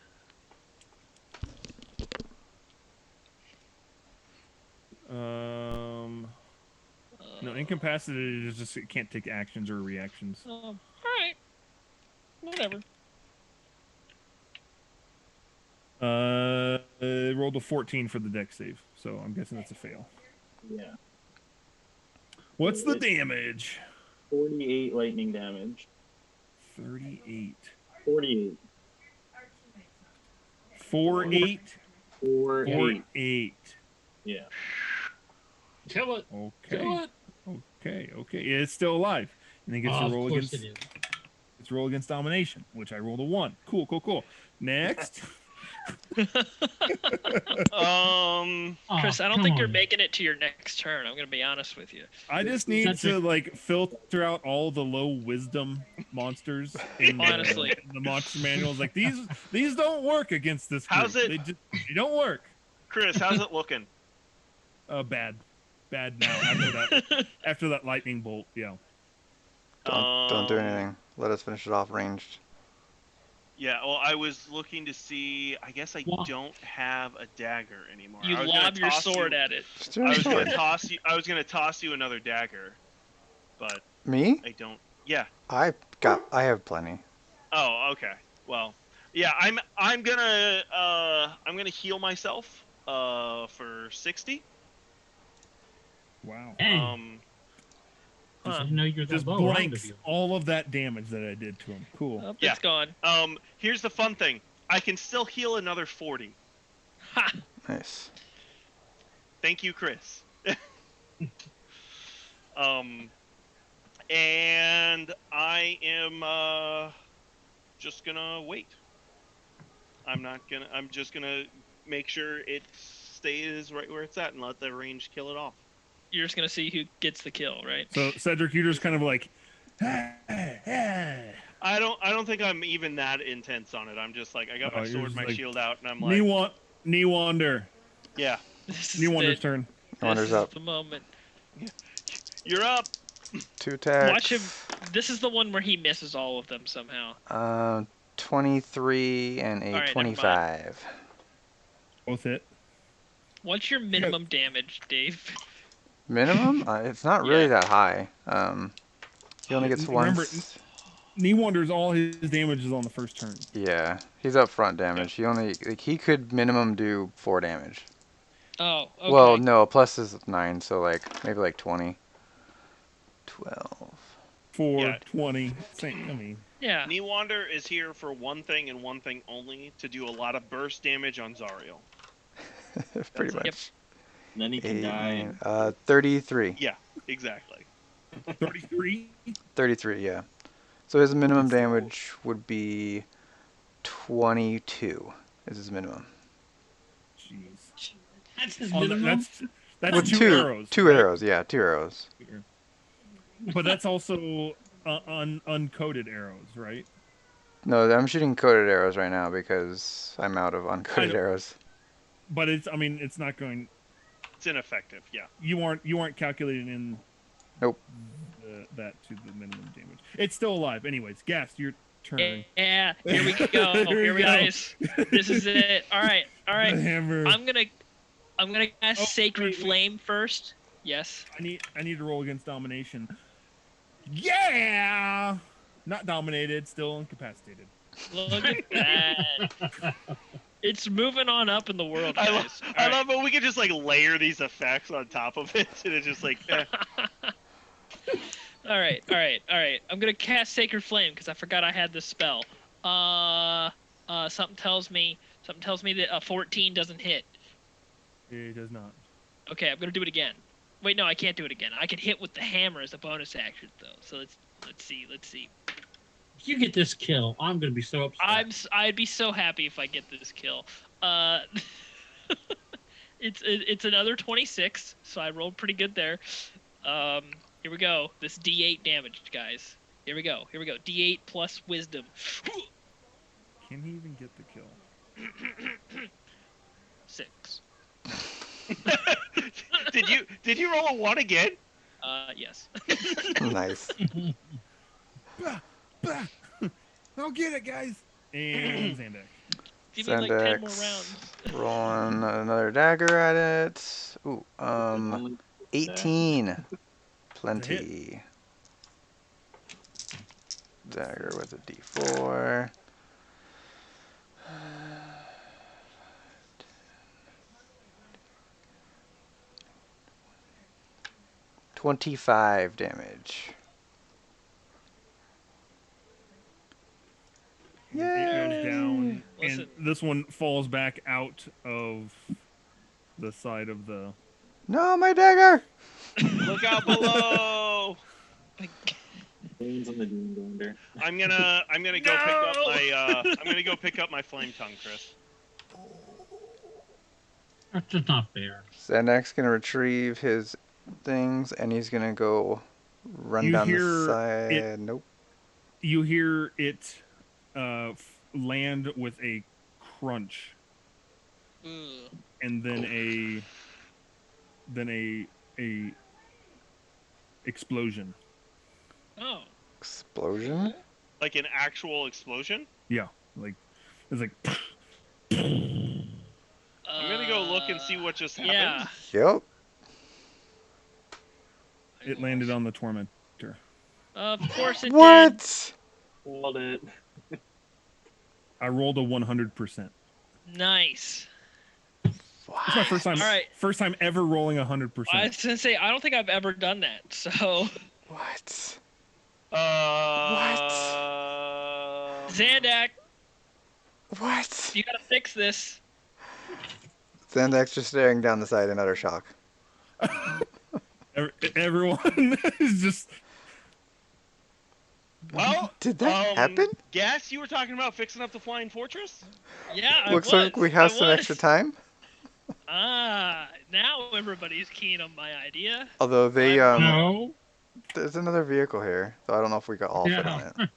No, incapacitated is just it can't take actions or reactions. All right. Whatever. Rolled a 14 for the dex save, so I'm guessing that's a fail. Yeah, What's the damage? 48 lightning damage. 38. 48. 4-8. 4-8. 4-8. Yeah. Kill it. Okay. Kill it. Okay. Yeah, it's still alive. And it gets to Of roll course against. it is. It's roll against domination, which I rolled a 1. Cool. Next. Chris, Oh, I don't come think you're on. making it to your next turn. I'm gonna be honest with you. I just need That's to like filter out all the low wisdom monsters in Honestly. the monster manuals. Like these don't work against this group. How's it- They don't work. Chris, how's it looking? Bad now after that lightning bolt. Yeah. Don't do anything. Let us finish it off ranged. Yeah, well, I was looking to see. I guess I Wha- don't have a dagger anymore. You I was gonna lob your toss sword you, at it. Just do I a was gonna sword. toss you. I was gonna toss you another dagger, but Me? I don't. Yeah. I have plenty. Oh, okay. Well, yeah. I'm gonna heal myself for 60. Wow. Hey, Um, Is I didn't know you were that Just low. I would have blanks healed. all of that damage that I did to him. Cool. Oh, Yeah. it's gone. Here's the fun thing. I can still heal another 40. Ha! Nice. Thank you, Chris. And I am just gonna wait. I'm just gonna make sure it stays right where it's at and let the range kill it off. You're just gonna see who gets the kill, right? So Cedric, you're just kind of like, hey. I don't think I'm even that intense on it. I'm just like I got Oh, my you're sword, just my like, shield out, and I'm Knee like, wander. yeah, This is Knee wander's it. turn. Wander's This is up. the moment. you're up. 2 attacks. Watch him. This is the one where he misses all of them somehow. 23 and a All right, never mind. 25. Both hit. What's your minimum damage, Dave? Minimum? It's not really Yeah. that high. He only gets Remember, once. Knee wander's all his damage is on the first turn. Yeah, he's up front damage. He only he could minimum do 4 damage. Oh, okay. Well, no, plus is 9, so like maybe like 20. 12. 4, Yeah. 20. Same, I mean, Yeah. Knee Wander is here for one thing and one thing only: to do a lot of burst damage on Zariel. Pretty much. Yep. And then he can 8, die. 9, 33. Yeah, exactly. 33. 33, yeah. So his minimum Holy damage would be 22 is his minimum. Jeez. That's his Oh, minimum. that's With two arrows. Two right? arrows, yeah, 2 arrows. But that's also uncoded arrows, right? No, I'm shooting coded arrows right now because I'm out of uncoded know. arrows. But it's not going. It's ineffective. Yeah. You aren't calculating in. Nope. That to the minimum damage. It's still alive. Anyways, Gast, your turn. Yeah. Here we go. There Here you we go. guys. This is it. All right. All The right. hammer. I'm gonna cast Oh, Sacred wait. Flame first. Yes. I need to roll against domination. Yeah. Not dominated. Still incapacitated. Look at that. It's moving on up in the world, I guys. love how we can just like layer these effects on top of it, and it's just like. All right. I'm gonna cast Sacred Flame because I forgot I had this spell. Something tells me that a 14 doesn't hit. It does not. Okay, I'm gonna do it again. Wait, no, I can't do it again. I can hit with the hammer as a bonus action though. So let's see. If you get this kill, I'm gonna be so upset. I'd be so happy if I get this kill. It's another 26, so I rolled pretty good there. Here we go. This D8 damage, guys. Here we go. D8 plus wisdom. Can he even get the kill? 6. Did you roll a 1 again? Yes. Nice. Bah! I'll get it, guys. And Zandak. Give me like 10 more Sandex. rounds. Rolling another dagger at it. Ooh, Only 18. Plenty. Dagger with a D4. 25 damage. It goes down, Listen. and this one falls back out of the side of the. No, my dagger! Look out below! Bones on the Doom Bonder. I'm gonna go pick up my I'm gonna go pick up my flame tongue, Chris. That's just not fair. Xanax gonna retrieve his things, and he's gonna go run You down hear the side. it- Nope. You hear it land with a crunch, Ugh. and then a explosion. Oh. Explosion? Like an actual explosion. Yeah, like it's like. I'm gonna go look and see what just happened. Yeah. Yep. It landed on the tormentor. Of course it did. What? Hold it. I rolled a 100%. Nice. It's my first time. All right. First time ever rolling 100%. I was gonna say I don't think I've ever done that. So What? Zandak, What? you gotta fix this. Zandak's just staring down the side in utter shock. Everyone is just. Well, Did that happen? Gas, you were talking about fixing up the flying fortress? Yeah, I Looks was. like we have I some was. extra time. Now everybody's keen on my idea. Although they No. there's another vehicle here, so I don't know if we got all fit on it.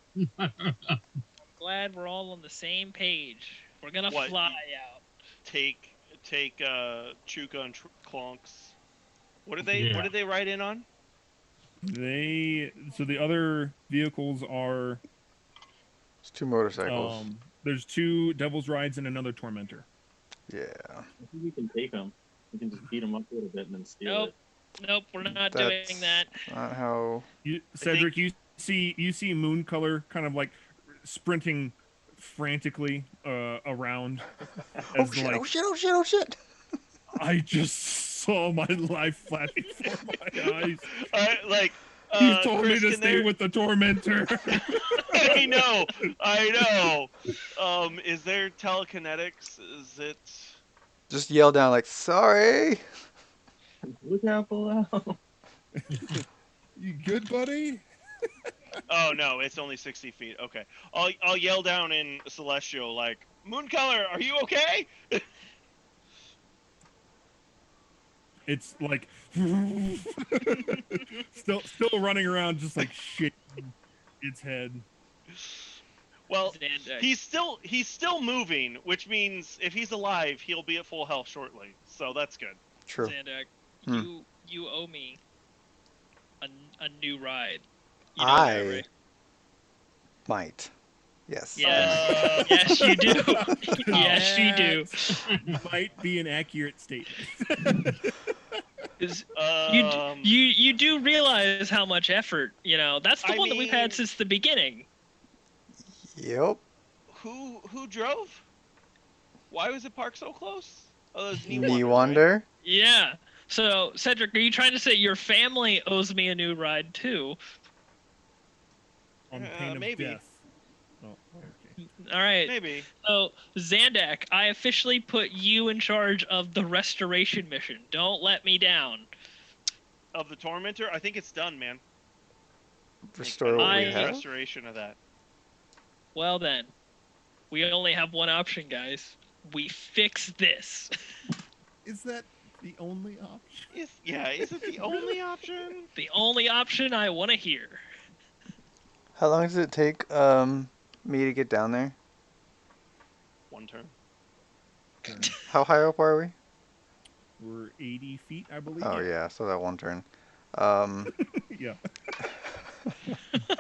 Glad we're all on the same page. We're gonna What, fly you- out. Take Chuka and Clonks. What did they ride in on? So the other vehicles are It's 2 motorcycles. there's 2 Devil's Rides and another Tormentor. Yeah. I think we can take them. We can just beat them up a little bit and then steal Nope. it. Nope, we're not That's doing that. not how. Cedric, you see Moon Color kind of like sprinting frantically around. Oh As shit! like, Oh shit! Oh shit! Oh shit! I just saw my life flash before my eyes. You told me to stay with the Tormentor. I know. Is there telekinetics? Is it? Just yell down like, "Sorry." Look out below. You good, buddy? Oh no, it's only 60 feet. Okay, I'll yell down in Celestial like, Moon Color, are you okay? It's like still running around, just like shit. Its head. Well, Zandak. he's still moving, which means if he's alive, he'll be at full health shortly. So that's good. True. Zandak, you owe me a new ride. You know I that, right? might. Yes. Yes. Yes, you do. Yes, you do. Might be an accurate statement. You do realize how much effort, that's the one that we've had since the beginning. Yep. Who drove? Why was it parked so close? Oh, it was Me Right? wonder. Yeah. So, Cedric, are you trying to say your family owes me a new ride too? On pain of maybe. death. Oh, okay. All right. Maybe. So, Zandak, I officially put you in charge of the restoration mission. Don't let me down. Of the Tormentor? I think it's done, man. Restore what we have. Restoration of that. Well then, we only have one option, guys. We fix this. Is that the only option? Is it the only option? The only option I want to hear. How long does it take me to get down there? 1 turn. How high up are we? We're 80 feet, I believe. Oh yeah, so that 1 turn. Yeah.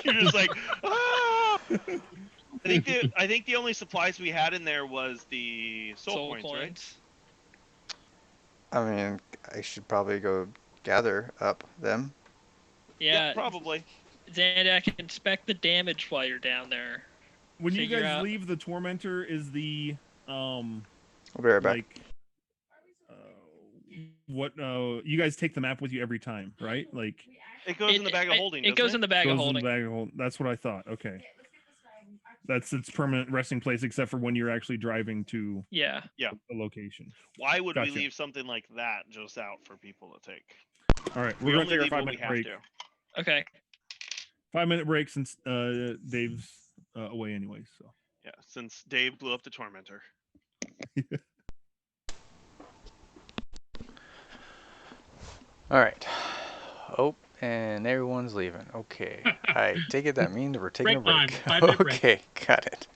You're just like, ah! I think the only supplies we had in there was the soul coins, right? I mean, I should probably go gather up them. Yeah, probably. Zandak, inspect the damage while you're down there. When you guys leave the Tormentor, is the I'll be right back. You guys take the map with you every time, right? Like it goes in the bag of holding. It goes in the bag of holding. That's what I thought. Okay. That's its permanent resting place, except for when you're actually driving to a location. Why would we leave something like that just out for people to take? All right, we're gonna take our 5-minute break. Okay. 5-minute break since Dave's away anyway. So yeah, since Dave blew up the Tormentor. All right. Oh, and everyone's leaving. Okay. I take it that means we're taking a break. 5-minute break. Okay, got it.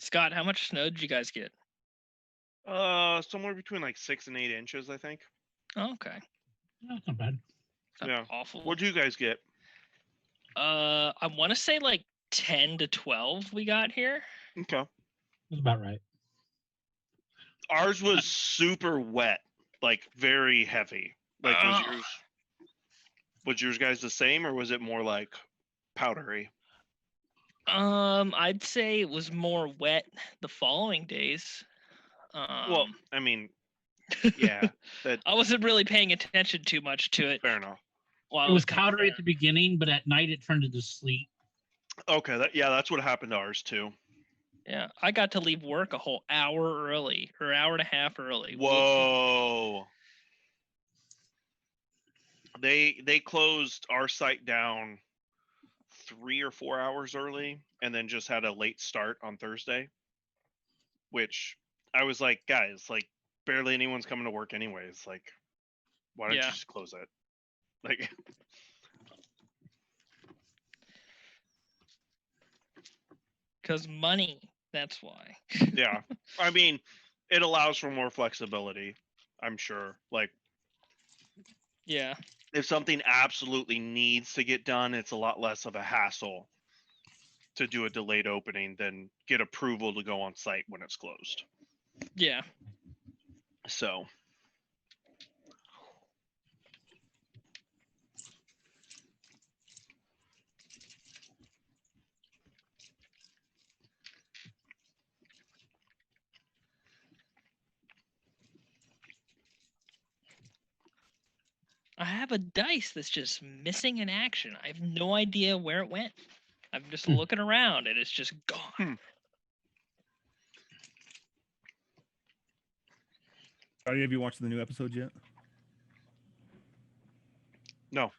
Scott, how much snow did you guys get? Somewhere between like 6 and 8 inches, I think. Oh, okay. That's not bad. Not Yeah. awful. What'd you guys get? I want to say like 10 to 12 we got here. Okay. That's about right. Ours was super wet, like very heavy. Like was yours guys the same, or was it more like powdery? I'd say it was more wet the following days. Well, I mean, yeah, that I wasn't really paying attention too much to it. fair enough. While It was coming powdery down. at the beginning, but at night it turned into sleet. Okay, that's what happened to ours too. Yeah, I got to leave work a whole hour early, or hour and a half early. Whoa. They closed our site down 3 or 4 hours early, and then just had a late start on Thursday. Which I was like, guys, like barely anyone's coming to work anyways. Like, why don't you Yeah. just close it? Like, Because money, that's why. yeah. I mean, it allows for more flexibility, I'm sure. Like, Yeah. if something absolutely needs to get done, it's a lot less of a hassle to do a delayed opening than get approval to go on site when it's closed. Yeah. So, I have a dice that's just missing in action. I have no idea where it went. I'm just looking around and it's just gone. Have you watched the new episodes yet? no.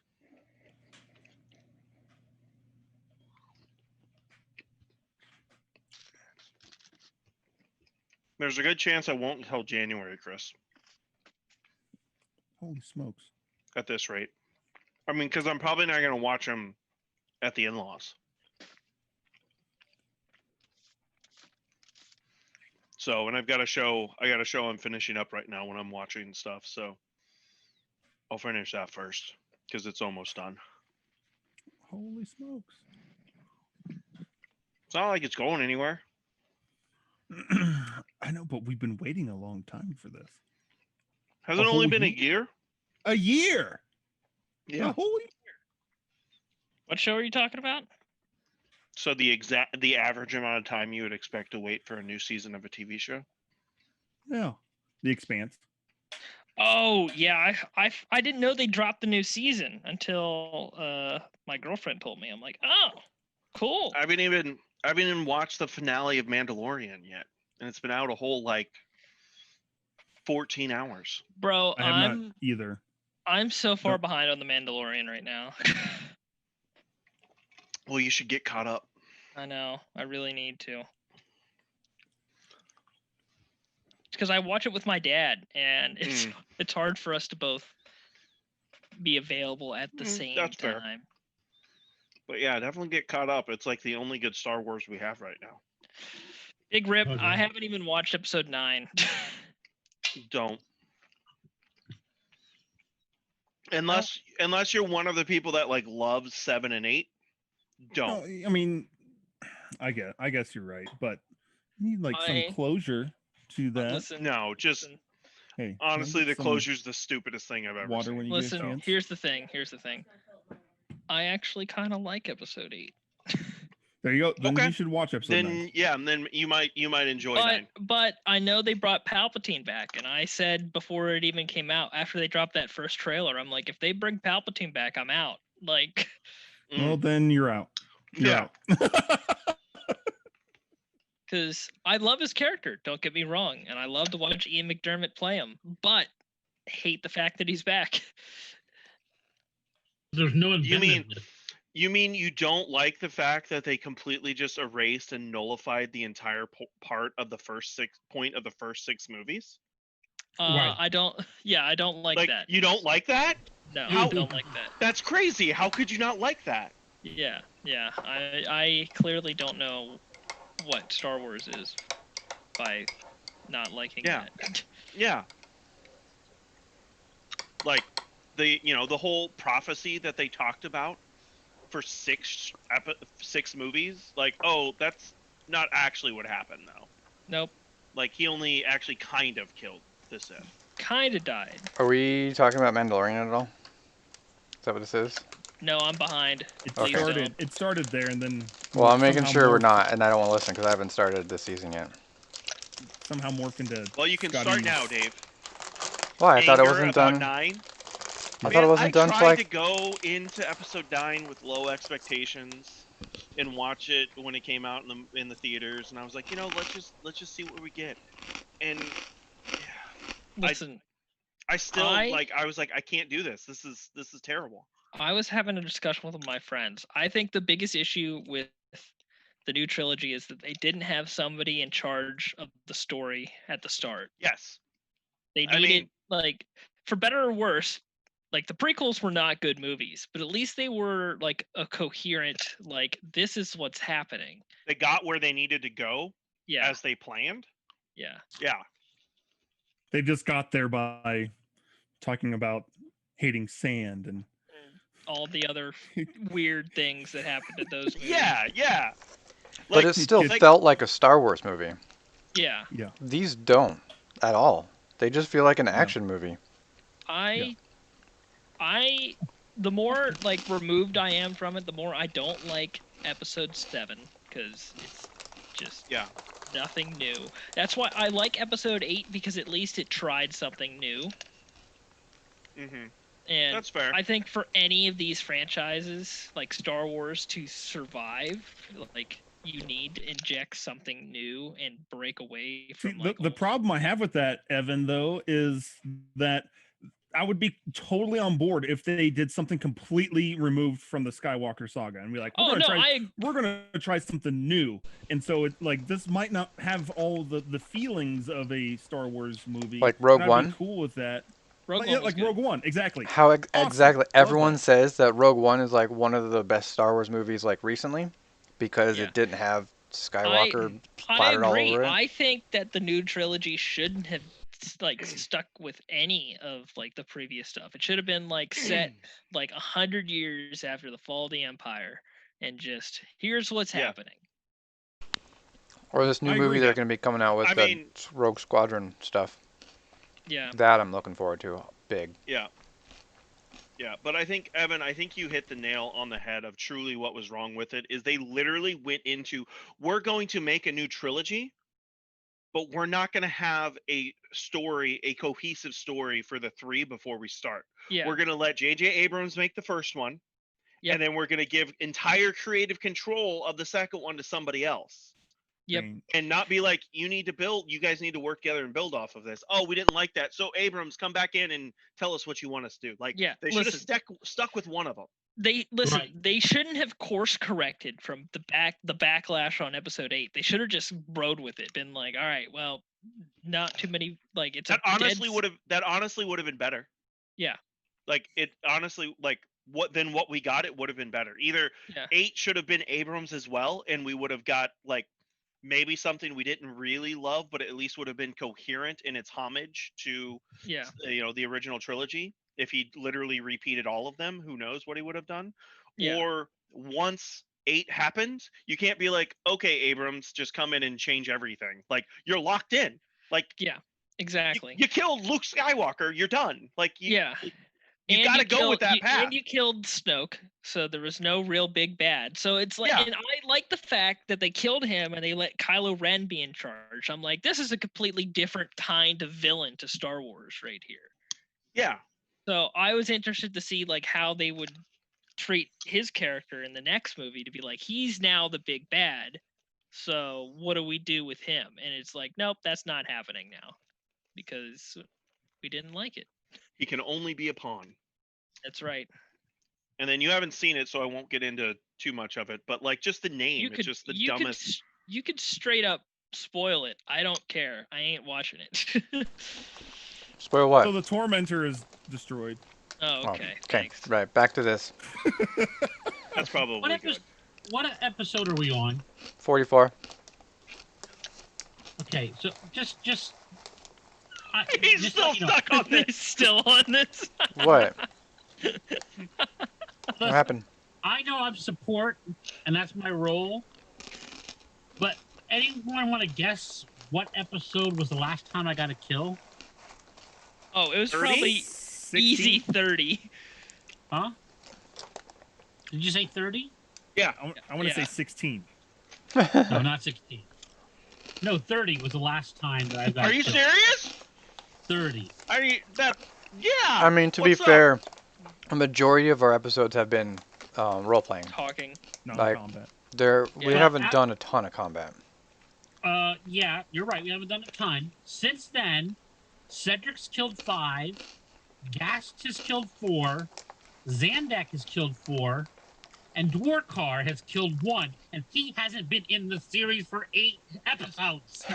There's a good chance I won't until January, Chris, Holy smokes! at this rate. I mean, because I'm probably not going to watch them at the in-laws. So, and I got a show I'm finishing up right now when I'm watching stuff. So I'll finish that first because it's almost done. Holy smokes! It's not like it's going anywhere. I know, but we've been waiting a long time for this. Has it A only whole been a year? year? A year. Yeah. A whole year. What show are you talking about? So the average amount of time you would expect to wait for a new season of a TV show? Yeah. The Expanse. Oh yeah, I didn't know they dropped the new season until my girlfriend told me. I'm like, oh, cool. I haven't even watched the finale of Mandalorian yet, and it's been out a whole like 14 hours. Bro, I have not either. I'm so far behind on the Mandalorian right now. Well, you should get caught up. I know. I really need to. Because I watch it with my dad, and it's hard for us to both be available at the same that's time. fair. But yeah, definitely get caught up. It's like the only good Star Wars we have right now. Big rip. Okay. I haven't even watched episode 9. Don't. Unless you're one of the people that like loves 7 and 8, don't. No, I mean, I guess you're right, but you need like some closure to that. Listen, No, just listen, Hey, honestly, the some closure's the stupidest thing I've ever water seen. when you get a listen. chance. Here's the thing. I actually kind of like episode 8. There you go. Then Okay. you should watch episode 9. And then you might enjoy 9. But I know they brought Palpatine back, and I said before it even came out, after they dropped that first trailer, I'm like, if they bring Palpatine back, I'm out. Like, Well, then you're out. You're Yeah. out. because I love his character. Don't get me wrong, and I love to watch Ian McDermott play him, but hate the fact that he's back. There's no inventiveness. You mean you don't like the fact that they completely just erased and nullified the entire part of the first 6 movies? Right. I don't. Yeah, I don't like that. You don't like that? No, How- I don't like that. That's crazy. How could you not like that? Yeah. I clearly don't know what Star Wars is by not liking Yeah. that. Yeah. Like the whole prophecy that they talked about for six movies. Like, oh, that's not actually what happened though. Nope. Like, he only actually kind of killed the Sith. Kind of died. Are we talking about Mandalorian at all? Is that what this is? No, I'm behind. It Please started. don't. It started there, and then. Well, I'm making somehow sure we're morphed- not, and I don't want to listen because I haven't started this season yet. Somehow morphed into. Well, you can Scotty. start now, Dave. Why? I thought it Anger wasn't about done. 9. I thought it wasn't done I till tried like. to go into episode 9 with low expectations and watch it when it came out in the theaters, and I was like, let's just see what we get. And Listen, I still I was like, I can't do this. This is terrible. I was having a discussion with one of my friends. I think the biggest issue with the new trilogy is that they didn't have somebody in charge of the story at the start. Yes. They I needed, mean- like, for better or worse, like the prequels were not good movies, but at least they were like a coherent, like, this is what's happening. They got where they needed to go Yeah. as they planned. Yeah. Yeah. They just got there by talking about hating sand and all the other weird things that happened in those movies. Yeah. But it still felt like a Star Wars movie. Yeah. Yeah. These don't at all. They just feel like an action movie. The more like removed I am from it, the more I don't like episode 7 because it's just nothing new. That's why I like episode 8 because at least it tried something new. Mm-hmm. And that's fair. I think for any of these franchises, like Star Wars, to survive, like you need to inject something new and break away from. See, the problem I have with that, Evan, though, is that I would be totally on board if they did something completely removed from the Skywalker saga and be like, we're gonna try something new. And so it like this might not have all the feelings of a Star Wars movie. Like Rogue I'd One? be cool with that. Rogue One, yeah, like Rogue One, exactly. How Awesome. exactly? Everyone that. says that Rogue One is like one of the best Star Wars movies like recently because it didn't have Skywalker splattered all over it. I think that the new trilogy shouldn't have like stuck with any of like the previous stuff. It should have been like set like 100 years after the fall of the Empire and just here's what's happening. Or this new movie they're going to be coming out with the Rogue Squadron stuff. Yeah. That I'm looking forward to. Big. Yeah. Yeah, but I think, Evan, you hit the nail on the head of truly what was wrong with it, is they literally went into, we're going to make a new trilogy, but we're not going to have a cohesive story for the 3 before we start. Yeah. We're going to let J.J. Abrams make the first one, and then we're going to give entire creative control of the second one to somebody else. Yep. And not be like, you guys need to work together and build off of this. Oh, we didn't like that. So Abrams, come back in and tell us what you want us to do. Like, they should have stuck with one of them. They shouldn't have course corrected from the backlash on episode 8. They should have just rode with it. Been like, all right, well, not too many that honestly would have been better. Yeah. Like it honestly what we got, it would have been better. Either 8 should have been Abrams as well, and we would have got like maybe something we didn't really love, but at least would have been coherent in its homage to the original trilogy. If he literally repeated all of them, who knows what he would have done. Or once 8 happened, you can't be like, okay, Abrams, just come in and change everything. Like, you're locked in. Like, yeah, exactly. You killed Luke Skywalker, you're done. Like, you got to go with that path. And you killed Snoke, so there was no real big bad. So it's like, and I like the fact that they killed him and they let Kylo Ren be in charge. I'm like, this is a completely different kind of villain to Star Wars right here. Yeah. So I was interested to see like how they would treat his character in the next movie, to be like, he's now the big bad. So what do we do with him? And it's like, nope, that's not happening now because we didn't like it. He can only be a pawn. That's right. And then you haven't seen it, so I won't get into too much of it. But like, just the name, it's just the dumbest. You could straight up spoil it. I don't care. I ain't watching it. Spoil what? So the Tormentor is destroyed. Oh, okay. Thanks. Right, back to this. That's probably good. What episode are we on? 44. Okay, so just He's just still so you know, stuck on He's this. still on this. What? What listen, happened? I know I'm support, and that's my role. But anyone want to guess what episode was the last time I got a kill? Oh, it was 30? probably 16? easy 30. Huh? Did you say 30? Yeah. I want to say Yeah. 16. No, not 16. No, 30 was the last time that I got Are you killed. serious? 30. Are you that? Yeah. I mean, to be What's up? fair, a majority of our episodes have been role playing. Talking. Non-combat. We Yeah. haven't done a ton of combat. Yeah, you're right. We haven't done a ton. Since then, Cedric's killed 5, Gast has killed 4, Zandak has killed 4, and Dwarkar has killed 1, and he hasn't been in the series for 8 episodes.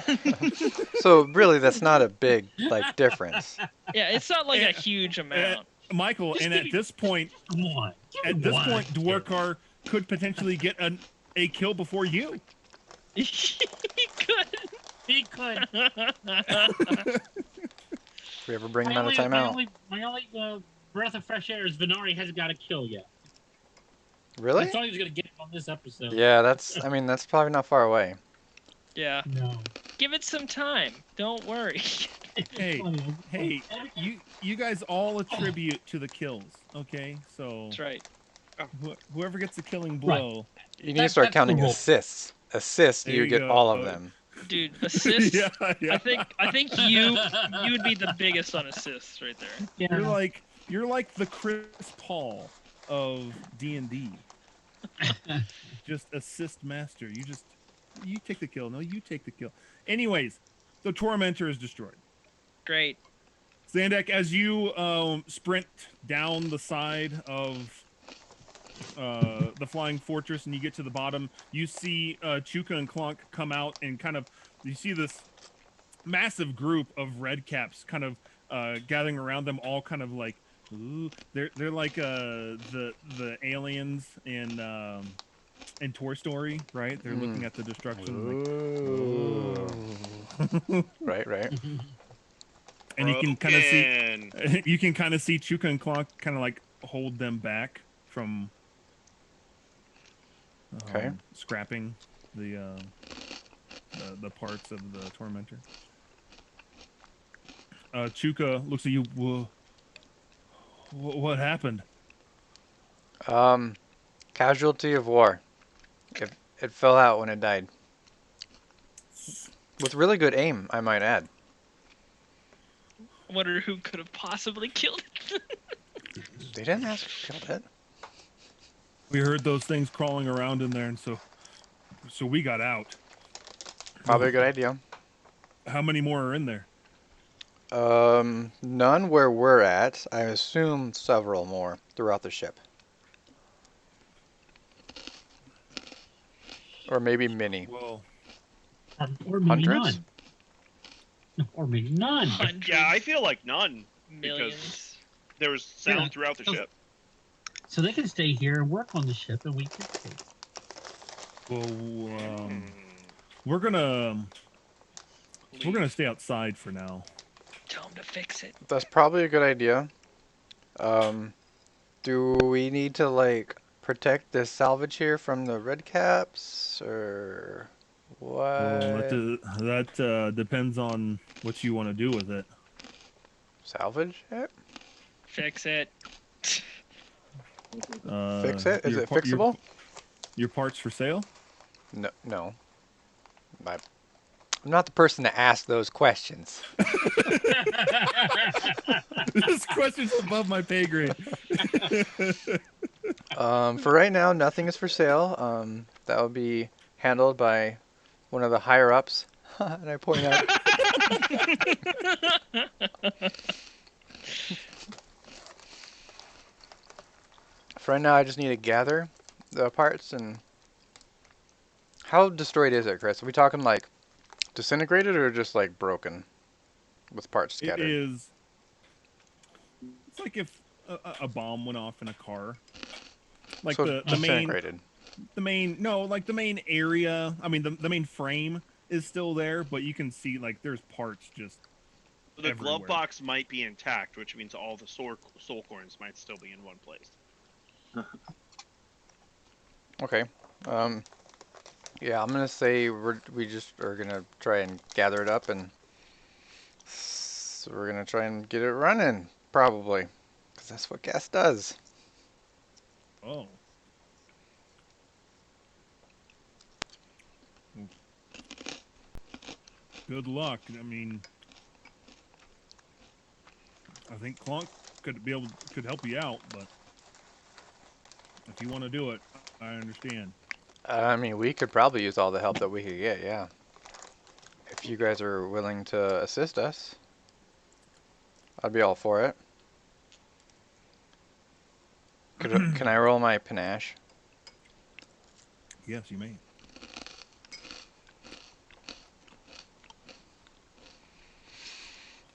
So really, that's not a big difference. Yeah, it's not like Eh, a huge amount. Michael, Just and give at me- this point, Come on. Give me one. Dwarkar could potentially get a kill before you. He could. He could. If we ever bring him out of timeout. My only breath of fresh air is Venari hasn't got a kill yet. Really? I thought he was going to get it on this episode. Yeah, that's probably not far away. Yeah. No. Give it some time. Don't worry. Hey, hey, you guys all attribute to the kills, okay? So That's right. whoever gets the killing blow, You need to start That's the counting rule. assists. Assists, There you you get go. all of them. Dude, assists. yeah, yeah. I think you would be the biggest on assists right there. Yeah. You're like the Chris Paul of D&D. Just assist master. You take the kill. No, you take the kill. Anyways, the Tormentor is destroyed. Great. Zandak, as you sprint down the side of the flying fortress and you get to the bottom, you see Chuka and Clunk come out and you see this massive group of red caps kind of gathering around them, all kind of like, ooh, they're like the aliens in Toy Story, right? They're looking at the destruction. Like, Right. and you can kind of see Broken. you can kind of see Chuka and Clonk kind of like hold them back from scrapping the parts of the Tormentor. Chuka looks at you. Whoa. What happened? Casualty of war. It fell out when it died. With really good aim, I might add. Wonder who could have possibly killed it. They didn't ask who killed it. We heard those things crawling around in there, and so we got out. Probably a good idea. How many more are in there? None where we're at. I assume several more throughout the ship. Or maybe many. Well, Or maybe Hundreds? none. Or maybe none. Hundreds, Yeah, I feel like none. millions. There was sound Yeah. throughout the ship. So they can stay here and work on the ship, and we can stay. well, we're gonna stay outside for now. Tell him to fix it. That's probably a good idea. Do we need to protect this salvage here from the red caps or what? That depends on what you want to do with it. Salvage it? Fix it. Fix it? Is it fixable? Your parts for sale? No. I'm not the person to ask those questions. This question's above my pay grade. For right now, nothing is for sale. That will be handled by one of the higher ups. And I point out. For right now, I just need to gather the parts and. How destroyed is it, Chris? Are we talking disintegrated or just broken with parts scattered? It is. It's like if a bomb went off in a car. The main disintegrated. the main area. I mean, the main frame is still there, but you can see like there's parts just The glove everywhere. box might be intact, which means all the soul coins might still be in one place. Okay. Yeah, I'm gonna say we just are gonna try and gather it up, and so we're gonna try and get it running, probably, because that's what gas does. Oh. Good luck. I mean, I think Clunk could help you out, but if you want to do it, I understand. I mean, we could probably use all the help that we could get, yeah. If you guys are willing to assist us, I'd be all for it. Can I roll my panache? Yes, you may.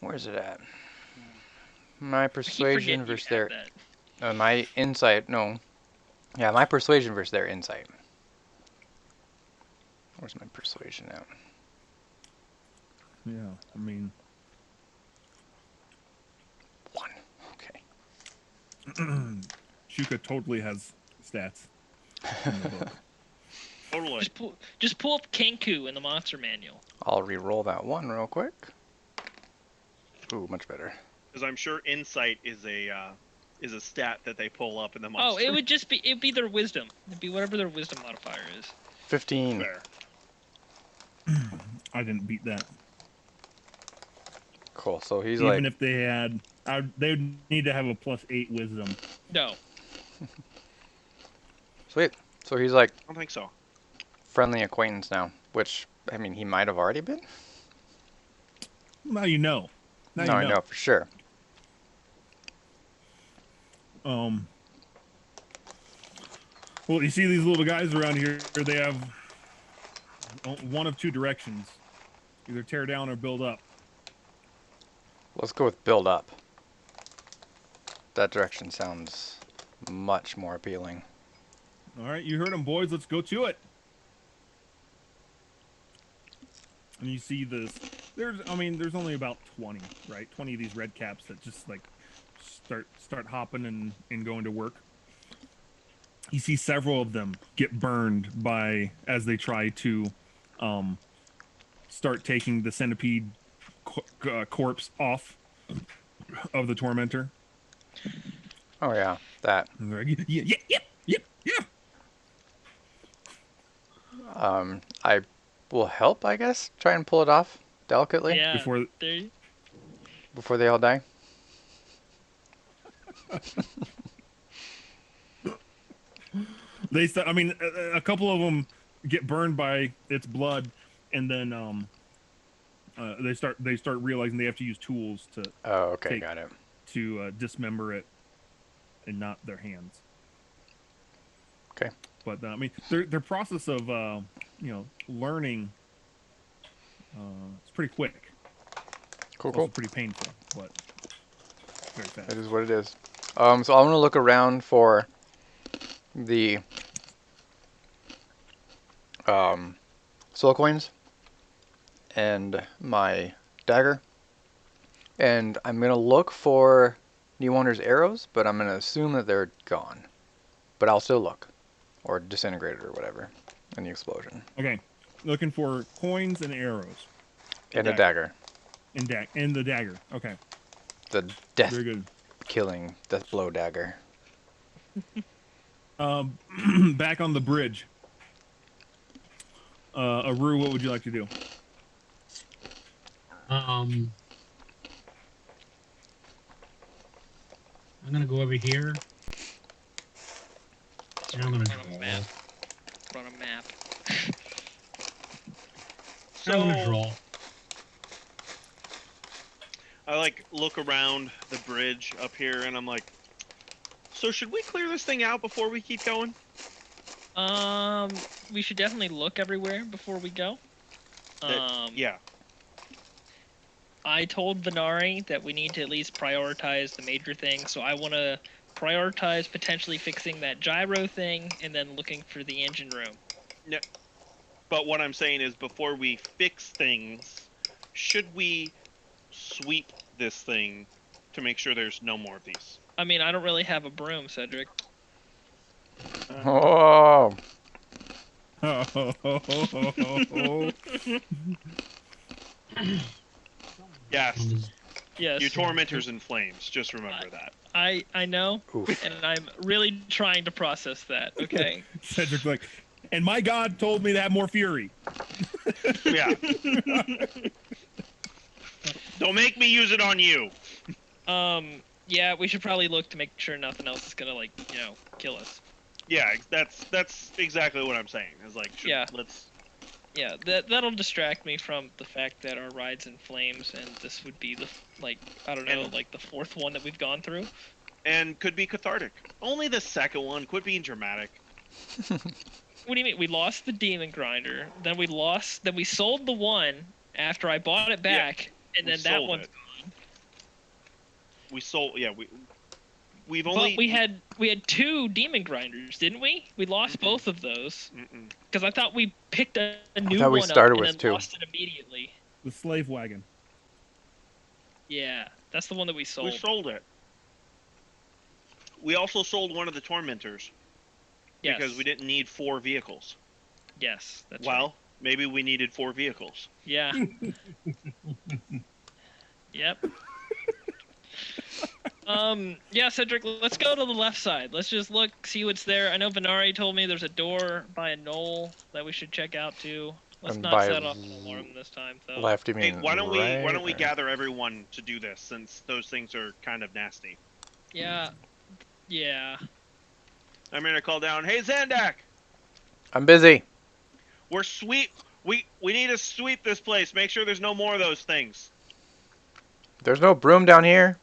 Where's it at? My I keep persuasion forgetting you versus have their... that. my insight, no. Yeah, my persuasion versus their insight. Where's my persuasion at? Yeah, I mean, 1. Okay. Shuka totally has stats in the book. Totally. Just pull up Kenku in the monster manual. I'll re-roll that 1 real quick. Ooh, much better. Because I'm sure insight is a stat that they pull up in the monster. Oh, it'd be their wisdom. It'd be whatever their wisdom modifier is. 15. Fair. I didn't beat that. Cool. So he's Even like, if they had, they would need to have a +8 wisdom. No. sweet. So he's like I don't think so. friendly acquaintance now, which I mean he might have already been. Now you know. Now No, you I know for sure. Well, you see these little guys around here. They have one of two directions: either tear down or build up. Let's go with build up. That direction sounds much more appealing. All right, you heard them, boys. Let's go to it. And you see this. There's only about 20, right? 20 of these red caps that just like start hopping and going to work. You see several of them get burned as they try to start taking the centipede corpse off of the tormentor. Oh yeah, that. And they're like, yep. I will help, I guess. Try and pull it off delicately Yeah. before they all die. A couple of them get burned by its blood, and then they start realizing they have to use tools to Oh, okay, got it. to dismember it, and not their hands. Okay. But their process of learning it's pretty quick. Cool, It's cool. also pretty painful, but very fast. It is what it is. So I'm gonna look around for the soul coins and my dagger, and I'm gonna look for New Wonder's arrows, but I'm gonna assume that they're gone. But I'll still look, or disintegrated or whatever, in the explosion. Okay, looking for coins and arrows. And a dagger. And the dagger. Okay. The death Very good. killing death blow dagger. Back on the bridge. Aru, what would you like to do? I'm gonna go over here. And I'm gonna Run a map. Run a map. I'm gonna draw. I look around the bridge up here, and I'm like, so should we clear this thing out before we keep going? We should definitely look everywhere before we go. Yeah. I told Venari that we need to at least prioritize the major things, so I want to prioritize potentially fixing that gyro thing and then looking for the engine room. Yeah. But what I'm saying is, before we fix things, should we sweep this thing to make sure there's no more of these? I mean, I don't really have a broom, Cedric. Oh, Yes, Yes. your tormentor's in flames. Just remember that. I know, oof. and I'm really trying to process that. Okay. Cedric's like, and my God told me to have more fury. Yeah. Don't make me use it on you. Yeah, we should probably look to make sure nothing else is gonna kill us. Yeah, that's exactly what I'm saying. Is like, Yeah. let's. Yeah, that'll distract me from the fact that our ride's in flames, and this would be the the fourth one that we've gone through. And could be cathartic. Only the second one. Quit being dramatic. What do you mean? We lost the demon grinder, then we sold the one after I bought it back, and then that one's gone. We sold. Yeah, we've But only. we had 2 demon grinders, didn't we? We lost both of those because I thought we picked a new thought we one started up with and then 2. lost it immediately. The slave wagon. Yeah, that's the one that we sold. We sold it. We also sold one of the tormentors. Yes. Because we didn't need 4 vehicles. Yes, that's Well, maybe we needed 4 vehicles. Yeah. Yep. Yeah, Cedric, let's go to the left side. Let's just look, see what's there. I know Venari told me there's a door by a knoll that we should check out too. Let's And not by set off an alarm this time, though. Left, you Hey, mean why don't right, we or- gather everyone to do this, since those things are kind of nasty? Yeah. Yeah. I'm gonna call down, hey Zandak! I'm busy. We need to sweep this place, make sure there's no more of those things. There's no broom down here.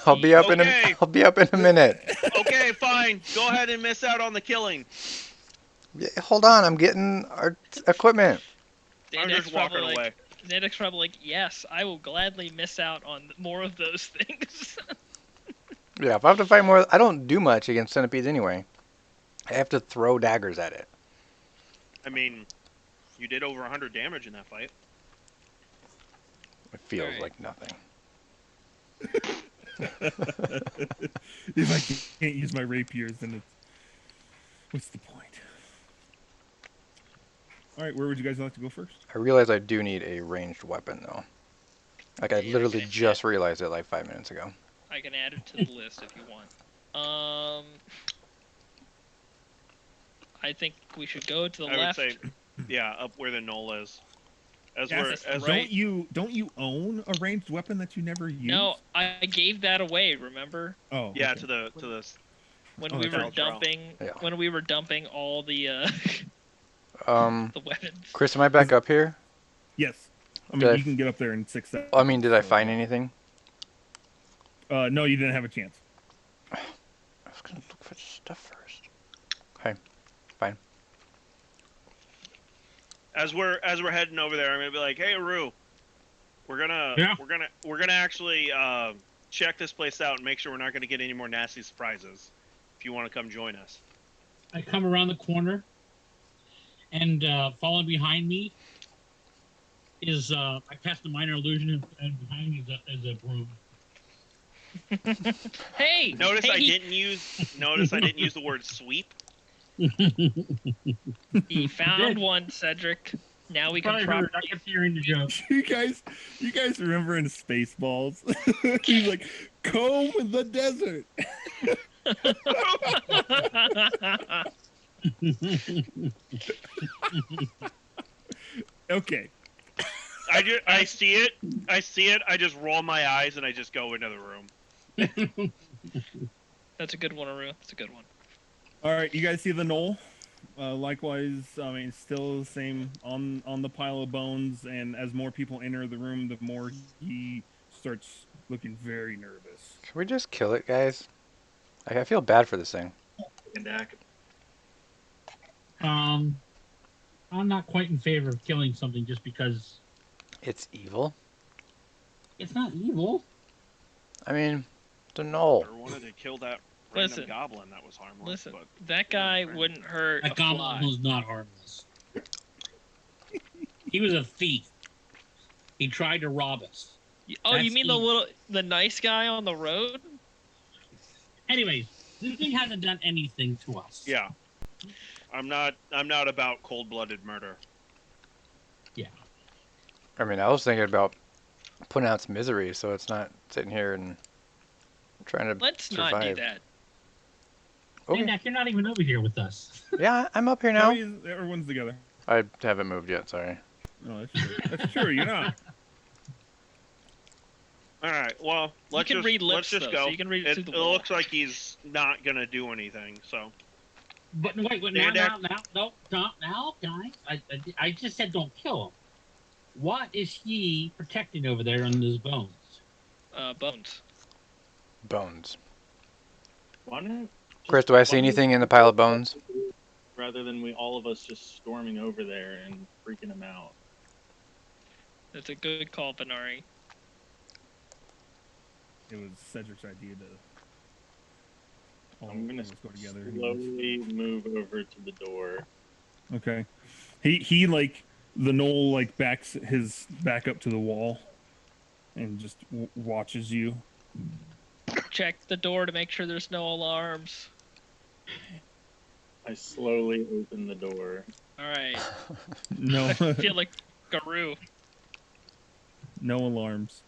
I'll be up in a minute. Okay, fine. Go ahead and miss out on the killing. Yeah, hold on, I'm getting our equipment. I'm just walking away. Zandak's probably like, yes, I will gladly miss out on more of those things. Yeah, if I have to fight more, I don't do much against centipedes anyway. I have to throw daggers at it. I mean, you did over 100 damage in that fight. It feels Alright. like nothing. If I can't use my rapiers, then what's the point? All right, where would you guys like to go first? I realize I do need a ranged weapon though. Like I Yeah, literally okay. just realized it like 5 minutes ago. I can add it to the list if you want. I think we should go to the I left. would say, yeah, up where the knoll is. As Yes, we're as right. Don't you own a ranged weapon that you never use? No, I gave that away. Remember Oh. yeah, okay. to the when Oh, we that's were right. dumping Yeah. when we were dumping all the the weapons. Chris, am I back up here? Yes. I mean, Did I- you can get up there in 6 seconds. I mean, did I so- find anything? No, you didn't have a chance. I was gonna look for stuff first. Okay, fine. as we're heading over there, I'm gonna be like, hey Aru, we're gonna actually check this place out and make sure we're not gonna get any more nasty surprises. If you want to come join us. I come around the corner, and following behind me is I cast a minor illusion, and behind me is a broom. Hey! Notice hey, I didn't use the word sweep. He found one, Cedric. Now we can Probably heard. I properly. kept hearing the joke. You guys remember in Spaceballs? He's like, comb the desert. Okay. I see it. I just roll my eyes and I just go into the room. That's a good one, Aru. That's a good one. All right, you guys see the knoll? Likewise, I mean, still the same on the pile of bones, and as more people enter the room, the more he starts looking very nervous. Can we just kill it, guys? Like, I feel bad for this thing. I'm not quite in favor of killing something just because It's evil. it's not evil. I mean, it's a knoll. Never wanted to kill that Listen. goblin that was harmless. Listen, But that guy wouldn't hurt That a goblin fly. was not harmless. He was a thief. He tried to rob us. Oh, you That's mean the nice guy on the road? Anyways, this thing hasn't done anything to us. yeah, I'm not about cold-blooded murder. Yeah. I mean, I was thinking about putting out its misery so it's not sitting here and trying to Let's survive. not do that. Okay. Hey, Dak, you're not even over here with us. Yeah, I'm up here No, now. everyone's together. I haven't moved yet, sorry. No, that's true. That's true. You're not. All right, well, let's can just read lips, let's just though, go. so you can read it through the It wall. looks like he's not gonna do anything. So But wait, Dak. now, guys. I just said don't kill him. What is he protecting over there on his bones? Bones. Bones. Why not? Chris, do I see why don't we anything in the just pile go of bones? rather than all of us just storming over there and freaking him out? That's a good call, Benari. It was Cedric's idea to all I'm gonna of us go together. slowly move over to the door. Okay. He like the knoll like backs his back up to the wall and just watches you. Check the door to make sure there's no alarms. I slowly open the door. All right. No, I feel like Garou. no alarms.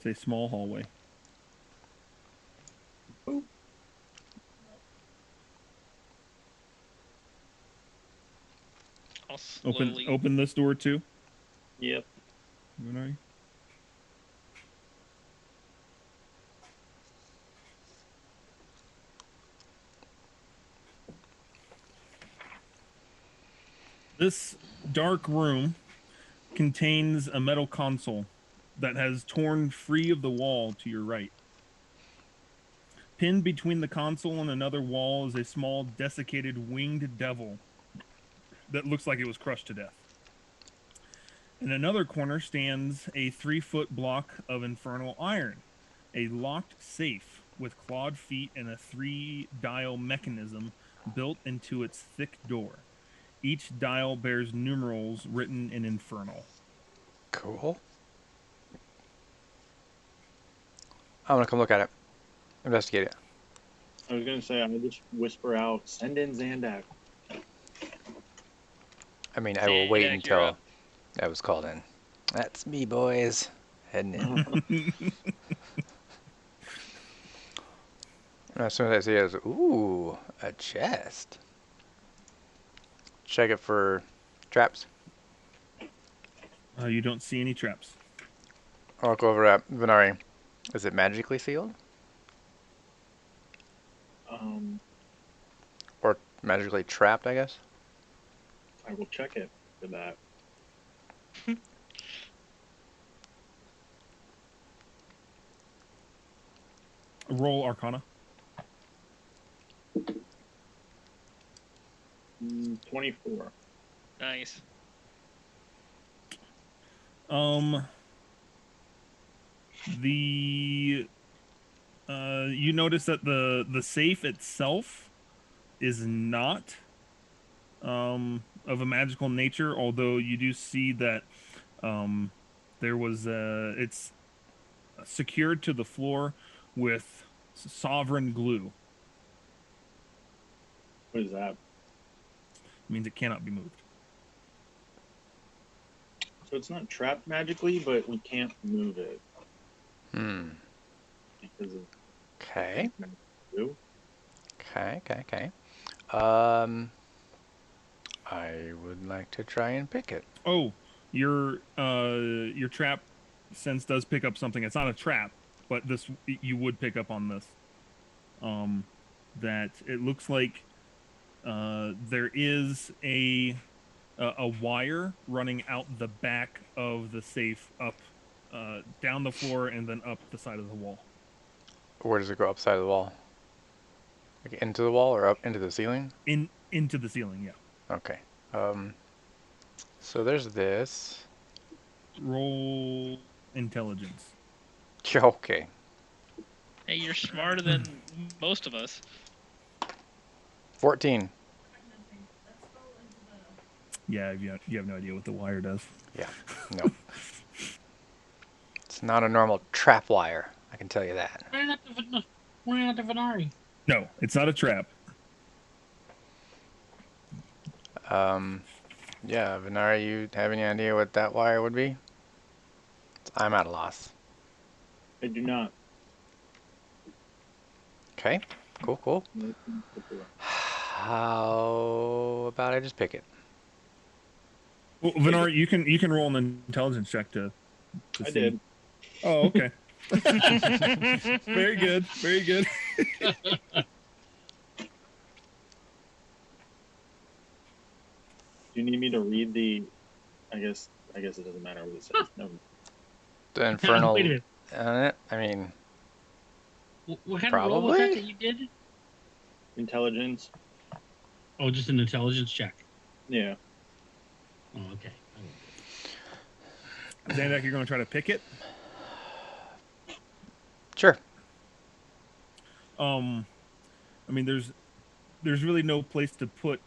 It's a small hallway. I'll slowly. Open this door too. Yep. Munari? This dark room contains a metal console that has torn free of the wall to your right. Pinned between the console and another wall is a small, desiccated winged devil that looks like it was crushed to death. In another corner stands a 3-foot block of infernal iron, a locked safe with clawed feet and a 3-dial mechanism built into its thick door. Each dial bears numerals written in infernal. Cool. I'm gonna come look at it. Investigate it. I was gonna say I would just whisper out, "Send in Zandak." I mean, I will wait Zandak, you're until up. I was called in. That's me, boys. Heading in. As soon as I see it, ooh, a chest. Check it for traps. You don't see any traps. I'll go over at Venari. Is it magically sealed? Or magically trapped, I guess? I will check it for that. Roll Arcana. 24. Nice. The you notice that the safe itself is not of a magical nature, although you do see that there was it's secured to the floor with sovereign glue. What is that? It means it cannot be moved. So it's not trapped magically, but we can't move it because of Okay. glue. Okay. I would like to try and pick it. Oh, your trap sense does pick up something. It's not a trap, but this you would pick up on this. That it looks like there is a wire running out the back of the safe up down the floor and then up the side of the wall. Where does it go upside of the wall? Like into the wall or up into the ceiling? Into the ceiling, yeah. Okay. So there's this. Roll intelligence. Okay. Hey, you're smarter than most of us. 14. Yeah, you have no idea what the wire does. Yeah, no. It's not a normal trap wire, I can tell you that. Why not the Venari? No, it's not a trap. Yeah, Venari, you have any idea what that wire would be? I'm at a loss. I do not. Okay, cool. Nope, particular. How about I just pick it? Well, Venar, you can roll an intelligence check to I see. did. Oh, okay. Very good. Very good. Do you need me to read the? I guess it doesn't matter what it says. No. The infernal. Wait a minute. I mean, What kind of roll was that you did? Intelligence. Oh, just an intelligence check. Yeah. Oh, okay. Zandak, you're going to try to pick it? Sure. I mean, there's really no place to put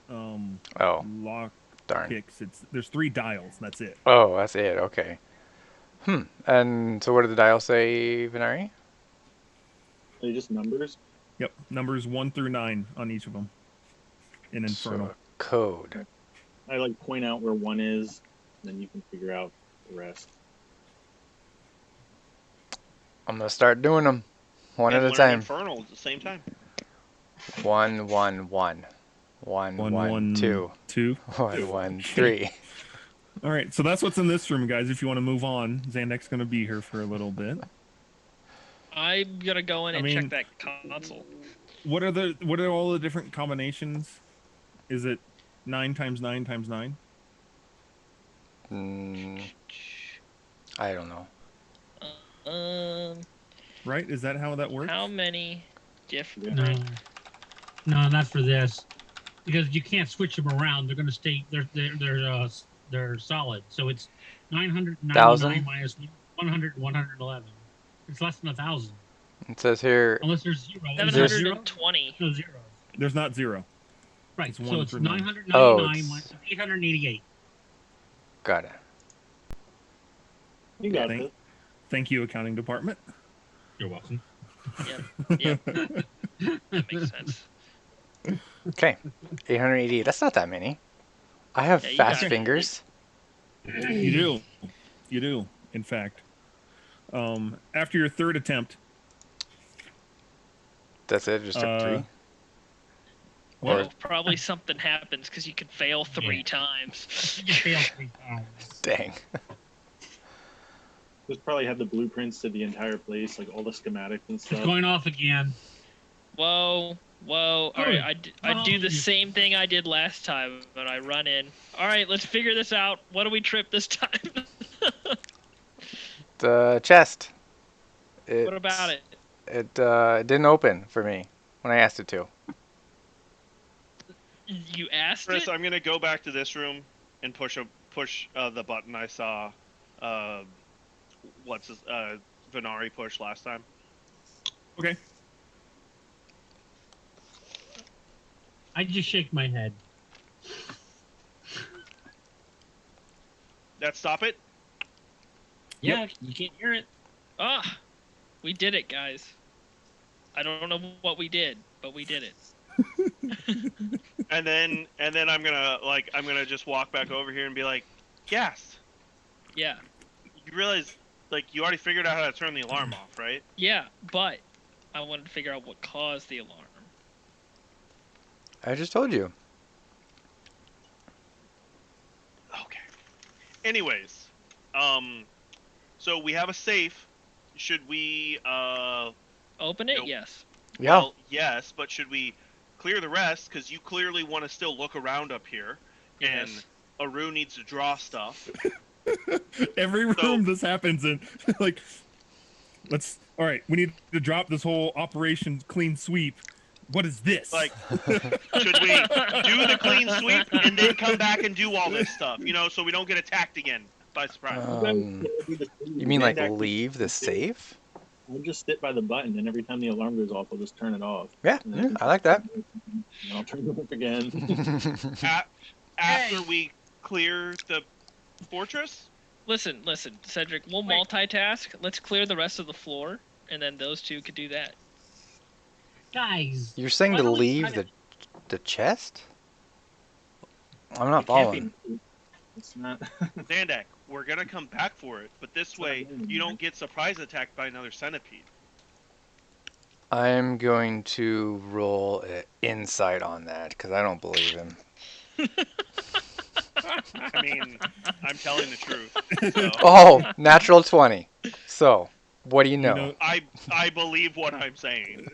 lock darn. picks. There's 3 dials. That's it. Oh, that's it. Okay. And so what did the dial say, Venari? Are they just numbers? Yep, numbers 1 through 9 on each of them. In Infernal. So, code. I like point out where one is, then you can figure out the rest. I'm gonna start doing them one And at a learn time. Infernal at the same time. 1 1 1 1 1 2 2 1 1 3. All right, so that's what's in this room, guys. If you want to move on, Zandak's going to be here for a little bit. I'm gonna go in and check that console. What are all the different combinations? Is it 9 times 9 times 9? I don't know. Right? Is that how that works? How many different? No, not for this, because you can't switch them around. They're gonna stay. They're solid. So it's 999 minus 100, 111. It's less than 1,000. It says here. Unless there's 0. 720. No zeros. There's not 0. Right. It's so it's 999 minus 888. Got it. You got it. Thank you, accounting department. You're welcome. Yep. That makes sense. Okay, 888. That's not that many. I have fast fingers. You do. In fact, after your 3rd attempt. That's it. Just took 3. Well, probably something happens because you can fail 3 times. You fail 3 times. Dang. Just probably have the blueprints to the entire place, like all the schematics and stuff. It's going off again. Whoa. All right, I do the same thing I did last time, but I run in. All right, let's figure this out. What do we trip this time? The chest. What about it? It didn't open for me when I asked it to. You asked Chris, it? I'm gonna go back to this room and push the button I saw. Venari push last time. Okay. I just shake my head. That stop it? Yeah, you can't hear it. Ah, we did it, guys. I don't know what we did, but we did it. and then I'm gonna just walk back over here and be like, gas. Yeah. You realize, you already figured out how to turn the alarm off, right? Yeah, but I wanted to figure out what caused the alarm. I just told you. Okay. Anyways, so we have a safe. Should we open it? Yes. Yeah. Well, yes, but should we clear the rest? Because you clearly want to still look around up here, and Aru needs to draw stuff. Every room this happens in, all right, we need to drop this whole Operation Clean Sweep. What is this? Should we do the clean sweep and then come back and do all this stuff, so we don't get attacked again by surprise? You mean leave the safe? I'll just sit by the button, and every time the alarm goes off, I'll just turn it off. Yeah, And then I like that. And I'll turn it off again. After we clear the fortress? Listen, Cedric. We'll Wait. multitask. Let's clear the rest of the floor, and then those two could do that. Guys, You're saying why to don't we leave try the chest? I'm not It can't be. following. It's not. Zandak, we're gonna come back for it, but this way you don't get surprise attacked by another centipede. I'm going to roll insight on that because I don't believe him. I mean, I'm telling the truth. So. Oh, natural 20. So, what do you know? I believe what I'm saying.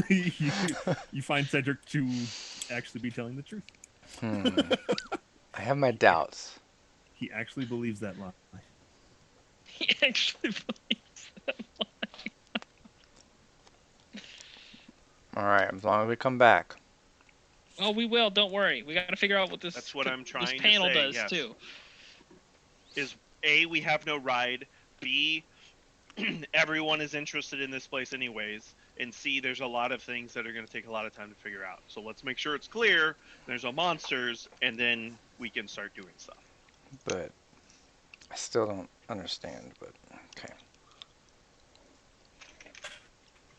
you find Cedric to actually be telling the truth. I have my doubts. He actually believes that lie. He actually believes that. All right, as long as we come back. Oh, we will. Don't worry. We got to figure out what this. That's what I'm trying this to panel say, does yes. too. Is A, we have no ride. B, everyone is interested in this place anyways. And C, there's a lot of things that are going to take a lot of time to figure out. So let's make sure it's clear. There's no monsters, and then we can start doing stuff. But I still don't understand, but okay.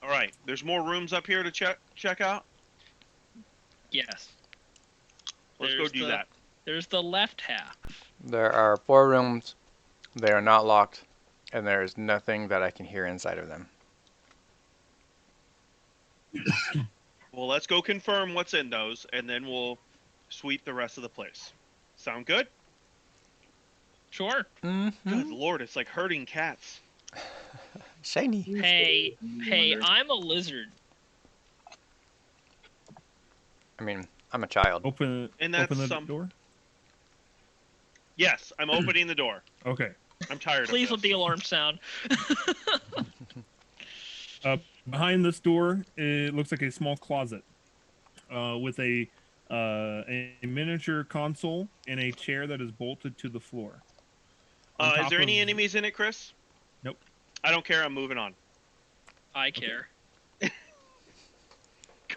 All right. There's more rooms up here to check out. Yes. Let's go do that. There's the left half. There are 4 rooms. They are not locked, and there is nothing that I can hear inside of them. Well, let's go confirm what's in those, and then we'll sweep the rest of the place. Sound good? Sure. Good lord, it's like herding cats. Shiny. Hey, I'm a lizard. I mean, I'm a child. Open the door. Yes, I'm opening the door. Okay. I'm tired Please of let this. the alarm sound. Behind this door, it looks like a small closet with a miniature console and a chair that is bolted to the floor. Is there any enemies in it, Chris? Nope. I don't care. I'm moving on. I care.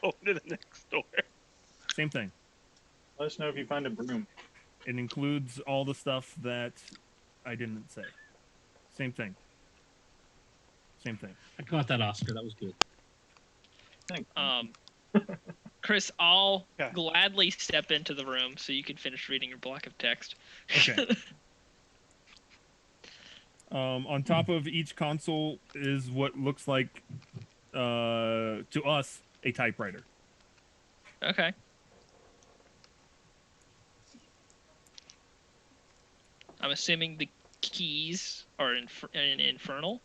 Go to the next door. Same thing. Let us know if you find a broom. It includes all the stuff that I didn't say. Same thing. I caught that, Oscar. That was good. Thanks. Chris, I'll Yeah. gladly step into the room so you can finish reading your block of text. Okay. On top of each console is what looks like, to us, a typewriter. Okay. I'm assuming the keys are in Infernal.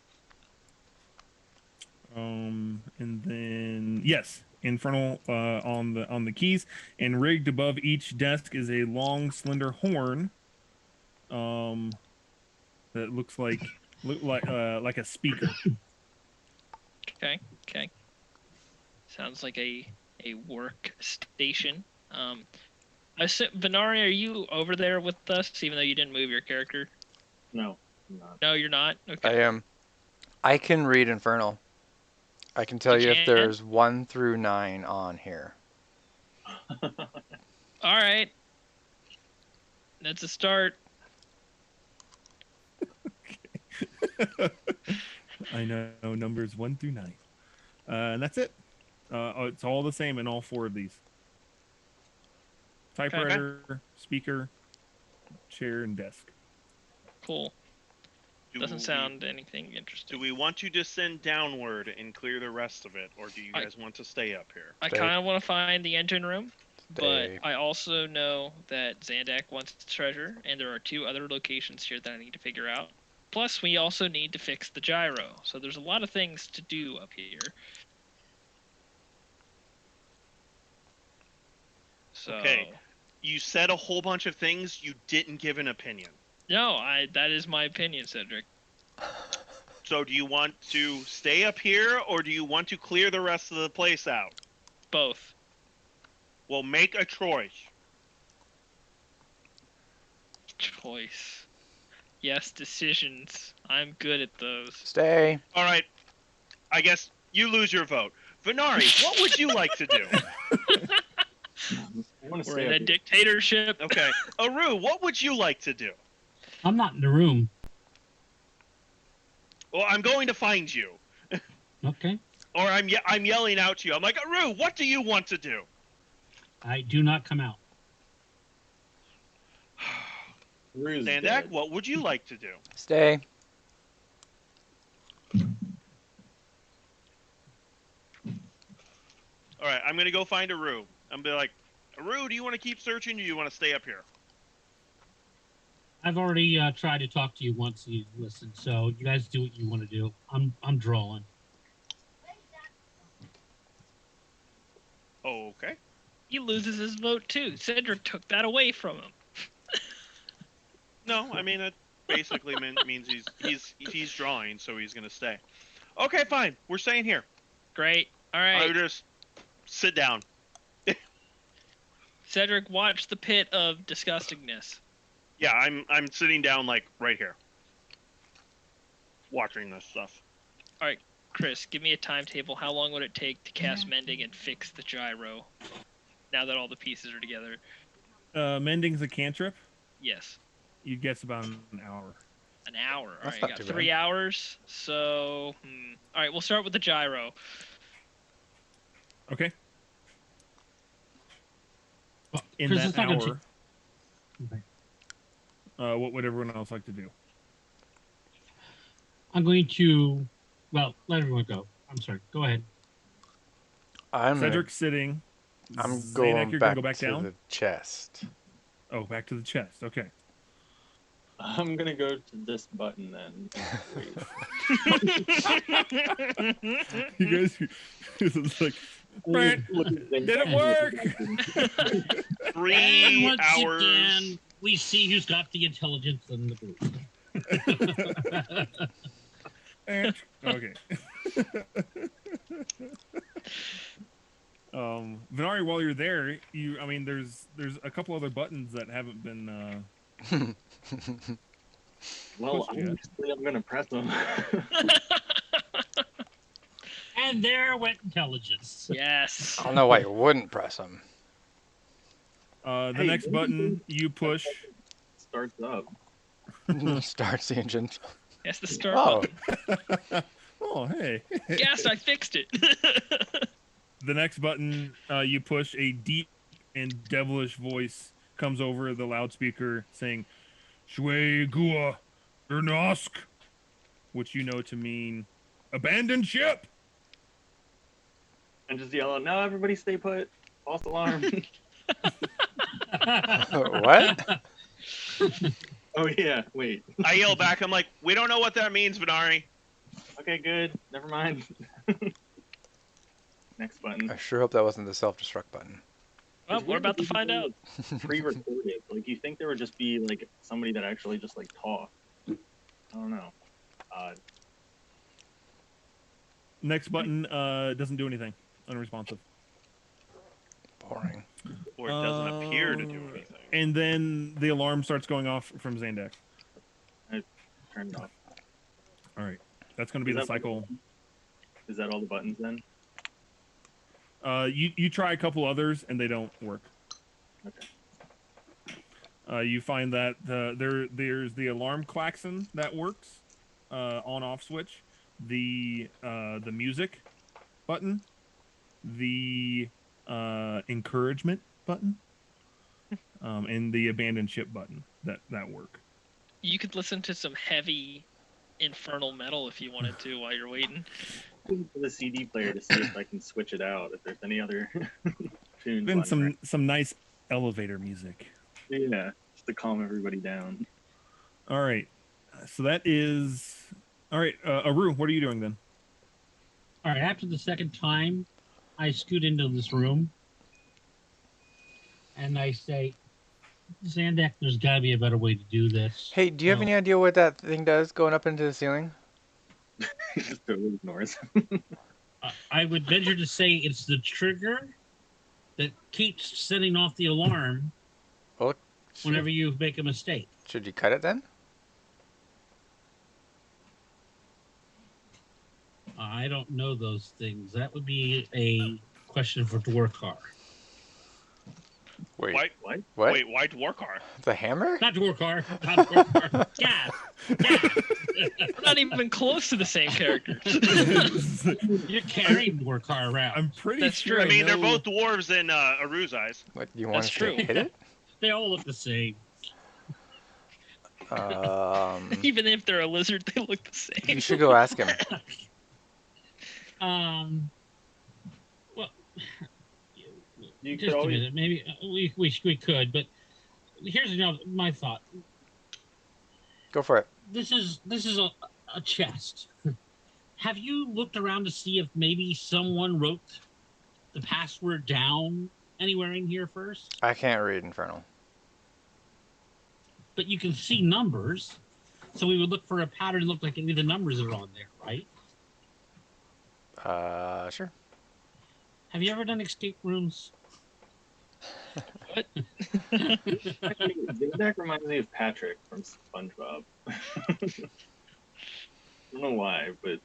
And then yes, Infernal on the keys, and rigged above each desk is a long, slender horn. That looks like a speaker. Okay. Sounds like a work station. Venari, are you over there with us, even though you didn't move your character? No, I'm not. No, you're not? Okay. I am. I can read Infernal. I can tell you if can? there's 1 through 9 on here. All right. That's a start. I know numbers 1 through 9, and that's it. It's all the same in all 4 of these: typewriter, speaker, chair, and desk. Cool. Doesn't sound anything interesting. Do we want to descend downward and clear the rest of it, or do you guys want to stay up here? I kind of want to find the engine room, Stay. but I also know that Zandak wants treasure, and there are 2 other locations here that I need to figure out. Plus, we also need to fix the gyro, so there's a lot of things to do up here. So, Okay. You said a whole bunch of things. You didn't give an opinion. No, that is my opinion, Cedric. So do you want to stay up here, or do you want to clear the rest of the place out? Both. Well, make a choice. Choice. Yes, decisions. I'm good at those. Stay. All right. I guess you lose your vote. Venari, what would you like to do? I want to We're stay in a up here. dictatorship. Okay. Aru, what would you like to do? I'm not in the room. Well, I'm going to find you. Okay. Or I'm yelling out to you. I'm like, Aru, what do you want to do? I do not come out. Rue's Zandak, dead. what would you like to do? Stay. All right, I'm going to go find Aru. I'm going to be like, Aru, do you want to keep searching or do you want to stay up here? I've already tried to talk to you once. You listened, so you guys do what you want to do. I'm drawing. Okay. He loses his vote too. Cedric took that away from him. No, I mean it basically means he's drawing, so he's gonna stay. Okay, fine. We're staying here. Great. All I right. would just sit down. Cedric, watch the pit of disgustingness. Yeah, I'm sitting down like right here, watching this stuff. Chris, give me a timetable. How long would it take to cast mending and fix the gyro? Now that all the pieces are together. Mending's a cantrip. Yes. You guess about an hour. An hour. All That's right, not got too 3 bad. hours. So, all right, we'll start with the gyro. Okay. Well, In Chris, that it's not gonna hour, Okay. what would everyone else like to do? I'm going to. Well, let everyone go. I'm sorry. Go ahead. Cedric's sitting. I'm Zadak, going you're back gonna go back to down. the chest. Oh, back to the chest. Okay. I'm gonna go to this button then. You guys, it's like, did it work? 3 And once hours. again, we see who's got the intelligence in the group. Okay. Venari, while you're there, there's a couple other buttons that haven't been. Well, Push it. I'm gonna press them. And there went intelligence. Yes. I don't know why you wouldn't press them. The Hey, next button you push. Starts up. Starts the engine. Yes, the start Oh, button. Oh, hey. Yes, I fixed it. The next button you push, a deep and devilish voice comes over the loudspeaker saying, Shwe Gua Ernosk, which you know to mean abandoned ship. And just yell out, "No, everybody stay put. False alarm." what? Oh yeah, wait. I yell back. I'm like, we don't know what that means, Venari. Okay, good. Never mind. Next button. I sure hope that wasn't the self-destruct button. Well, It's we're weird about to that find people out. Pre-recorded. Like you think there would just be like somebody that actually just like talked. I don't know. Next button doesn't do anything. Unresponsive. Boring. Or it doesn't appear to do anything. And then the alarm starts going off from Zandak. Turn it off. All right. That's going to be Is the that- cycle. Is that all the buttons then? You try a couple others and they don't work. Okay. You find that there's the alarm klaxon that works, on-off switch, the music button, the encouragement button, and the abandoned ship button that work. You could listen to some heavy infernal metal if you wanted to while you're waiting. To the CD player to see if I can switch it out. If there's any other tunes. Then on there. some nice elevator music. Yeah, just to calm everybody down. All right. So that is all right. Aru, what are you doing then? All right, after the second time, I scoot into this room and I say, Zandak, there's got to be a better way to do this. Hey, do you have Oh. any idea what that thing does going up into the ceiling? Just totally ignores. I would venture to say it's the trigger that keeps setting off the alarm Well, whenever you make a mistake. should you cut it then? I I don't know those things. That would be a question for Dwarkar. Wait, Why? What? what? Wait, why Dwarkar? The hammer? Not Dwarkar. Not Dwarkar. Gas. Gas. We're not even close to the same characters. You're carrying Dwarkar around. I'm pretty That's sure. true. I mean, they're know- both dwarves in Aru's eyes. What, you want That's us to true. hit it? They all look the same. Even if they're a lizard, they look the same. You should go ask him. Well, You just could a always minute. Maybe we could, but here's my thought. Go for it. This is a chest. Have you looked around to see if maybe someone wrote the password down anywhere in here first? I can't read Infernal. But you can see numbers, so we would look for a pattern. Look like any of the numbers are on there, right? Sure. Have you ever done escape rooms? Actually, Zigzag reminds me of Patrick from SpongeBob. I don't know why, but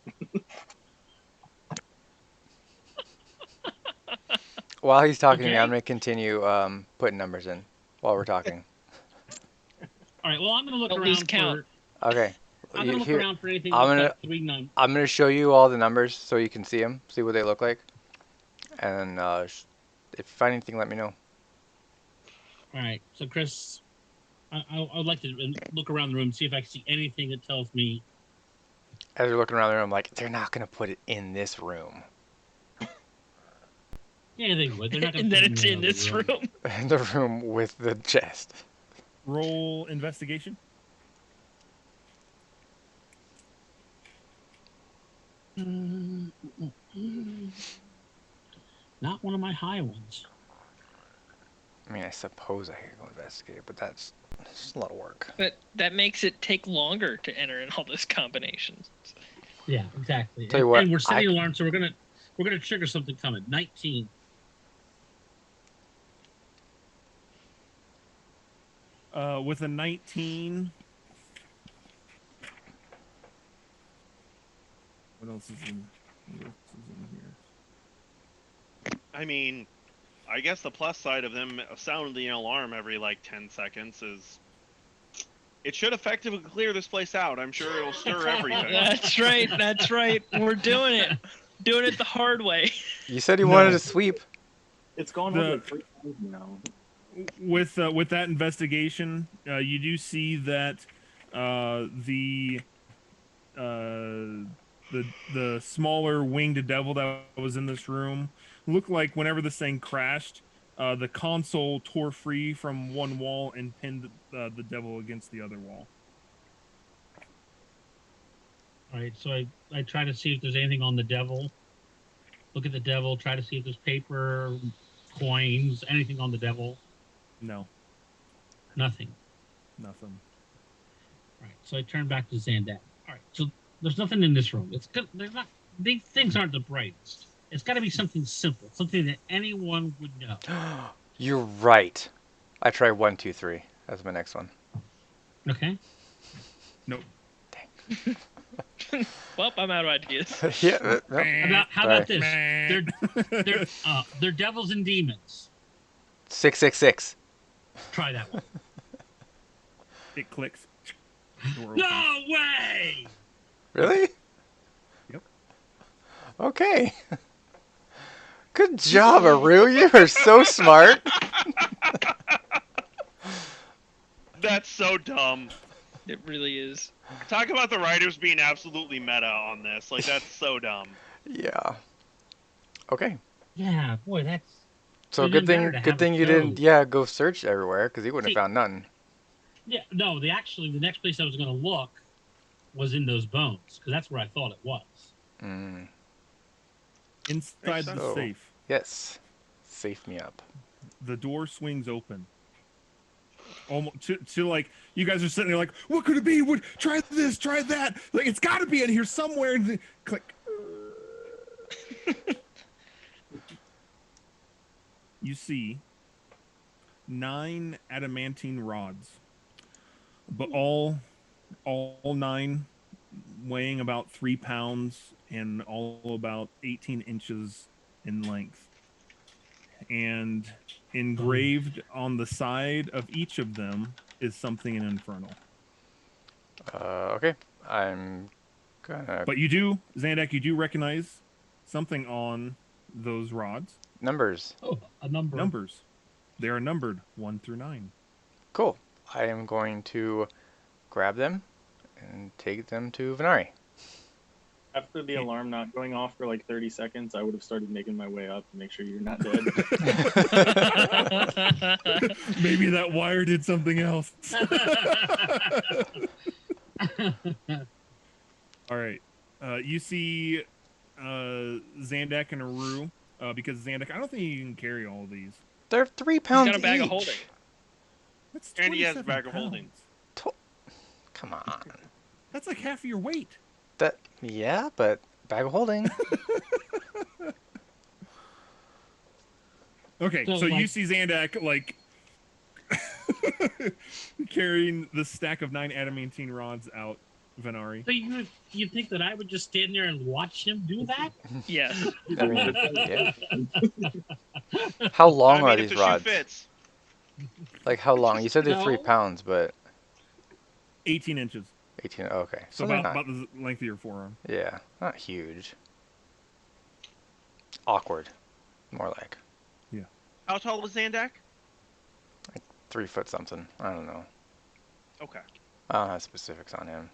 While he's talking to me, Okay. I'm going to continue putting numbers in while we're talking. All right. Well, I'm gonna look At around least count. for. Okay. I'm gonna look Here- around for anything I'm with gonna- that 3 9. I'm going to show you all the numbers so you can see them, see what they look like. And if you find anything, let me know. All right. So, Chris, I would like to look around the room, see if I can see anything that tells me. As you're looking around the room, I'm like, they're not going to put it in this room. Yeah, they would. They're not gonna And then put it's it in the this other room. In the room with the chest. Roll investigation. Not one of my high ones. I mean, I suppose I could go investigate, but that's a lot of work. But that makes it take longer to enter in all those combinations. Yeah, exactly. Tell you and, what, and we're setting I- an alarm, so we're gonna trigger something coming. 19. With a 19. What else is in? What else is in here? I mean, I guess the plus side of them sounding an alarm every like 10 seconds is it should effectively clear this place out. I'm sure it'll stir everything. That's right. That's right. We're doing it. Doing it the hard way. You said you No. wanted to sweep. it's gone The- up like 3 times now. With that investigation, you do see that the smaller winged devil that was in this room looked like whenever this thing crashed, the console tore free from one wall and pinned the devil against the other wall. All right, so I try to see if there's anything on the devil. Look at the devil. Try to see if there's paper, coins, anything on the devil. No, Nothing. nothing. All right, so I turn back to Zandak. All right, so there's nothing in this room. It's good. There's not. These things aren't the brightest. It's got to be something simple, something that anyone would know. You're right. I try 1, 2, 3. That's my next one. Okay. Nope. Well, I'm out of ideas. Yeah. Nope. How about this? Meh. They're devils and demons. 666. Try that one. It clicks. Door opens. No way! Really? Yep. Okay. Good job, Aru. You are so smart. That's so dumb. It really is. Talk about the writers being absolutely meta on this. Like that's so dumb. Yeah. Okay. Yeah, boy, that's. So It good didn't thing matter to have you it didn't go. go search everywhere because you wouldn't See- have found nothing. Yeah, no. The next place I was going to look was in those bones because that's where I thought it was. Mm. Inside the So- safe, Yes. Safe me up. the door swings open. Almost to like you guys are sitting there like, what could it be? Would try this, try that. Like it's got to be in here somewhere. And then click. You see 9 adamantine rods, but all 9 weighing about 3 pounds and all about 18 inches in length. And engraved on the side of each of them is something in Infernal. Okay. I'm gonna But you do, Zandak, you do recognize something on those rods. numbers. Oh, a number. Numbers. They are numbered 1 through 9. Cool. I am going to grab them and take them to Venari. After the alarm not going off for like 30 seconds, I would have started making my way up to make sure you're not dead. Maybe that wire did something else. All right. You see Zandak and Aru, because Zandak, I don't think you can carry all of these. They're 3 He's pounds got a bag each. of holding. That's And he has a 27 bag of holding. pounds. Come on. That's like half of your weight. Yeah, but bag of holding. Okay, So, so you like- see Zandak like carrying the stack of 9 adamantine rods out, Venari. So you think that I would just stand there and watch him do that? Yes. I mean, yeah. How long I are mean, if these the shoe rods? fits. Like how long? You said they're 3 No. pounds, but 18 inches. 18. Okay, So they're about, not. about the length of your forearm. Yeah, not huge. Awkward, more like How tall was Zandak? 3 foot something. I don't know. Okay. I don't have specifics on him.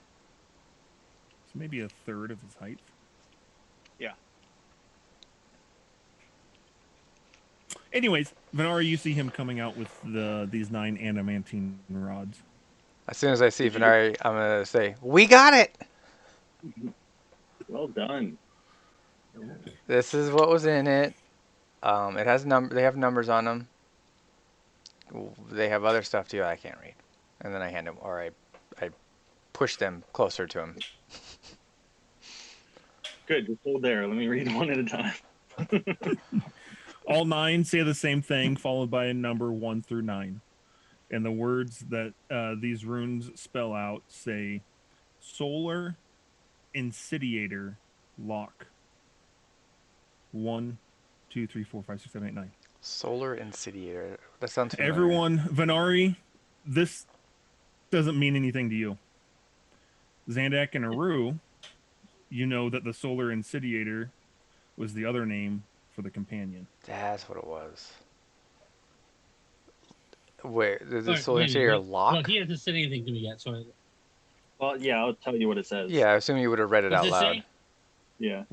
So maybe a third of his height. Yeah. Anyways, Venari, you see him coming out with these 9 adamantine rods. As soon as I see Venari, I'm gonna say, "We got it! Well done. This is what was in it. It has They have numbers on them. They have other stuff too I can't read." And then I hand him, or I push them closer to him. Good. Just hold there. Let me read one at a time. All 9 say the same thing, followed by a number 1 through 9. And the words that these runes spell out say Solar Insidiator Lock. 1, 2, 3, 4, 5, 6, 7, 8, 9. Solar Insidiator. That sounds familiar. Everyone, Venari, this doesn't mean anything to you. Zandak and Aru, you know that the Solar Insidiator was the other name for the companion. That's what it was. Wait, is the Wait, Solar wait, Insidiator wait. lock? Well, he hasn't said anything to me yet, so Well, yeah, I'll tell you what it says. Yeah, I assume you would have read it what's out it loud. say? Yeah.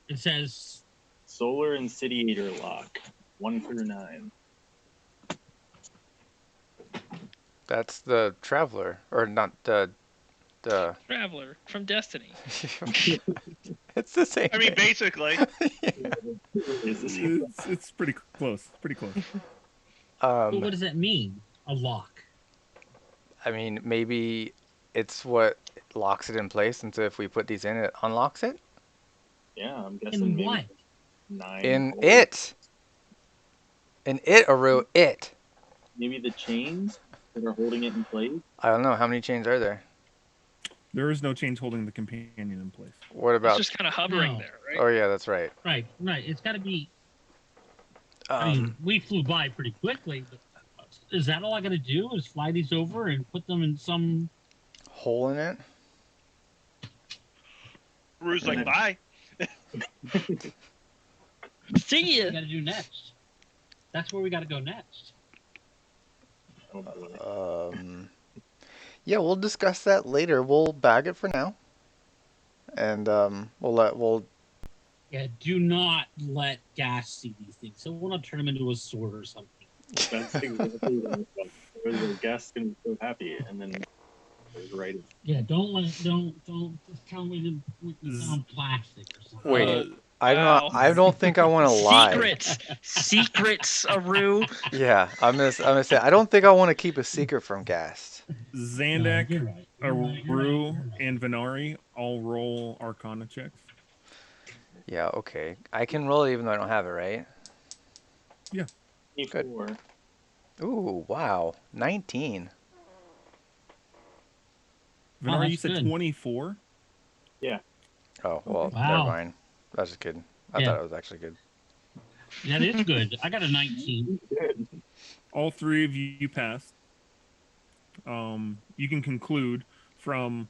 It says Solar Insidiator Lock. 1 through 9. That's the Traveler, or not the. Traveler from Destiny. It's the same. I mean, thing. basically. It's pretty close. Pretty close. well, what does that mean? A lock. I mean, maybe it's what locks it in place, and so if we put these in, it unlocks it. Yeah, I'm guessing In maybe what? 9. In holes. it. In it, Aru, it. Maybe the chains that are holding it in place. I don't know how many chains are there. There is no chains holding the companion in place. What It's about? just kind of hovering No. there, right? Oh yeah, that's right. Right. It's got to be. I mean, we flew by pretty quickly, but is that all I got to do? Is fly these over and put them in some? Hole in it. Rue's like, bye. See ya. We got to do next. That's where we got to go next. Oh, boy. Yeah, we'll discuss that later. We'll bag it for now, and we'll. Yeah, do not let Gas see these things. So we'll not turn him into a sword or something. That's exactly what I thought. The Gas gonna be so happy, and then it was right. Yeah, don't just tell me to sound plastic or something. Wait, Wow. I don't think I want to lie. Secrets, Aru. Yeah, I'm gonna say I don't think I want to keep a secret from Gast. Zandak, You're right. Aru, and Venari all roll Arcana checks. Yeah, okay. I can roll it even though I don't have it, right? Yeah. Good. 4. Ooh, wow. 19. Venari, you that's said good. 24. Oh, well, Wow. never mind. I was just kidding. I Yeah. thought it was actually good. That is good. I got a 19. All three of you passed. You can conclude from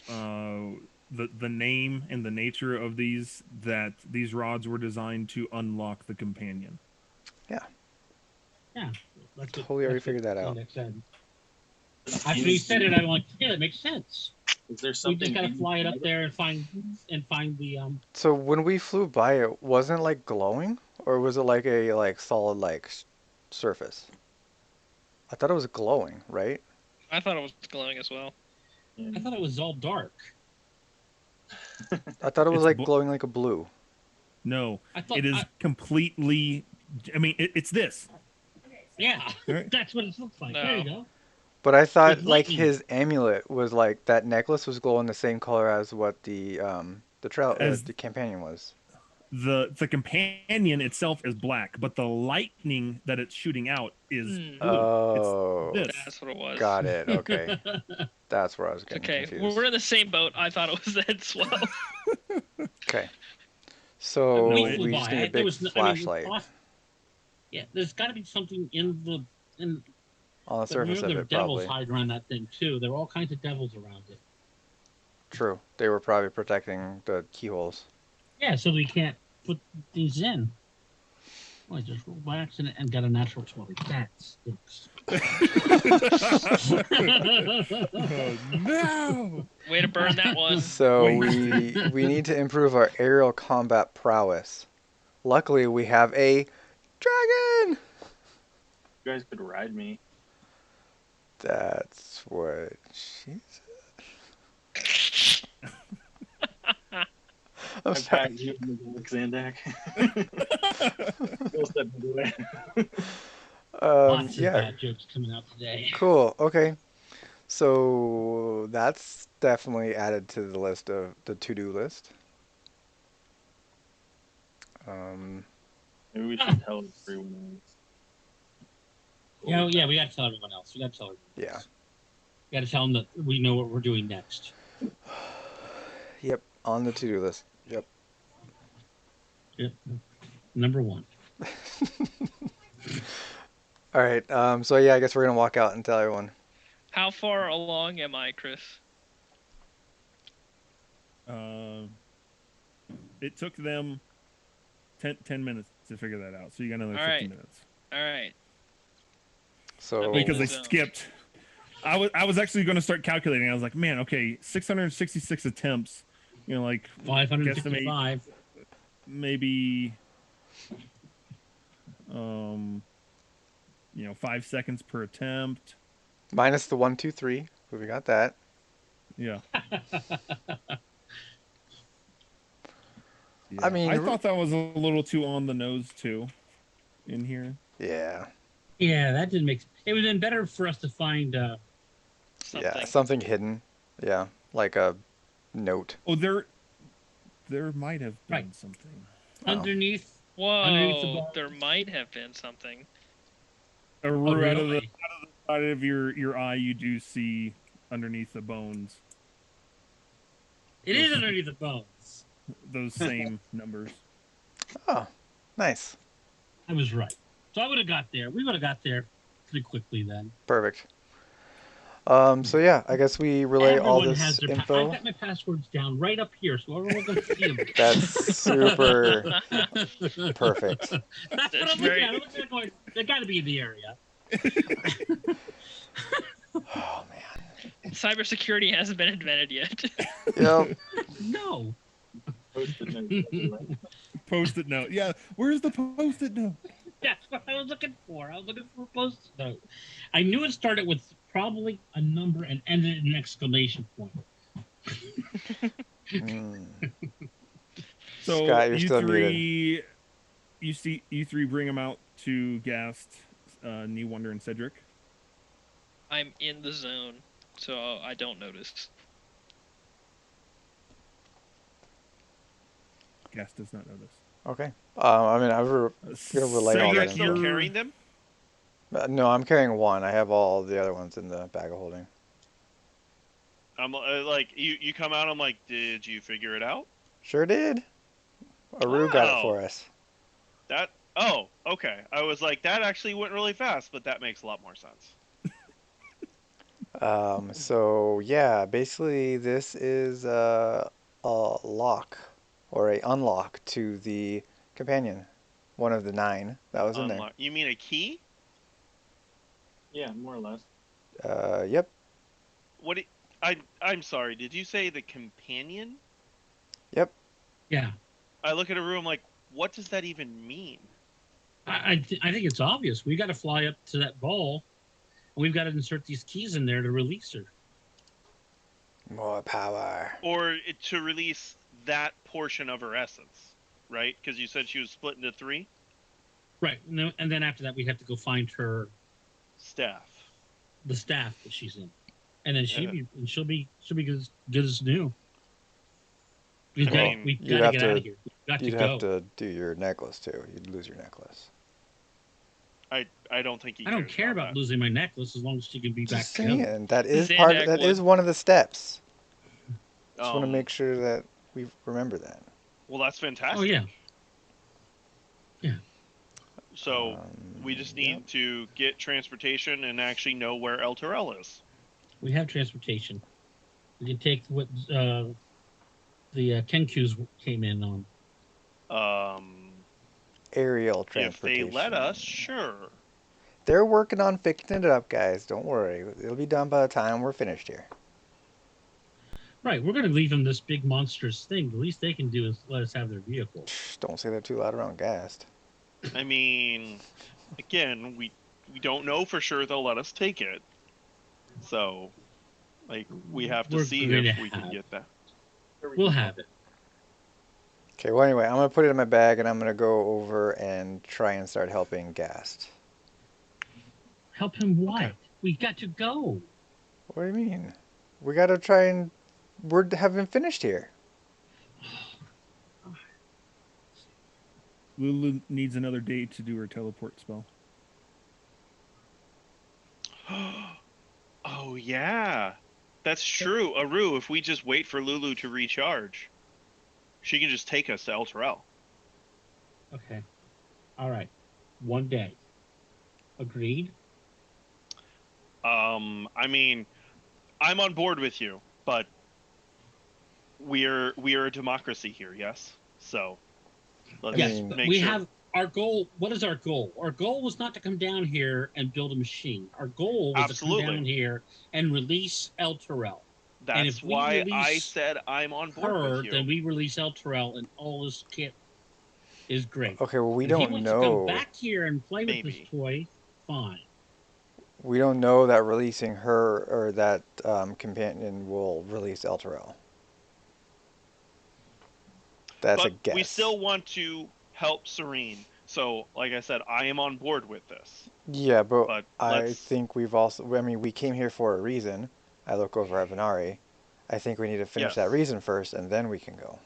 the name and the nature of these that these rods were designed to unlock the companion. Yeah. That's what, Totally already that's what figured that out. Index said. After he said it, I'm like, yeah, that makes sense. Is there We something? just gotta fly it up inside there and find the So when we flew by it, wasn't it like glowing? Or was it like a solid surface? I thought it was glowing, right? I thought it was glowing as well. I thought it was all dark. I thought it was It's like bl- glowing like a blue. No, I thought it is completely. I mean, it's this. yeah, Right. that's what it looks like. No. There you go. But I thought With like lightning. his amulet was like that necklace was glowing the same color as what the As the companion was. the companion itself is black, but the lightning that it's shooting out is Hmm. blue. Oh, It's this. That's what it was. got it. Okay, that's where I was It's getting okay. confused. We're in the same boat. I thought it was that as well. Okay, so No, we flew we by. just need a There big was flashlight yeah, there's got to be something in the on the but surface remember of there were it, devils probably. hiding around that thing too. There were all kinds of devils around it. True, they were probably protecting the keyholes. Yeah, so we can't put these in. Well, I just rolled by accident and got a natural 20. That stinks. Oh, no. Way to burn that one. So Wait. we need to improve our aerial combat prowess. Luckily, we have a dragon. You guys could ride me. That's what she said. I'm I sorry. pat you in the back, Zandak. We'll step into it. Lots of Yeah, bad jokes coming out today. cool. Okay. So that's definitely added to the list of the to-do list. Maybe we should tell everyone. Yeah, we got to tell everyone else. We got to tell everyone Yeah. else. We got to tell them that we know what we're doing next. Yep, on the to-do list. Yep. Yep. Number one. All right. So yeah, I guess we're gonna walk out and tell everyone. How far along am I, Chris? It took them 10 minutes to figure that out. So you got another All 50 right. minutes. All right. So Because they Zone. skipped. I was actually going to start calculating. I was like, man, okay, 666 attempts. You know, like 555. maybe 5 seconds per attempt. minus the 1, 2, 3. We got that. Yeah. I mean, I thought that was a little too on the nose too in here. Yeah. Yeah, that didn't make. It would have been better for us to find. Something. Yeah, something hidden. Yeah, like a note. Oh, there might have been Right. something. Oh. Underneath the Whoa, bar. there might have been something. Out of really? the side of your eye, you do see underneath the bones It is underneath the bones. those same numbers. Oh, nice. I was right. So I would have got there. We would have got there pretty quickly then. Perfect. So yeah, I guess we relay all Everyone has this their info. I've got my passwords down right up here, so everyone can see them. That's super perfect. That's what That's I'm looking very- at. I'm looking at going, they got to be in the area. Oh man. Cybersecurity hasn't been invented yet. Yep. No. Post-it note. Post-it note. Yeah, where's the post-it note? That's what I was looking for. I was looking for a post-it note. I knew it started with probably a number and ended in an exclamation point. Mm. So Scott, you're you still three, you three bring them out to Gast, Knee Wonder, and Cedric. I'm in the zone, so I don't notice. Gast does not notice. Okay. I mean, gonna relay all Are you that guys still info. carrying them? No, I'm carrying one. I have all the other ones in the bag of holding. I'm like, you come out. I'm like, did you figure it out? Sure did. Aru got it Wow. for us. That. Oh, okay. I was like, that actually went really fast, but that makes a lot more sense. So yeah, basically this is a lock or a unlock to the companion, one of the 9 that was in there. Unlock. You mean a key? Yeah, more or less. Yep, What? I'm sorry. Did you say the companion? yep. Yeah. I look at a room like, what does that even mean? I think it's obvious. We got to fly up to that ball. And we've got to insert these keys in there to release her. More power. Or to release that portion of her essence, right? Because you said she was split into 3 Right. And then after that, we have to go find her, staff. the staff that she's in. And then she'll be good as new. We've Well, got to you'd get have out to- of here. We've got to You'd go. have to do your necklace too. You'd lose your necklace. I don't think he I don't cares care about that. losing my necklace as long as she can be back Just together. saying, that is Zandak that is would. one of the steps. Just want to Um, make sure that we remember that. Well, that's fantastic. Oh yeah. So we just need Yep. to get transportation and actually know where El Terrell is. We have transportation. We can take what the Kenkus came in on. Aerial If transportation. they let us, sure. They're working on fixing it up, guys. Don't worry. It'll be done by the time we're finished here. Right, we're going to leave them this big monstrous thing. The least they can do is let us have their vehicle. Don't say that too loud around Gast. I mean, again, we don't know for sure they'll let us take it. So, like, we have to We're see going if to we can have get that. We'll have it. Okay, well anyway, I'm gonna put it in my bag and I'm gonna go over and try and start helping Gast. Help him what? Okay. We got to go. What do you mean? We gotta try and haven't finished here. Lulu needs another day to do her teleport spell. Oh, yeah. That's true. Aru, if we just wait for Lulu to recharge, she can just take us to El Terrell. Okay. All right. One day. Agreed? I mean, I'm on board with you, but we are a democracy here, yes? So, let's Yes, mean- but make we sure. have our goal. What is our goal? Our goal was not to come down here and build a machine. Our goal was to Absolutely. come down here and release El Terrell. And That's if we why I release said I'm on board Her, with you. then we release El Terrell, and all this kit is great. Okay, well we If he don't wants to come know. back here and play with Maybe. this toy, fine. We don't know that releasing her or that companion will release El Terrell. That's a But guess. we still want to help Serene. So, like I said, I am on board with this. Yeah, but But I let's- think we've also. I mean, we came here for a reason. I look over at Venari. I think we need to finish that Yes. reason first, and then we can go.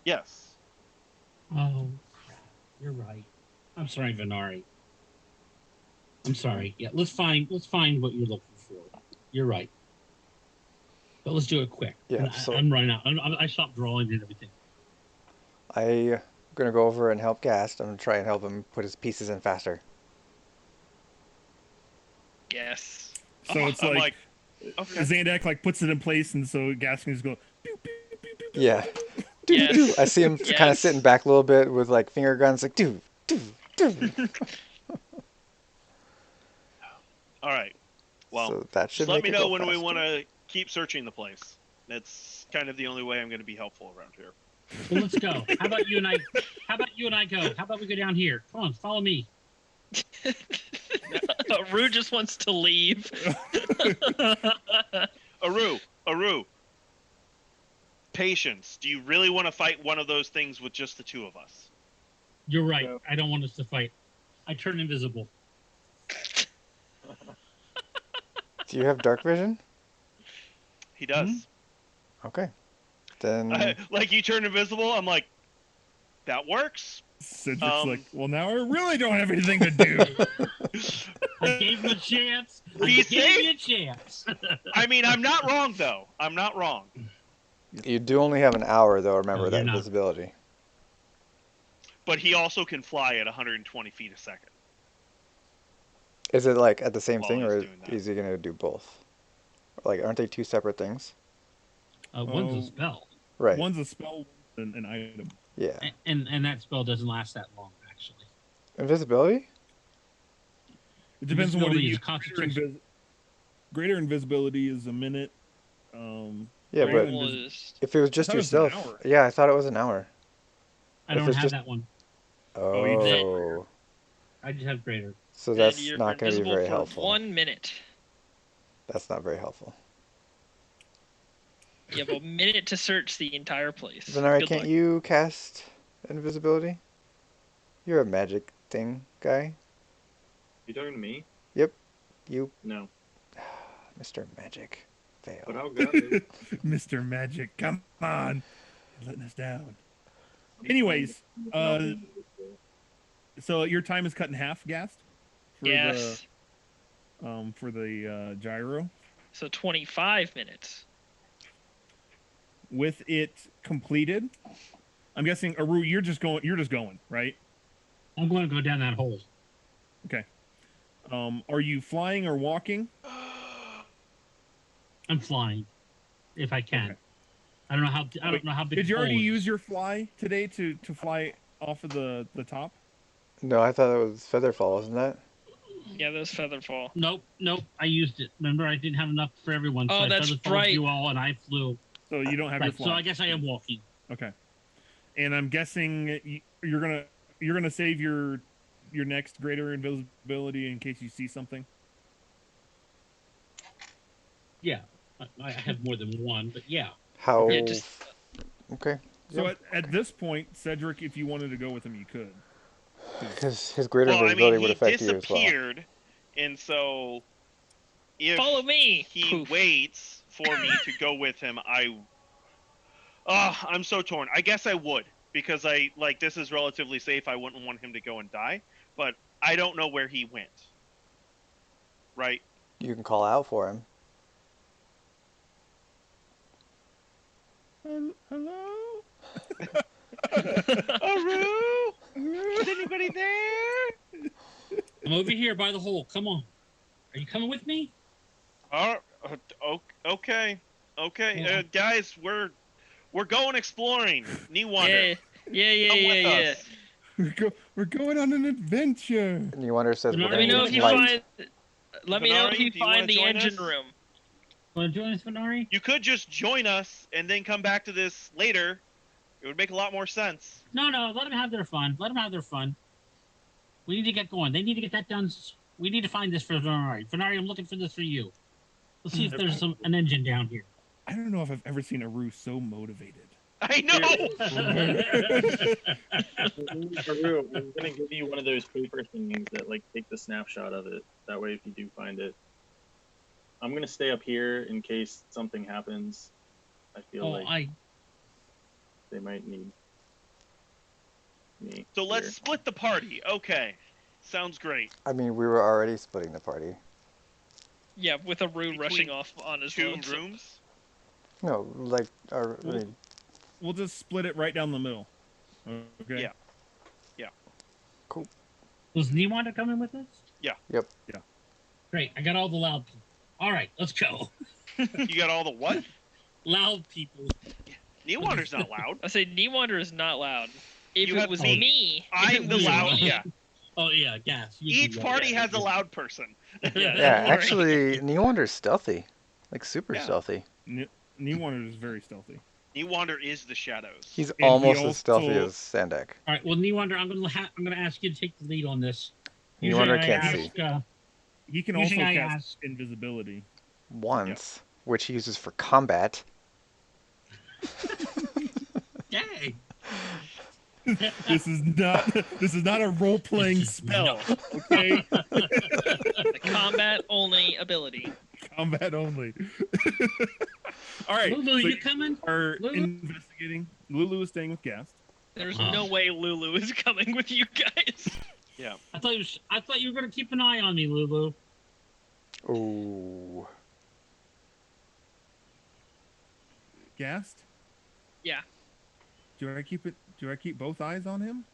Yes. Oh, crap. You're right. I'm sorry, Venari. I'm sorry. Yeah, let's find what you're looking for. You're right. But let's do it quick. Yeah, so- I'm running out. I stopped drawing and everything. I'm gonna go over and help Gast. I'm gonna try and help him put his pieces in faster. Yes. So it's I'm like, okay. Zandak like puts it in place, and so Gas can just go. Pew, pew, pew, pew, pew, Yeah. pew. Yes. Doo. I see him kind of Yes. sitting back a little bit with like finger guns, like doo. All right. Well, So that should just let make me it know go when we faster. want to keep searching the place. That's kind of the only way I'm going to be helpful around here. Well, let's go. How about you and I? How about you and I go? How about we go down here? Come on, follow me. Rue just wants to leave. Aru. Patience. Do you really want to fight one of those things with just the two of us? You're right. Yeah. I don't want us to fight. I turn invisible. Do you have dark vision? He does. Mm-hmm. Okay. Then Like you turn invisible. I'm like, that works. Cedric's Um, like, well, now I really don't have anything to do. I gave him a chance. I Be gave safe. you a chance. I mean, I'm not wrong though. I'm not wrong. You do only have an hour, though. Remember No, that you're not. visibility. But he also can fly at 120 feet a second. Is it like at the same While thing, he's or doing that. is he gonna do both? Like, aren't they two separate things? One's Oh. a spell, Right. One's a spell, and an item. Yeah. and that spell doesn't last that long, actually. Invisibility? It depends on what it Invisibility is uses. concentration. Greater invisibility is a minute. Yeah, greater but invis- Was if it was just thought it was an yourself, hour. yeah, I thought it was an hour. I If don't it's have just- that one. Oh, you just- Oh, I just have greater. so then that's you're not gonna be invisible very for helpful. 1 minute. That's not very helpful. You have a minute to search the entire place. Venari, Good can't luck. you cast invisibility? You're a magic thing guy. You talking to me? You, No, Mr. Magic. Fail. but I'll go. It. Mr. Magic, come on, you're letting us down. Anyways, so your time is cut in half, Gast. For Yes. For the gyro. So 25 minutes. With it completed, I'm guessing Aru, you're just going, right? I'm going to go down that hole. Okay. Are you flying or walking? I'm flying, if I can. Okay. I don't know how big. Did the you already hole is. use your fly today to fly off of the top? No, I thought it was Featherfall, wasn't that? Yeah, those feather fall. Nope. I used it. Remember, I didn't have enough for everyone. So Oh, I that's feather right. you all, and I flew. So you don't have your Right. fly. So I guess I am walking. Okay. And I'm guessing you're gonna save your next greater invisibility in case you see something. Yeah. I have more than one, but yeah. How? Yeah, just- Okay. So Yep. at this point, Cedric, if you wanted to go with him, you could. His greater Well, I invisibility mean, would he affect you as well. disappeared, and so if Follow me. he Poof. waits for me to go with him, I'm so torn. I guess I would, because this is relatively safe. I wouldn't want him to go and die, but I don't know where he went. Right? You can call out for him. Hello? Aru! Is anybody there? I'm over here by the hole. Come on. Are you coming with me? Okay. Yeah. Guys, we're going exploring. Knee Wander. Yeah. Come with us. We're going on an adventure. And you wonder says, Let "Well, Let me then know it's if you light." find. Let me know if Venari, you do you wanna find the join engine us? room. Want to join us, Venari? You could just join us and then come back to this later. It would make a lot more sense. No. Let them have their fun. We need to get going. They need to get that done. We need to find this for Venari. Venari, I'm looking for this for you. Let's see if there's an engine down here. I don't know if I've ever seen Aru so motivated. I know. Aru, I'm gonna give you one of those paper things that take the snapshot of it. That way, if you do find it, I'm gonna stay up here in case something happens. I feel they might need me. So let's here. split the party. Okay. Sounds great. I mean, we were already splitting the party. Yeah, with a Rue Between rushing off on his Two lonesome. rooms. No, like, I mean, We'll just split it right down the middle. Okay. Yeah. Was Niwanda coming with us? Yeah. Yep. Yeah. Great. I got all the loud people. All right, let's go. You got all the what? Loud people. Knee Wander's not loud. I say Knee Wander is not loud. If You it have was me. me, if I'm it the was loud. me- Yeah. Oh yeah, gas. You do Each that. party Yeah, has a you- loud person. Yeah, yeah, don't worry. actually, Neonder's stealthy. Like, super Yeah. stealthy. Newander is very stealthy. Knee Wander is the shadows. He's he almost as stealthy also- as Sandak. All right. Well, Niwanda, I'm gonna ask you to take the lead on this. Newander Usually can't I see. ask, He can also Usually I cast ask- invisibility. Once, which he uses for combat. Yay! This is not a role playing spell. Okay. The combat only ability. Combat only. All right. Lulu, so you coming? are Lulu? investigating. Lulu is staying with Gast. There's Oh. no way Lulu is coming with you guys. Yeah. I thought you were gonna keep an eye on me, Lulu. Ooh. Gast? Yeah. Do I keep both eyes on him?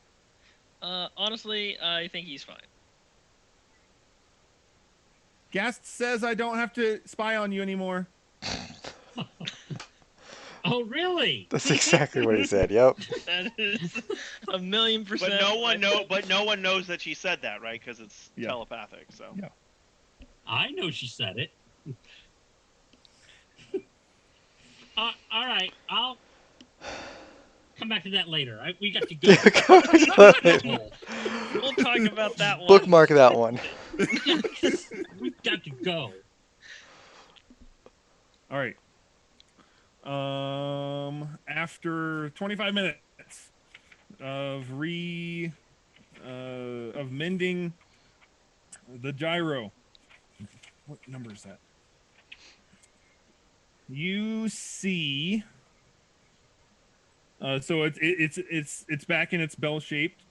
Honestly, I think he's fine. Gast says I don't have to spy on you anymore. Oh, really? That's exactly what he said. Yep. That is 1,000,000%. But no one knows that she said that, right? Because it's Yeah. telepathic. So. Yeah. I know she said it. All right, I'll come back to that later. We got to go. We'll talk about that one. Bookmark that one. We got to go. All right. After 25 minutes of mending the gyro. What number is that? You see. So it's back in its bell shaped.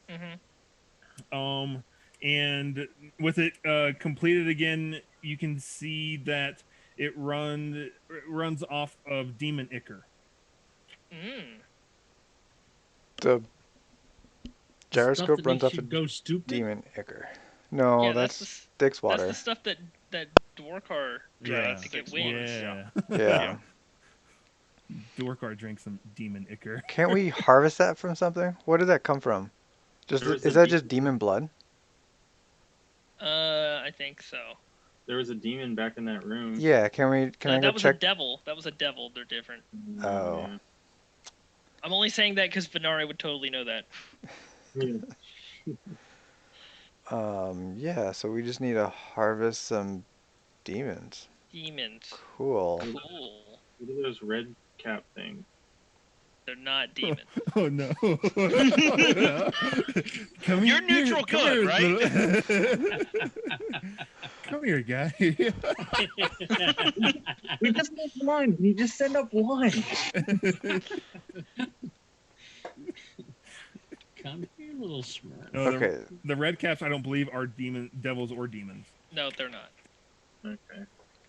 Mm-hmm. And with it completed again, you can see that it runs off of Demon Ichor. Mm. The Stuff gyroscope that runs makes off you a go stupid. demon ichor. No, Yeah, that's Dick's water. That's the stuff that Dwarkar drank to get wings. Yeah. Yeah. Dorkar drinks some Demon Ichor. Can't we harvest that from something? Where did that come from? Is that just demon blood? I think so. There was a demon back in that room. Yeah, can I go That was check? a devil. That was a devil. They're different. Oh. Yeah. I'm only saying that because Venari would totally know that. Yeah, so we just need to harvest some demons. Demons. Cool. Cool. What are those red cap things? They're not demons. Oh no! You're neutral good, right? Come here, guy. We just need one. You just send up one. Come here, little smurf. No, Okay. The red caps, I don't believe, are devils or demons. No, they're not. Okay,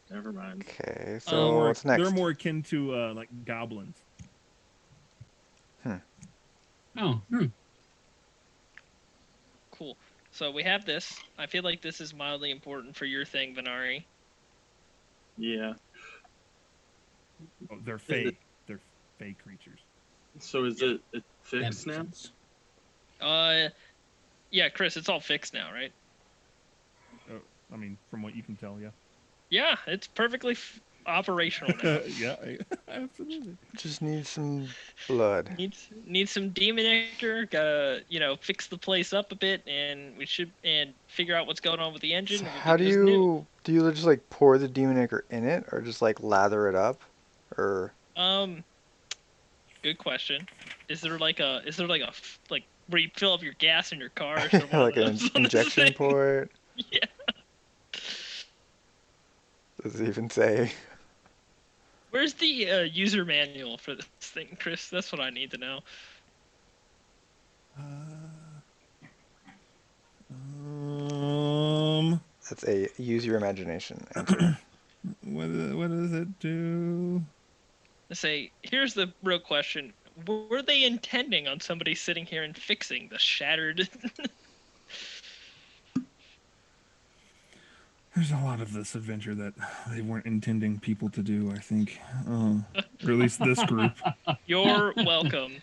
never mind. Okay, so what's next? They're more akin to like goblins. Oh, Cool. So we have this. I feel like this is mildly important for your thing, Venari. Yeah. Oh, they're fey. They're fey creatures. So is it fixed now? Yeah, Chris, it's all fixed now, right? I mean, from what you can tell, yeah. Yeah, it's perfectly operational now. Yeah, absolutely. Just need some blood. Needs some demon nectar. Gotta fix the place up a bit, and figure out what's going on with the engine. So and we'll how be do just new. you just like pour the demon ichor in it, or just like lather it up, or? Good question. Is there like a where you fill up your gas in your car? Like an injection port? Yeah. Does it even say? Where's the user manual for this thing, Chris? That's what I need to know. That's a use your imagination answer. What does it do? Let's say, here's the real question: were they intending on somebody sitting here and fixing the shattered? There's a lot of this adventure that they weren't intending people to do, I think. Or at least this group. You're welcome.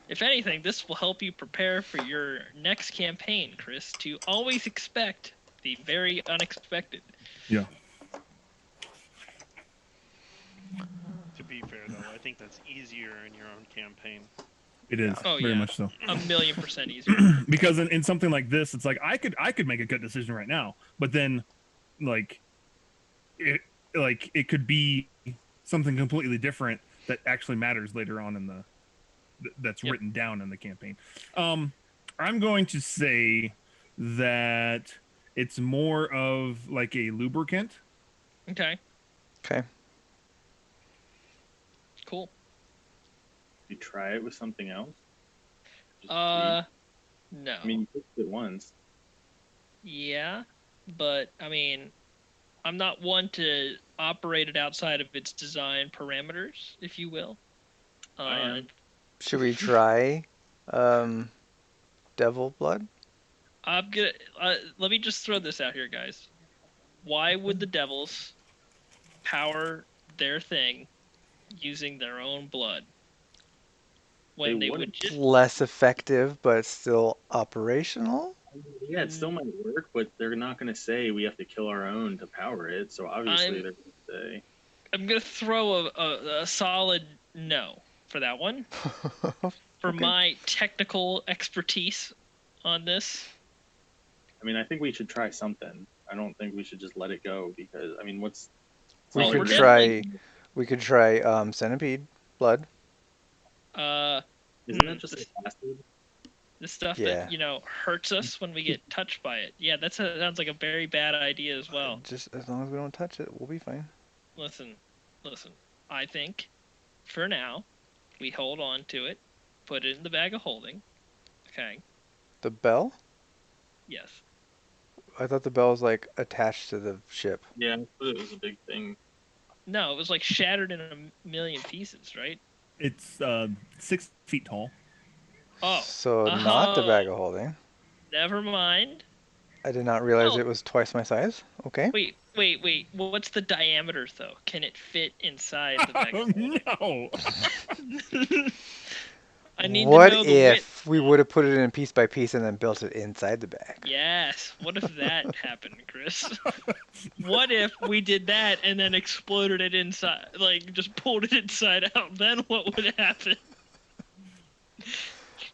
If anything, this will help you prepare for your next campaign, Chris, to always expect the very unexpected. Yeah. To be fair, though, I think that's easier in your own campaign. It is. Oh, very yeah. much so. 1,000,000% easier. Because in something like this, it's like I could make a good decision right now, but then it could be something completely different that actually matters later on that's written down in the campaign. I'm going to say that it's more of like a lubricant. Okay. Okay. Cool. You try it with something else? Just No. I mean, you fixed it once. Yeah, but I mean, I'm not one to operate it outside of its design parameters, if you will. I am. Should we try devil blood? I'm gonna let me just throw this out here, guys. Why would the devils power their thing using their own blood when they would wouldn't. just Less effective, but still operational? Yeah, it still might work, but they're not going to say we have to kill our own to power it. So obviously I'm- they're going to say. I'm gonna throw a solid no for that one. For Okay. my technical expertise on this, I mean, I think we should try something. I don't think we should just let it go because I mean, what's We Well, could we're try. definitely- We could try centipede blood. isn't that just the, like acid? the stuff Yeah. that hurts us when we get touched by it. Yeah, sounds like a very bad idea as well. Just as long as we don't touch it, we'll be fine. Listen. I think for now we hold on to it, put it in the bag of holding. Okay. The bell? Yes. I thought the bell was like attached to the ship. Yeah, I thought it was a big thing. No, it was like shattered in a million pieces, right? It's 6 feet tall. Oh. So not the bag of holding. Never mind. I did not realize Oh. it was twice my size. Okay. Wait. What's the diameter though? Can it fit inside the bag of holding? No. I need What to know the width. if we would have put it in piece by piece and then built it inside the bag? Yes. What if that happened, Chris? What if we did that and then exploded it inside, like just pulled it inside out? Then what would happen?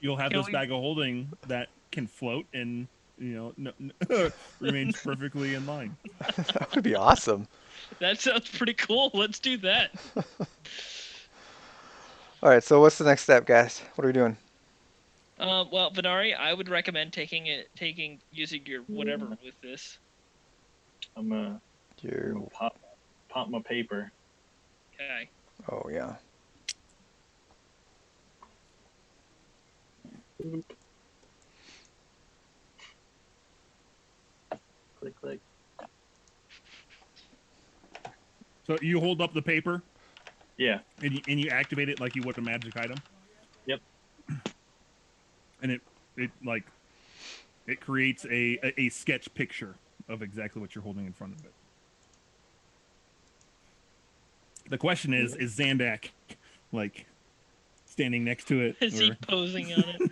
You'll have Can this we- bag of holding that can float and remains perfectly in line. That would be awesome. That sounds pretty cool. Let's do that. All right. So what's the next step, guys? What are we doing? Well, Venari, I would recommend using your whatever with this. I'm gonna pop my paper. Okay. Oh yeah. Boop. Click, click. So you hold up the paper Yeah. and you activate it like you would a magic item. Yep. And it creates a sketch picture of exactly what you're holding in front of it. The question is Zandak like standing next to it? Is he or- posing on it?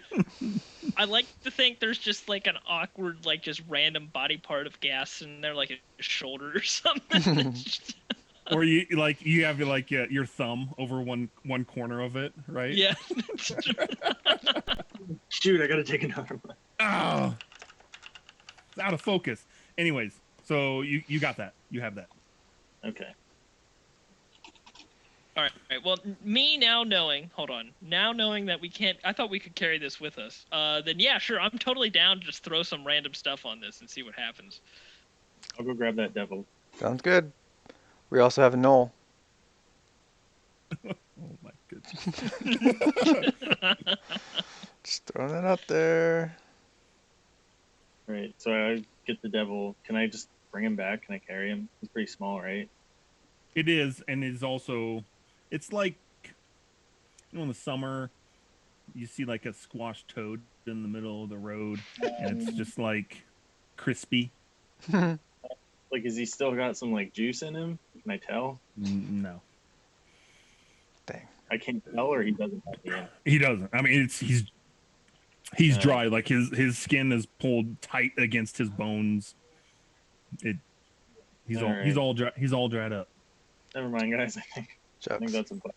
I like to think there's just like an awkward, like just random body part of gas in there, like a shoulder or something. Or you have your thumb over one corner of it, right? Yeah. Shoot, I gotta take another one. Oh, it's out of focus. Anyways, so you got that. You have that. Okay. All right. Well, now knowing that we can't, I thought we could carry this with us. Then yeah, sure, I'm totally down to just throw some random stuff on this and see what happens. I'll go grab that devil. Sounds good. We also have a knoll. Oh my goodness. Just throwing that out there. Right. So I get the devil. Can I just bring him back? Can I carry him? He's pretty small, right? It is, and is also, it's like, in the summer, you see like a squash toad in the middle of the road, and it's just like crispy. Like, is he still got some like juice in him? Can I tell? No, Dang. I can't tell, or he doesn't have any. he doesn't. I mean, he's dry. Like his skin is pulled tight against his bones. He's all dried up. Never mind, guys. I think Jokes. that's a bust.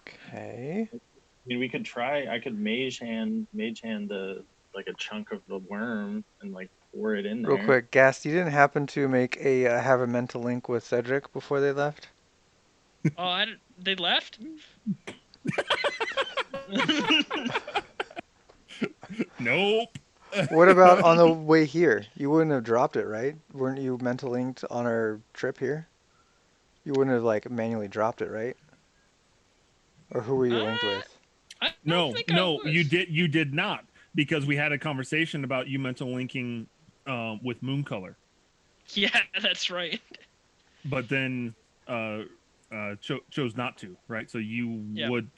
Okay. I mean, we could try. I could mage hand the like a chunk of the worm and like pour it in there. Real quick, Gast, you didn't happen to make have a mental link with Cedric before they left? Oh, they left? Nope. What about on the way here? You wouldn't have dropped it, right? Weren't you mental linked on our trip here? You wouldn't have like manually dropped it, right? Or who were you linked with? I don't No, think I no, was. you did not, because we had a conversation about you mental linking with Mooncolor, Yeah, that's right. but then chose not to, right? So you Yep. would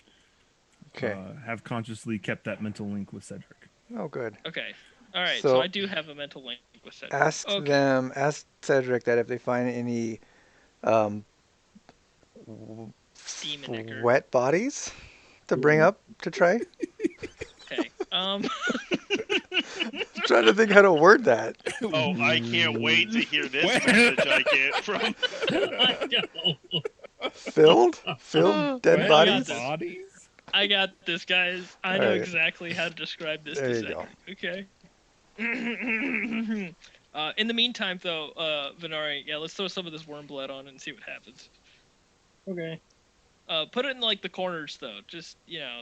Okay. have consciously kept that mental link with Cedric. Oh, good. Okay. All right. So So I do have a mental link with Cedric. ask ask Cedric that if they find any um, Demonicker. wet bodies to bring up to try. Okay. Trying to think how to word that. Oh, I can't wait to hear this Wait. message I get from. I know. Filled Wet dead Wet bodies. this. bodies? I got this, guys. I All know right. exactly how to describe this There to you go. Cedric. Okay. In the meantime, though, Venari, yeah, let's throw some of this worm blood on and see what happens. Okay. Put it in like the corners, though. Just Yeah.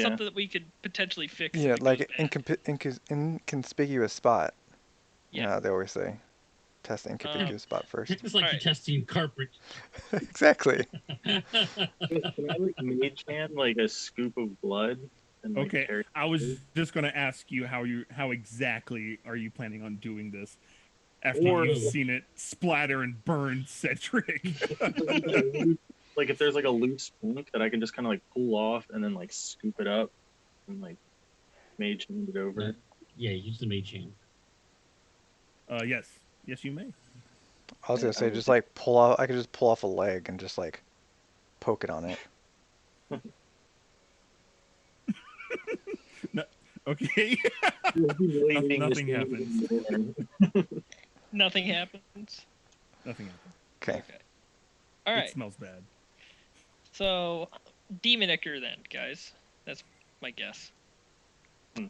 something that we could potentially fix. Yeah, if it like goes an bad. inconspicuous spot. Yeah. You know how they always say, test the inconspicuous spot first. It's like you're Alright. testing carpet. Exactly. Can I like mage hand like a scoop of blood and like Okay, carry I was just going to ask you how exactly are you planning on doing this after Or- you've seen it splatter and burn Cedric? like if there's like a loose spunk that I can just kind of like pull off and then like scoop it up and like mage hand it over. Yeah, use the mage hand. Yes, you may. I was gonna say just like pull off. I could just pull off a leg and just like poke it on it. No, okay. Nothing happens. Nothing happens. Nothing happens. Okay. All It right. smells bad. So, Demonicker then, guys. That's my guess. All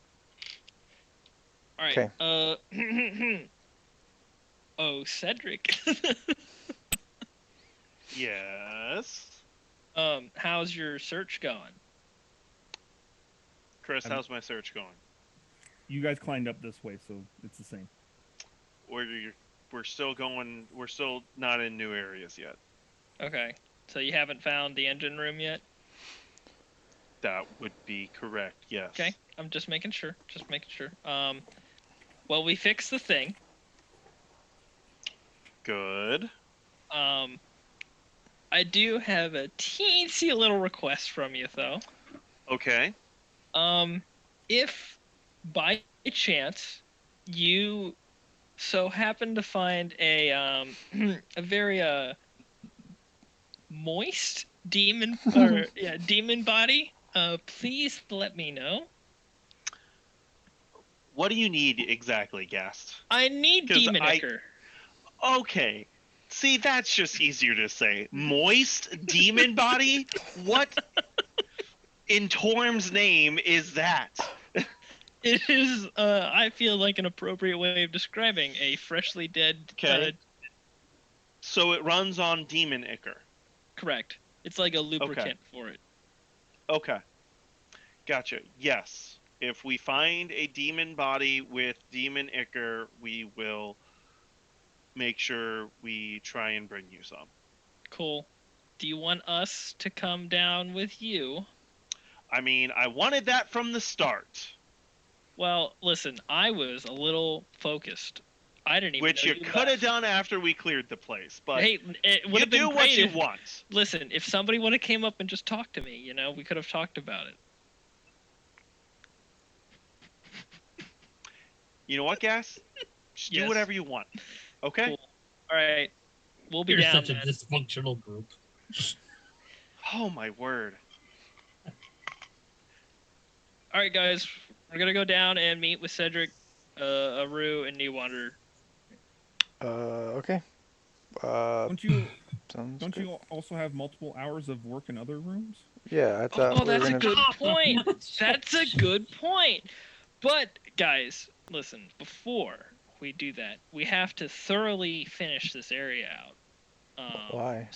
right. Okay. Oh, Cedric. Yes. How's your search going? Chris, how's my search going? You guys climbed up this way, so it's the same. We're still going. We're still not in new areas yet. Okay. So you haven't found the engine room yet? That would be correct. Yes. Okay. I'm just making sure. Just making sure. Well, we fixed the thing. Good. I do have a teensy little request from you, though. Okay. If by chance you so happen to find a a very moist demon or demon body, please let me know. What do you need exactly, Gast? I need 'Cause Demonicker. Okay. See, that's just easier to say. Moist demon body? What in Torm's name is that? It is, I feel like an appropriate way of describing a freshly dead. Okay. So it runs on demon ichor. Correct. It's like a lubricant for it. Okay. Gotcha. Yes. If we find a demon body with demon ichor, we will make sure we try and bring you some. Cool. Do you want us to come down with you? I mean, I wanted that from the start. Well, listen, I was a little focused. I didn't even Which know you could have left. done after we cleared the place, but Hey, it would you have been do great what you if, want. Listen, if somebody would have came up and just talked to me, we could have talked about it. You know what, Gas? Just Yes. do whatever you want. Okay? Cool. All right. We'll be You're down such a then. dysfunctional group. Oh my word. All right, guys. We're going to go down and meet with Cedric, Aru, and Newander. Okay. Don't you Sounds don't good. you also have multiple hours of work in other rooms? Yeah, I thought Oh, we were that's a gonna. good point. That's a good point. But, guys, listen, before we do that, we have to thoroughly finish this area out. Why?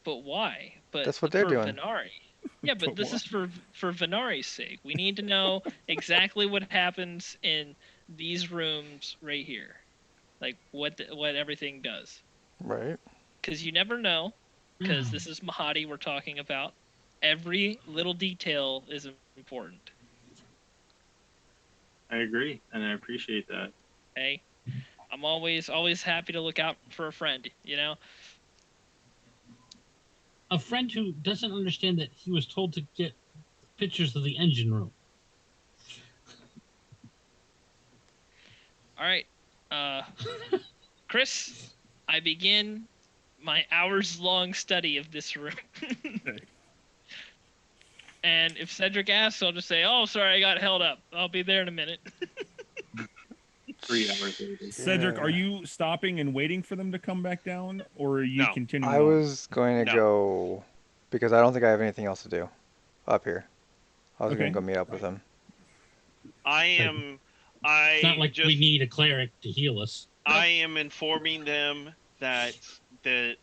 But why? But That's what they're for doing. Venari. Yeah, but But this is for Venari's sake. We need to know exactly what happens in these rooms right here. Like, what everything does. Right. Because you never know, because this is Mahadi we're talking about. every little detail is important. I agree, and I appreciate that. Hey, I'm always happy to look out for a friend. You know. A friend who doesn't understand that he was told to get pictures of the engine room. All right, Chris, I begin my hours-long study of this room. And if Cedric asks, I'll just say, "Oh, sorry, I got held up. I'll be there in a minute." 3 hours later. Cedric, Yeah. are you stopping and waiting for them to come back down, or are you No. continuing I on? was going to No. go because I don't think I have anything else to do up here. I was Okay. going to go meet up with him. I It's not like just we need a cleric to heal us. I am informing them that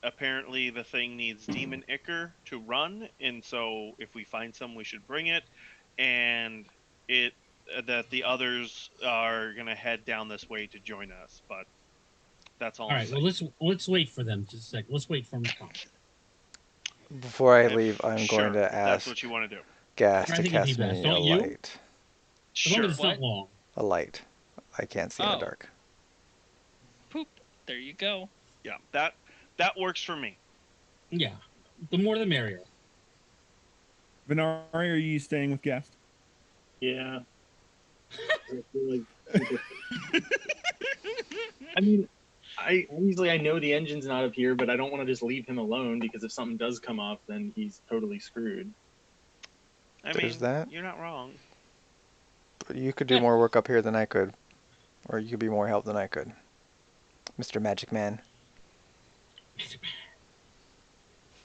apparently the thing needs demon ichor to run, and so if we find some, we should bring it, and that the others are gonna head down this way to join us. But that's all. All right. Well, let's wait for them just a sec. Let's wait for them to come. Before I leave, I'm sure, going to that's ask what you want to do. Gas I to think it'd be cast best, me a don't you? light. As long Sure. as it's not long. A light. I can't see in the Oh. dark. Poop. There you go. Yeah, that works for me. Yeah. The more the merrier. Venari, are you staying with Gast? Yeah. I feel like- I mean, I know the engine's not up here, but I don't want to just leave him alone because if something does come up, then he's totally screwed. I There's mean, that. you're not wrong. But you could do more work up here than I could. Or you could be more help than I could. Mr. Magic Man.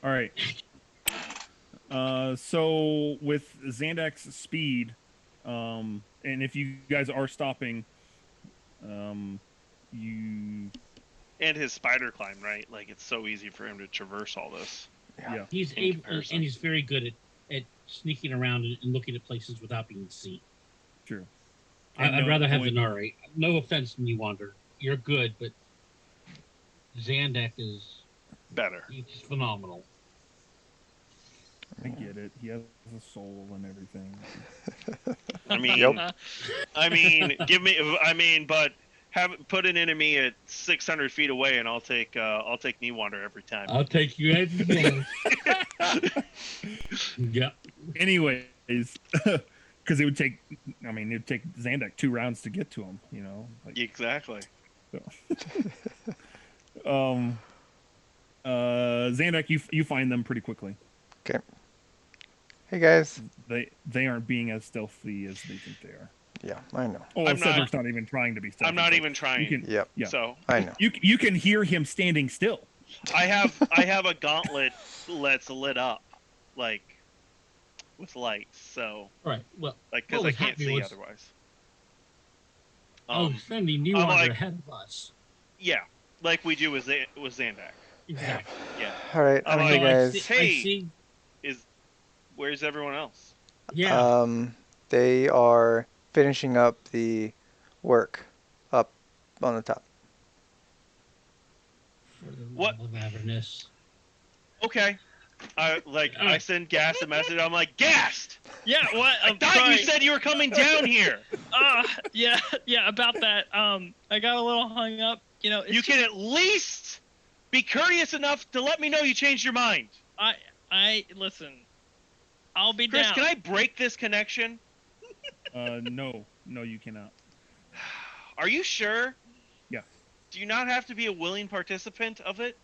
All right. So with Xandak's speed, and if you guys are stopping, you And his spider climb, right? Like it's so easy for him to traverse all this. yeah. He's In able, comparison. and he's very good at sneaking around and looking at places without being seen. True. I'd rather have Venari. No offense, Newander. You're good, but Xandak is Better. he's phenomenal. I get it. He has a soul and everything. I mean, Yep. I mean, but put an enemy at 600 feet away, and I'll take Newander every time. I'll take you every day. Yeah. Anyways, because it'd take Xandak 2 rounds to get to him. You know. Like, Exactly. Xandak, you find them pretty quickly. Okay. Hey guys. They aren't being as stealthy as they think they are. Yeah, I know. Oh, I'm Cedric's not even trying to be stealthy. I'm not so even trying. You can, Yep. yeah. So I know. You can hear him standing still. I have a gauntlet that's lit up, like with lights. So All right. Well, like because what I was can't happening see was- otherwise. sending Newander like- ahead of us. Yeah, like we do with Xandak. Exactly. Yeah. All right. I'm I'm hey like, guys. Hey. I see. Where's everyone else? Yeah. They are finishing up the work up on the top. For the What? love of Avernus. Okay. I send Gas a message. I'm like, Gas! Yeah. What? I thought you said you were coming down here. Yeah. About that. I got a little hung up. You know. You can at least be courteous enough to let me know you changed your mind. I listen. I'll be Chris, down. can I break this connection? No, you cannot. Are you sure? Yeah. Do you not have to be a willing participant of it?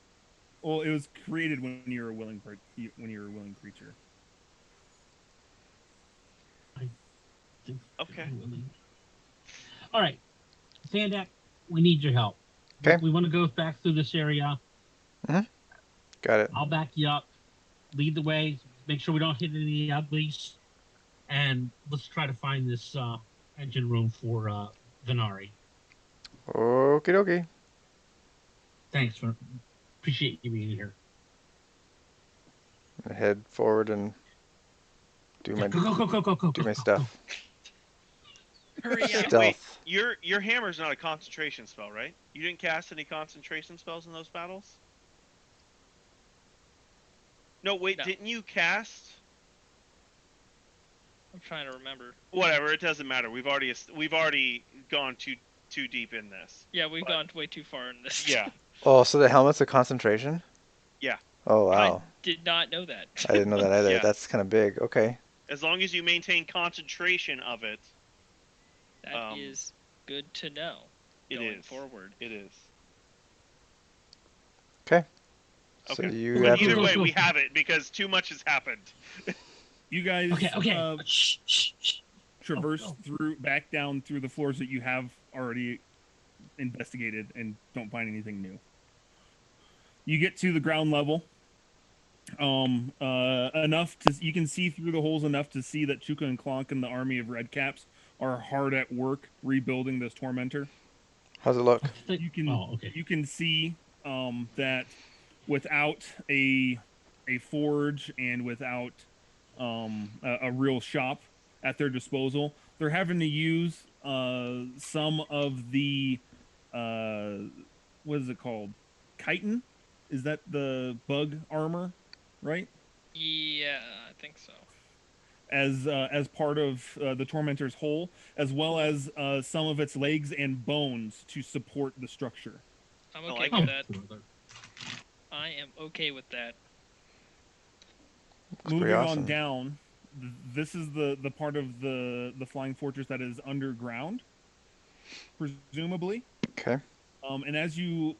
Well, it was created when you're a willing creature. Okay. All right. Xandak, we need your help. Okay. We want to go back through this area. Got it. I'll back you up. Lead the way. Make sure we don't hit any uglies. And let's try to find this engine room for Venari. Okie dokie. Thanks for appreciate you being here. I'm gonna head forward and do my Go, my stuff. Hurry up. Stealth. Wait, your hammer's not a concentration spell, right? You didn't cast any concentration spells in those battles? No, wait, No. didn't you cast I'm trying to remember. Whatever, it doesn't matter. We've already gone too deep in this. Yeah, we've But- gone way too far in this. Yeah. Oh, so the helmet's a concentration? Yeah. Oh, I wow. did not know that. I didn't know that either. Yeah. That's kind of big. Okay. As long as you maintain concentration of it, That is good to know. it Going is. forward. It is. Okay. So Okay. you But have either to... way, we have it because too much has happened. You guys Okay. Shh. traverse Oh. back down through the floors that you have already investigated and don't find anything new. You get to the ground level. Enough to you can see through the holes enough to see that Chuka and Clonk and the army of Redcaps are hard at work rebuilding this tormentor. How's it look? You can okay. you can see that without a forge and without a real shop at their disposal, they're having to use some of the what is it called? Chitin? Is that the bug armor, right? Yeah, I think so. As part of the tormentor's hull, as well as some of its legs and bones to support the structure. I'm I okay like with it. that. Brother. I am okay with that. Looks pretty Moving awesome. on down, this is the part of the flying fortress that is underground, presumably. Okay. And as you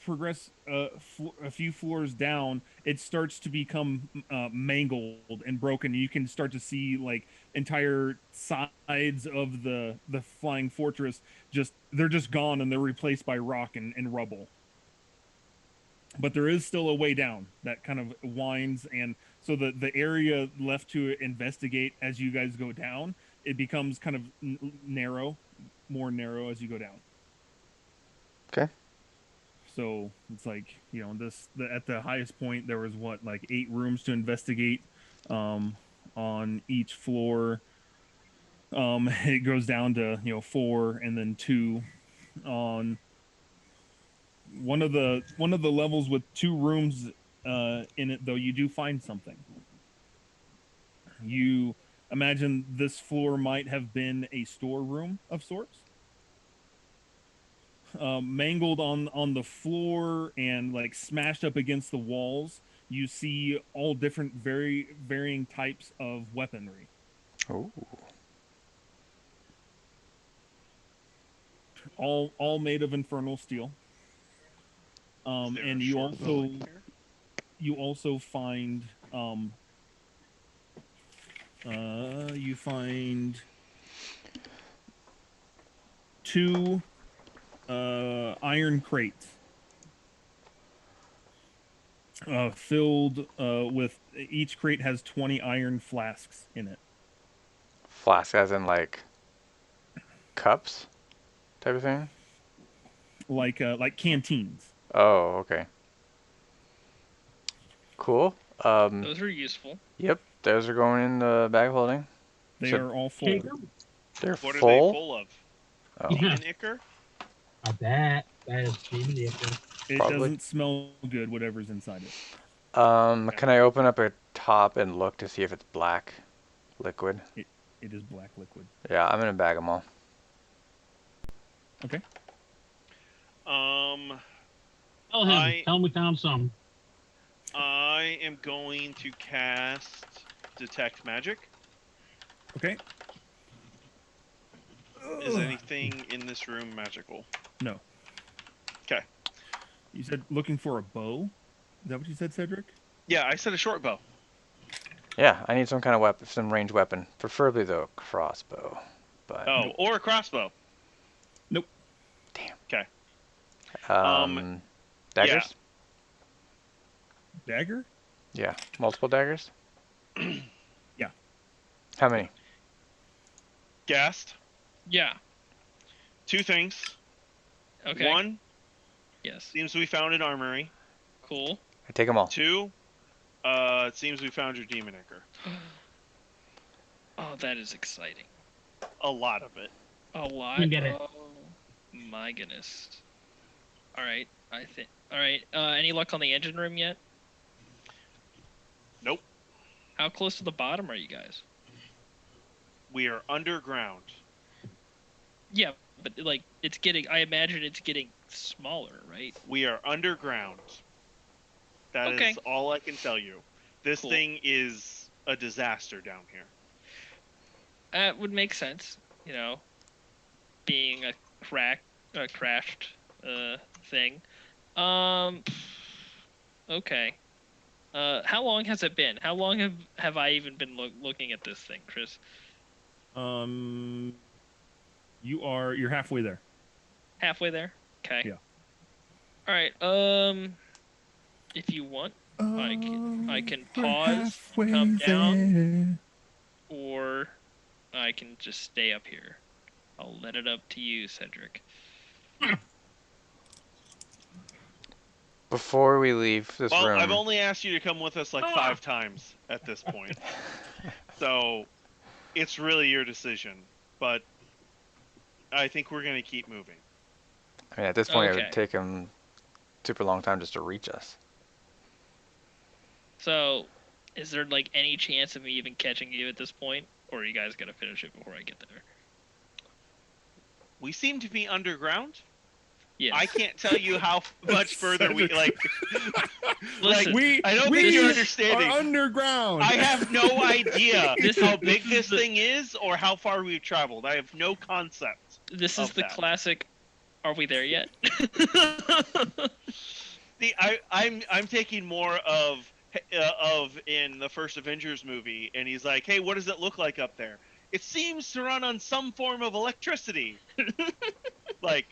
progress a few floors down, it starts to become mangled and broken. You can start to see like entire sides of the flying fortress they're just gone and they're replaced by rock and rubble. But there is still a way down that kind of winds, and so the area left to investigate as you guys go down, it becomes kind of narrow, more narrow as you go down. Okay. So it's like, you know, at the highest point there was what, like 8 rooms to investigate on each floor. It goes down to, you know, 4 and then 2 on one of the levels with 2 rooms in it, though. You do find something. You imagine this floor might have been a storeroom of sorts. Mangled on the floor and like smashed up against the walls, you see all different varying types of weaponry. Ooh. All made of infernal steel. Is there And a short bow in here? you also find you find 2 iron crates filled with, each crate has 20 iron flasks in it. Flask as in like cups type of thing? Like canteens. Oh, okay. Cool. Those are useful. Yep, those are going in the bag of holding. They So are all full. Take 'em. they're What are they full? full of? Oh. Yeah. Demon ichor? I bet that is demon ichor. It Probably. doesn't smell good, whatever's inside it. Can I open up a top and look to see if it's black liquid? It is black liquid. Yeah, I'm gonna bag them all. Okay. Tell him. Tell him we found some. I am going to cast Detect Magic. Okay. Is anything in this room magical? No. Okay. You said looking for a bow? Is that what you said, Cedric? Yeah, I said a short bow. Yeah, I need some kind of weapon, some ranged weapon, preferably the crossbow. But Oh, or a crossbow. Nope. damn. Okay. Daggers? Dagger? Yeah, multiple daggers. Yeah. How many? Gassed. Yeah. 2 things. Okay. 1, Yes. seems we found an armory. Cool. I take them all. 2, it seems we found your demon ichor. Oh, that is exciting. A lot of it. A lot. You get it. Oh my goodness. All right. I think. All right. Any luck on the engine room yet? Nope. How close to the bottom are you guys? We are underground. Yeah, but like it's getting. I imagine it's getting smaller, right? We are underground. That Okay. is all I can tell you. This Cool. thing is a disaster down here. That would make sense. You know, being a crashed thing. Okay. How long has it been? How long have I even been looking at this thing, Chris? You're halfway there. Halfway there. Okay. Yeah. All right. If you want, I can pause, come down, or I can just stay up here. I'll let it up to you, Cedric. Before we leave this Well, room, I've only asked you to come with us like 5 times at this point. So, it's really your decision. But I think we're going to keep moving. I mean, at this point, it Okay. would take him super long time just to reach us. So, is there like any chance of me even catching you at this point, or are you guys gonna finish it before I get there? We seem to be underground. Yes. I can't tell you how much further we like. Listen, I don't think you're understanding. Are underground. I have no idea how big this this thing is or how far we've traveled. I have no concept. This is of the that. classic. Are we there yet? I'm taking more of in the first Avengers movie, and he's like, "Hey, what does it look like up there? It seems to run on some form of electricity." Like,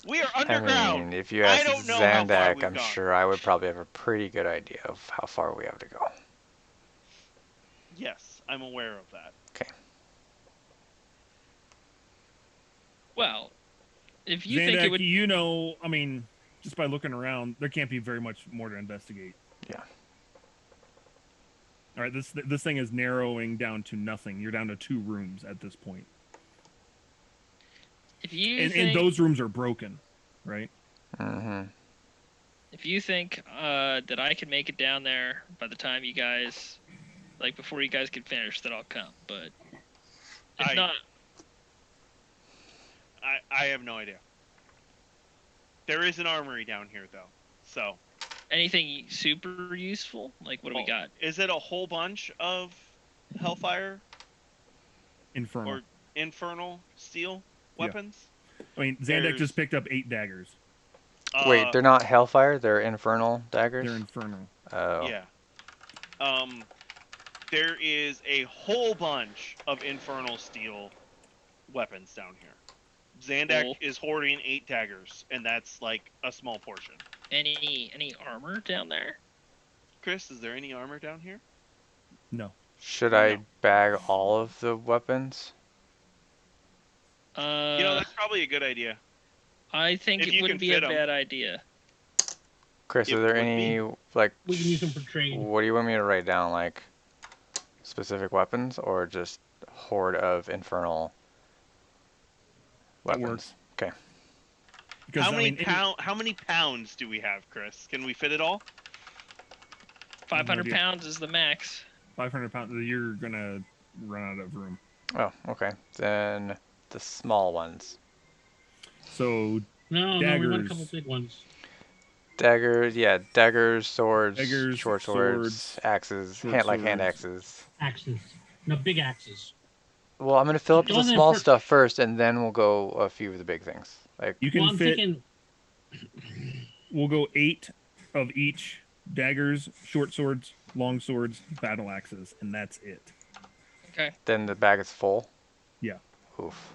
we are underground. I mean, if you I ask don't know how far Zandak, we've I'm gone. sure I would probably have a pretty good idea of how far we have to go. Yes, I'm aware of that. Okay. Well, if you Zandak, think it would, I mean, just by looking around, there can't be very much more to investigate. Yeah. All right, this thing is narrowing down to nothing. You're down to 2 rooms at this point. if you And think, those rooms are broken, right? Mm-hmm. if you think that I can make it down there by the time you guys, like before you guys can finish, then I'll come. But if not, I have no idea. There is an armory down here, though. So, anything super useful? Like, what do we got? Is it a whole bunch of Hellfire Infernal. or Infernal steel Yeah. weapons? I mean, Zandak just picked up 8 daggers. Wait, they're not Hellfire? They're Infernal daggers? They're infernal. Oh. Yeah. There is a whole bunch of Infernal steel weapons down here. Zandak Cool. is hoarding 8 daggers, and that's like a small portion. Any armor down there? Chris, is there any armor down here? No. Should I bag all of the weapons? That's probably a good idea. I think If it you wouldn't can be a fit 'em. bad idea. Chris, It are there would any, like, We can use them for trade. what do you want me to write down? Like, specific weapons or just horde of infernal That weapons? works. Okay. Because, How many pounds do we have, Chris? Can we fit it all? 500 idea. pounds is the max. 500 pounds, you're going to run out of room. Oh, okay. Then the small ones. So, No, we want Daggers. a couple big ones. Daggers, yeah, daggers, swords, Daggers, short swords, axes, short hand swords. axes. Axes. No, big axes. Well, I'm gonna fill up the Only small for- stuff first, and then we'll go a few of the big things. Like, you can Well, I'm fit, thinking we'll go 8 of each: daggers, short swords, long swords, battle axes, and that's it. Okay. then the bag is full. Yeah. Oof,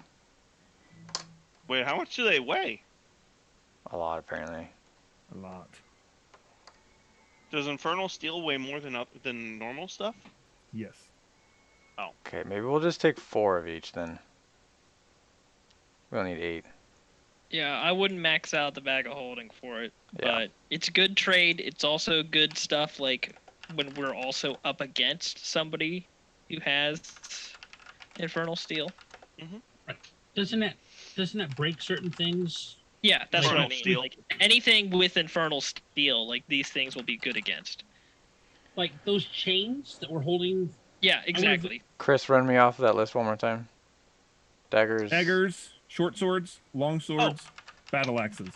Wait, how much do they weigh? a lot apparently. A lot. Does Infernal steel weigh more than normal stuff? Yes. Okay, maybe we'll just take 4 of each then. We don't need 8. Yeah, I wouldn't max out the bag of holding for it, Yeah. but it's good trade. It's also good stuff like when we're also up against somebody who has infernal steel. doesn't that break certain things? Yeah, that's what I Infernal mean. steel. Like anything with infernal steel, like these things will be good against. Like those chains that we're holding Yeah, exactly. Chris, run me off that list one more time. Daggers. Daggers, short swords, long swords, battle axes.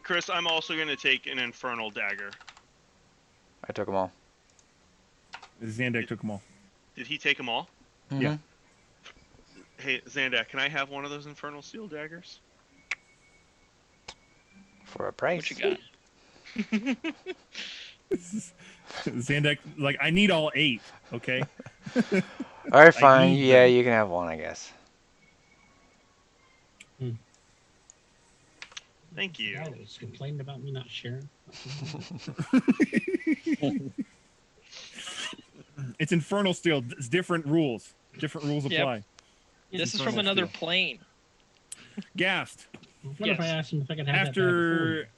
Chris. I'm also gonna take an infernal dagger. I took them all. Zandak took them all. Did he take them all? Yeah. Hey, Zandak, can I have one of those infernal steel daggers? For a price. What you got? Zandak, like, I need all 8, okay? All right, fine. need Yeah, them. you can have one, I guess. Thank you. Guy that was complaining about me not sharing. It's infernal steel. It's different rules. Different rules Yep. apply. This is Infernal from another steel. plane. Gassed. What if I Yes. asked him if I could have that After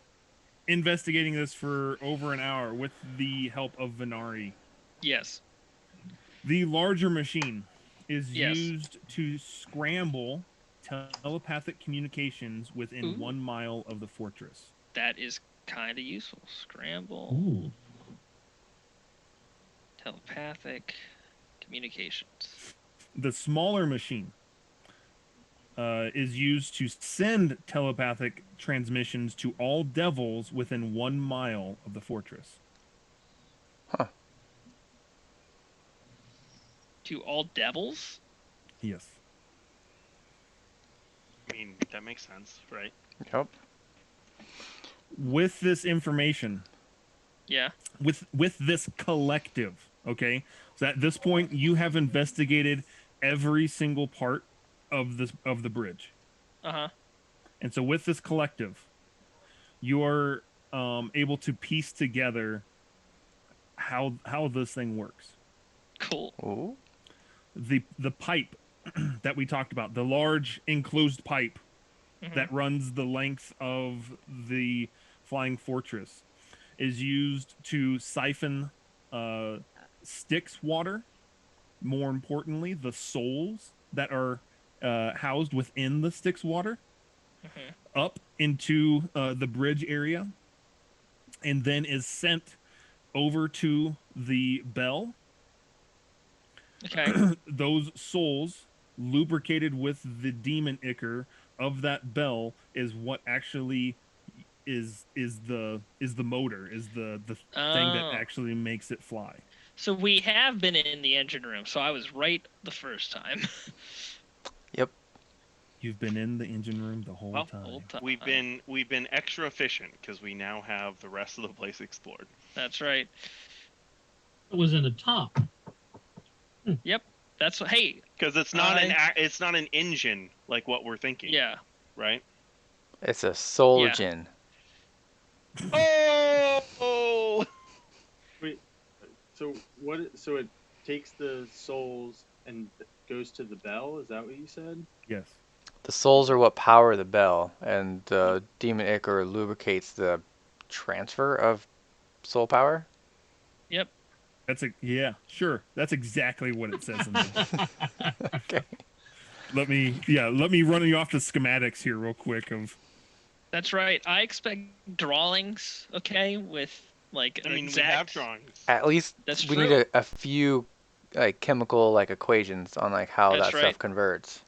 investigating this for over an hour with the help of Venari, Yes. the larger machine is Yes. used to scramble telepathic communications within Ooh. 1 mile of the fortress. That is kind of useful. Scramble. Ooh. Telepathic communications. The smaller machine is used to send telepathic transmissions to all devils within 1 mile of the fortress. To all devils? Yes. I mean, that makes sense, right? Yep. With this information, Yeah. with this collective, okay? So at this point, you have investigated every single part of the bridge, Uh-huh. and so with this collective, you are able to piece together how this thing works. Cool. Ooh. The pipe that we talked about, the large enclosed pipe Mhm. that runs the length of the flying fortress, is used to siphon Styx water. More importantly, the souls that are housed within the Styx water Mhm. up into the bridge area, and then is sent over to the bell. Okay. Those souls, lubricated with the demon ichor of that bell, is what actually is the motor, is the thing that Oh. actually makes it fly. So we have been in the engine room, so I was right the first time. Yep. You've been in the engine room the whole Well, time. Whole time. We've been extra efficient because we now have the rest of the place explored. That's right. It was in the top. Yep. That's what. Hey. Because it's not it's not an engine like what we're thinking. Yeah. Right. It's a soul Yeah. gin. Oh. Wait, so what? So it takes the souls and goes to the bell. Is that what you said? Yes. The souls are what power the bell, and the demon ichor lubricates the transfer of soul power. Yep. Yeah, sure. That's exactly what it says in there. Okay. Let me run you off the schematics here real quick of. That's right. I expect drawings. Okay, with like I mean, exact. we have drawings. At least That's we true. need a few like chemical like equations on like how That's that right. stuff converts.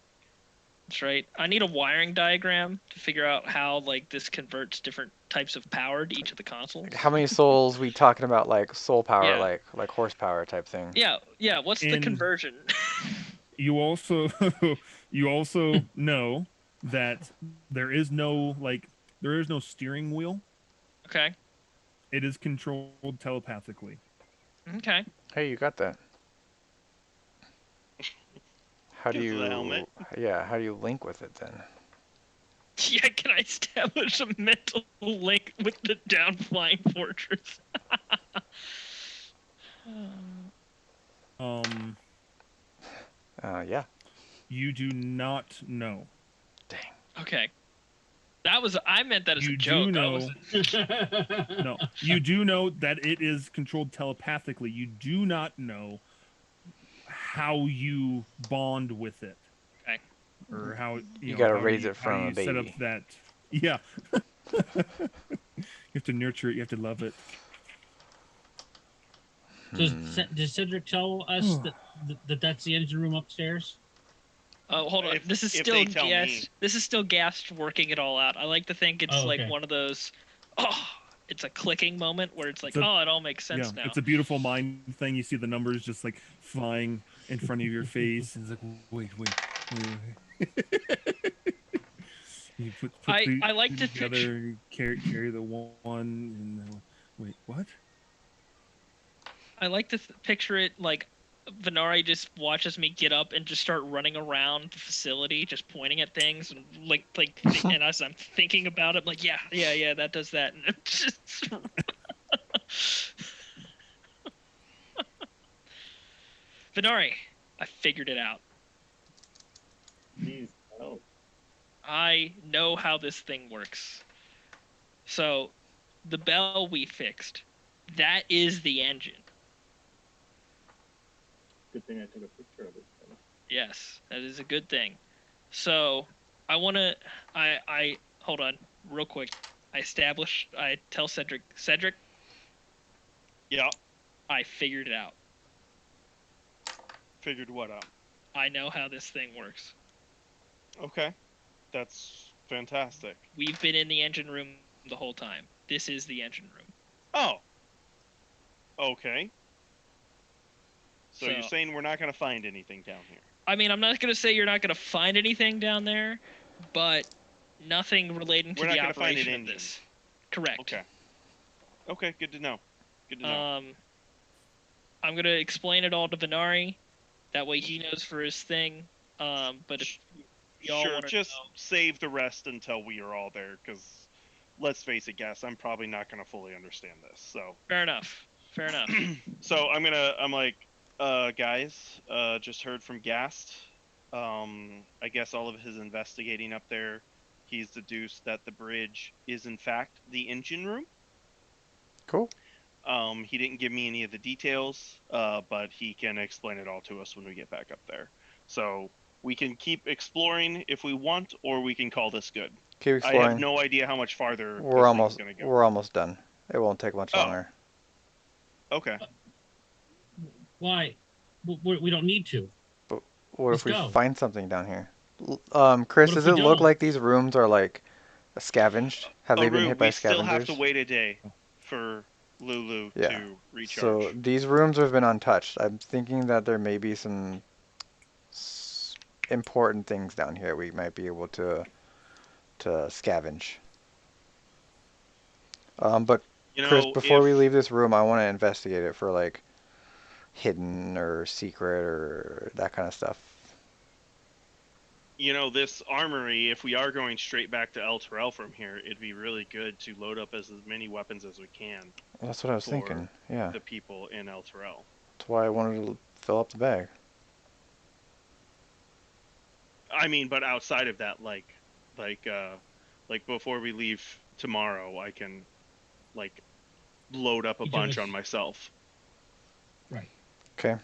That's right. I need a wiring diagram to figure out how like this converts different types of power to each of the consoles. How many souls we talking about? Like soul power, Yeah. like horsepower type thing. Yeah. Yeah. What's the And- conversion? You also know that there is no steering wheel. Okay. It is controlled telepathically. Okay. Hey, you got that. How do Because of you? the helmet. Yeah, how do you link with it then? Yeah. Can I establish a mental link with the down flying fortress? Yeah. You do not know. Dang. Okay. I meant that as You a joke. do know. wasn't- No, you do know that it is controlled telepathically. You do not know how you bond with it. Okay. Or how You know, gotta how raise you, it how from you a set up baby. that. Yeah. You have to nurture it. You have to love it. Does Cedric tell us that that's the engine room upstairs? Oh, hold on. If- This is if still they tell Gast. me. This is still Gast working it all out. I like to think it's Oh, like okay. one of those. Oh, it's a clicking moment where it's like, It's a- oh, it all makes sense Yeah, now. it's a beautiful mind thing. You see the numbers just like flying in front of your face, and it's like, wait. You put the I like to together, carry the one, and then, wait, what? I like to picture it like Venari just watches me get up and just start running around the facility, just pointing at things and and as I'm thinking about it, I'm like, yeah, that does that, and it just. Venari, I figured it out. Jeez, oh. I know how this thing works. So, the bell we fixed, that is the engine. Good thing I took a picture of it. Yes, that is a good thing. So, I hold on, real quick. I tell Cedric, Yeah. I figured it out. Figured what out? I know how this thing works. Okay. That's fantastic. We've been in the engine room the whole time. This is the engine room. Oh. Okay. So you're saying we're not going to find anything down here? I mean, I'm not going to say you're not going to find anything down there, but nothing relating to We're not the gonna find an operation of engine. this. Correct. Okay. Okay, good to know. Good to know. I'm going to explain it all to Venari. That way he knows for his thing. But if y'all Sure, want to just save the rest until we are all there, because let's face it, guys, I'm probably not going to fully understand this. So Fair enough. so I'm like, guys, just heard from Gast. I guess all of his investigating up there, he's deduced that the bridge is in fact the engine room. Cool. He didn't give me any of the details, but he can explain it all to us when we get back up there. So we can keep exploring if we want, or we can call this good. Keep I exploring. have no idea how much farther We're this almost thing's gonna go. we're almost done. It won't take much longer. Okay. Why? We don't need to. But what Let's if we go. find something down here? Chris, What if does we it look don't? like these rooms are like scavenged? Have they been Aru, hit by we still have scavengers? to wait a day for Lulu Yeah. to recharge. So these rooms have been untouched. I'm thinking that there may be some important things down here we might be able to scavenge. But Chris, before we leave this room, I want to investigate it for like hidden or secret or that kind of stuff. This armory, if we are going straight back to El Terrell from here, it'd be really good to load up as many weapons as we can. Well, that's what I was thinking. Yeah. The people in El Terrell. That's why I wanted to fill up the bag. I mean, but outside of that, like before we leave tomorrow, I can like load up a bunch on myself. Right. Okay.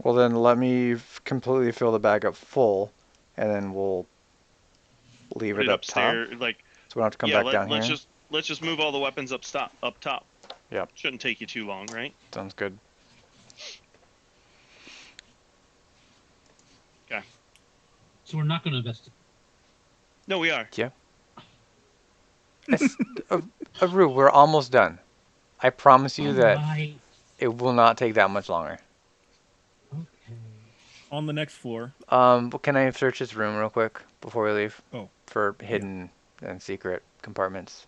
Well, then let me completely fill the bag up full, and then we'll leave Put it it up top. upstairs, like So we don't have to come back down let's here. let's just move all the weapons up top. Yep. Shouldn't take you too long, right? Sounds good. Okay. So we're not going to investigate. No, we are. Yeah. Aru, we're almost done. I promise you that it will not take that much longer. Okay. On the next floor. But can I search this room real quick before we leave? Oh. For hidden and secret compartments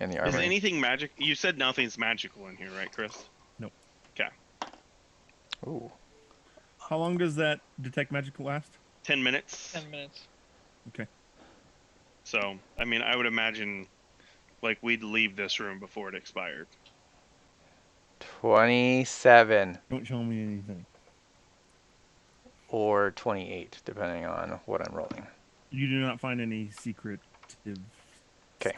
in the armory. Is anything magic? You said nothing's magical in here, right, Chris? Nope. Okay. Ooh. How long does that detect magic last? 10 minutes. 10 minutes. Okay. So, I mean, I would imagine, like, we'd leave this room before it expired. 27. Don't show me anything. Or 28, depending on what I'm rolling. You do not find any secretive stuff.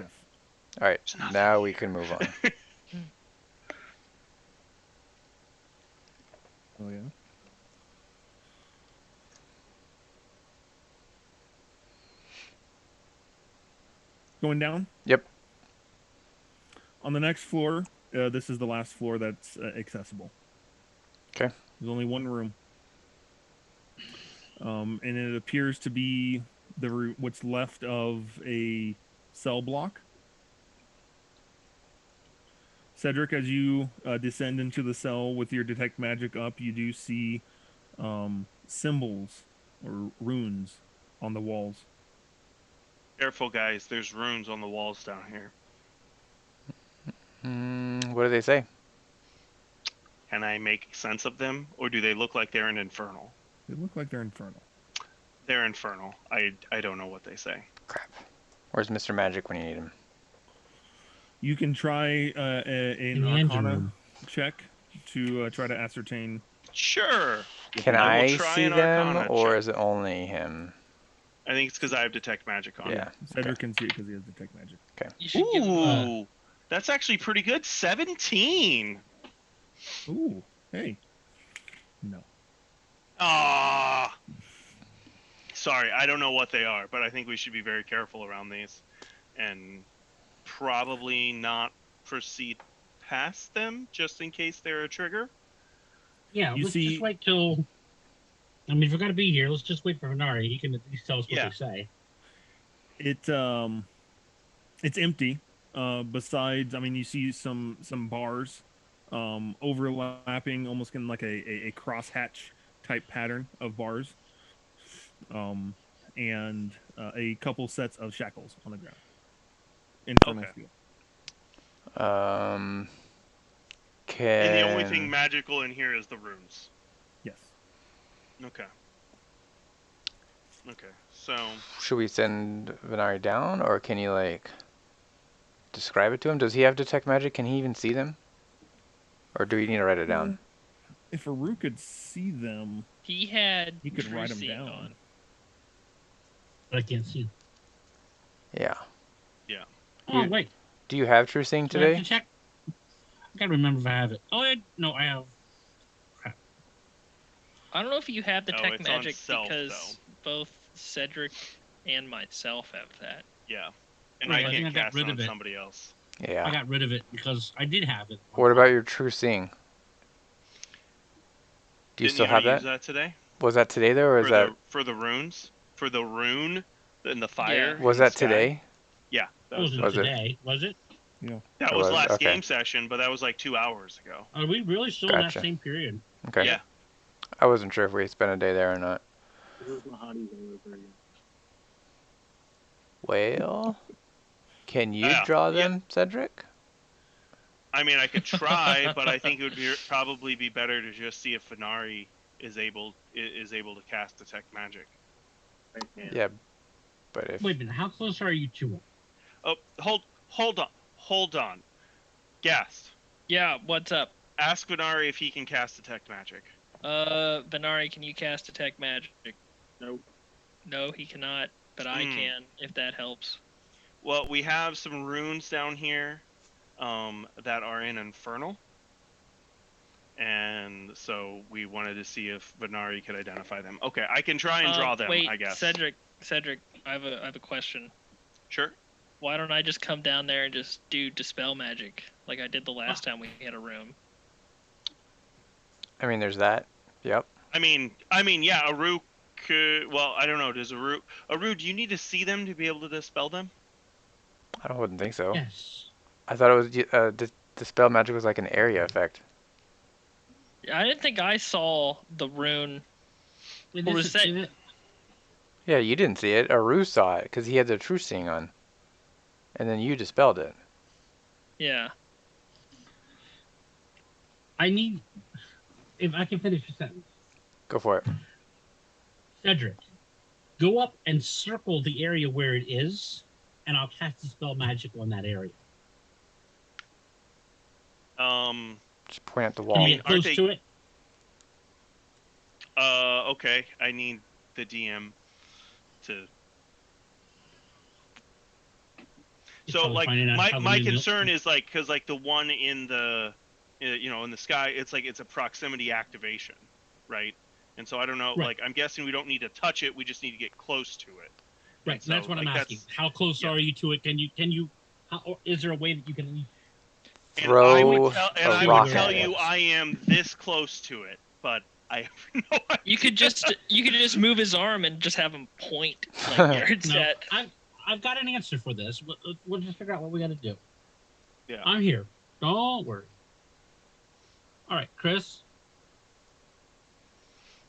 All right, now we can move on. Oh, yeah? Going down? Yep. On the next floor, This is the last floor that's accessible. Okay. There's only one room. And it appears to be what's left of a cell block. Cedric, as you descend into the cell with your detect magic up, you do see symbols or runes on the walls. Careful, guys. There's runes on the walls down here. What do they say? Can I make sense of them, or do they look like they're an infernal? They look like they're infernal. They're infernal. I don't know what they say. Crap. Where's Mr. Magic when you need him? You can try an In the engine Arcana room. check to try to ascertain. Sure. Can I will I try see an them, Arcana or check. is it only him? I think it's because I have detect magic on. Yeah. Cedric can see it because he has detect magic. You should give him Ooh, that's actually pretty good. 17. Ooh, hey. No. Ah. Sorry, I don't know what they are, but I think we should be very careful around these, and probably not proceed past them just in case they're a trigger. Yeah, You let's see- just wait till. I mean, if we're gonna be here, let's just wait for Venari. He can at least tell us what Yeah. they say. It's empty. Besides, I mean, you see some bars overlapping, almost in like a crosshatch type pattern of bars, and a couple sets of shackles on the ground. Infernal Okay. steel. Can... And the only thing magical in here is the runes. Yes. Okay. Okay, so Should we send Venari down, or can you, like, describe it to him? Does he have detect magic? Can he even see them? Or do we need to write it down? If Aru could see them, He had he could true write them seeing down. on. But I can't see. Yeah. Oh, Yeah. wait. Do you have true seeing Do I have today? to check? I gotta remember if I have it. Oh, no, I have. I don't know if you have the Oh, tech it's on magic self, because both Cedric and myself have that. yeah, and Right, I I think can't I got cast rid it of on it. somebody else. Yeah. I got rid of it because I did have it. What about your true seeing? Do you Didn't still you have use that? that today? Was that today, though, or is that... For the runes? For the rune and the fire? Yeah. Was in the that sky? today? Yeah, that That was wasn't Was it? today, was it? that It was was, last okay. game session, but that was like 2 hours ago. Are we really still in that Gotcha. same period? Okay. Yeah. I wasn't sure if we spent a day there or not. This is Mahadi's over again. Well, can you Yeah, draw yeah. them, Cedric? I mean, I could try, but I think it would probably be better to just see if Venari is able to cast detect magic. I can't. Yeah, but if... Wait a minute, how close are you to it? Oh, hold on. Guest, Yeah, what's up? ask Venari if he can cast detect magic. Venari, can you cast detect magic? Nope. No, he cannot, but I can, if that helps. Well, we have some runes down here that are in Infernal. And so we wanted to see if Venari could identify them. Okay, I can try and draw them, wait, I guess. Cedric, I have a question. Sure. Why don't I just come down there and just do dispel magic like I did the last time we had a room? I mean, there's that. Yep. I mean, yeah, Aru could. Well, I don't know. Does Aru, do you need to see them to be able to dispel them? I wouldn't think so. Yes. I thought it was dispel magic was like an area effect. I didn't think I saw the rune. Wait, Or this is is- that- is it- Yeah, you didn't see it. Aru saw it because he had the true seeing on, and then you dispelled it. Yeah. I need. If I can finish the sentence. Go for it. Cedric, go up and circle the area where it is, and I'll cast dispel magic on that area. Just point at the Can wall. you get close they- to it? Okay. I need the DM to. It's So, probably like, finding out how my many concern is like, because like the one in the, in the sky, it's like it's a proximity activation, right? And so I don't know. Right. Like, I'm guessing we don't need to touch it. We just need to get close to it. Right, And so, that's what I'm like, asking. How close yeah. are you to it? Can you? Or is there a way that you can? And I would throw tell, a rock tell at you it. I am this close to it, but I have no idea. You could just move his arm and just have him point like where it's No, at. I've got an answer for this. We'll just figure out what we got to do. Yeah. I'm here. Don't worry. All right, Chris.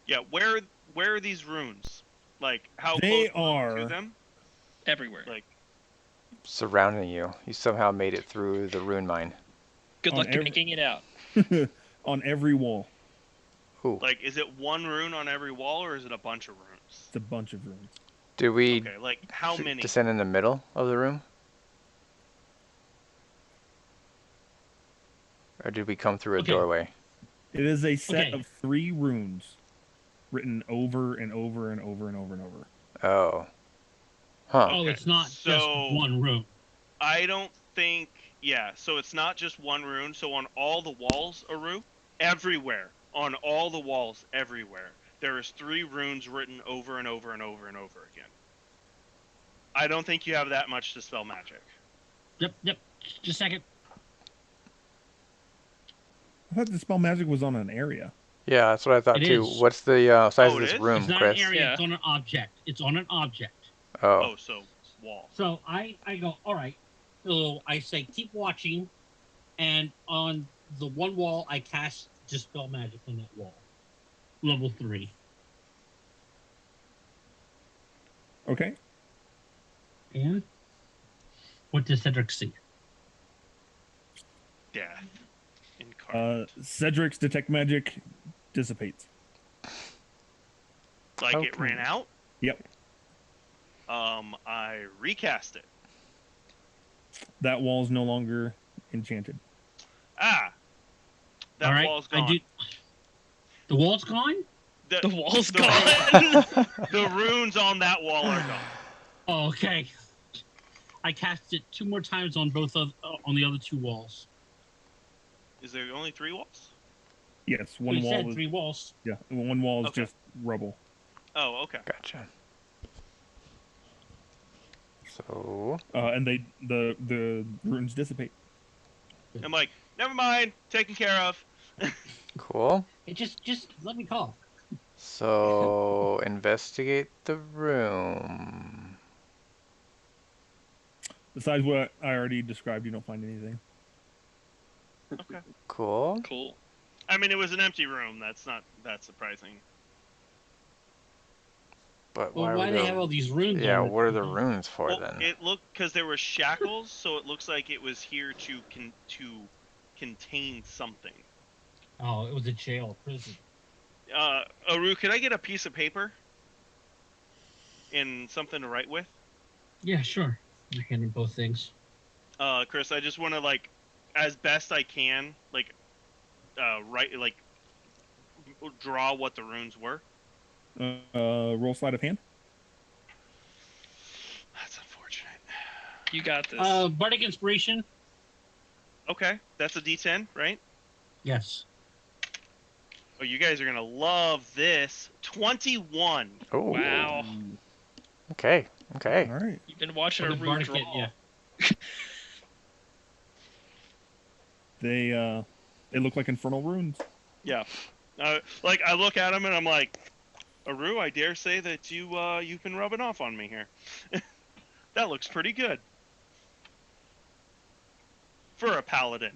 Yeah, where are these runes? Like, how They close are are- to them? Everywhere. Like, Surrounding you. You somehow made it through the rune mine. Good on luck to every- making it out. on every wall. Ooh. like, is it one rune on every wall, or is it a bunch of runes? It's a bunch of runes. Did we Okay, like how many? descend in the middle of the room? Or did we come through a Okay. doorway? It is a set Okay. of 3 runes written over and over and over and over and over. Oh. Huh. Oh, Okay, it's not so- just one room. I don't think. Yeah, so it's not just one rune. So on all the walls, Aru, everywhere, on all the walls, everywhere, there is 3 runes written over and over and over and over again. I don't think you have that much to spell magic. Yep. Just a second. I thought the spell magic was on an area. Yeah, that's what I thought It too. is. What's the size Oh, of it this is? room, It's not Chris? an area. Yeah. It's on an object. It's on an object. Oh. Oh, so wall. So I go, all right. So I say, keep watching. And on the one wall, I cast Dispel Magic on that wall. Level 3. Okay. And what does Cedric see? Death. Incarnate. Cedric's detect magic dissipates. Like how it can- ran out. Yep. I recast it. That wall's no longer enchanted. Ah. That all right. wall's gone. The wall's gone? The wall's the- gone. The runes on that wall are gone. Oh, okay. I cast it 2 more times on on the other 2 walls. Is there only 3 walls? Yes, We one wall said is 3 walls. yeah, one wall is Okay. just rubble. Oh, okay. Gotcha. So, And the runes dissipate. I'm like, never mind, taken care of. cool. It just let me call. So, investigate the room. Besides what I already described, you don't find anything. Okay. Cool. Cool. I mean, it was an empty room. That's not that surprising. But Well, why, why are do they there... have all these runes? Yeah, on it? what are the runes for Well, then? it looked because there were shackles, so it looks like it was here to contain something. Oh, it was a jail, prison. Aru, could I get a piece of paper and something to write with? Yeah, sure. I handed both things. Chris, I just want to like, as best I can, like, write like, draw what the runes were. Roll sleight of hand. That's unfortunate. You got this. Bardic Inspiration. Okay, that's a D10, right? Yes. Oh, you guys are gonna love this. 21. Oh, Wow. okay. Okay. All right. You've been watching What a did root Bardic draw. get? Yeah. They look like infernal runes. Yeah. Like I look at him and I'm like, Aru, I dare say that you've been rubbing off on me here. That looks pretty good for a paladin.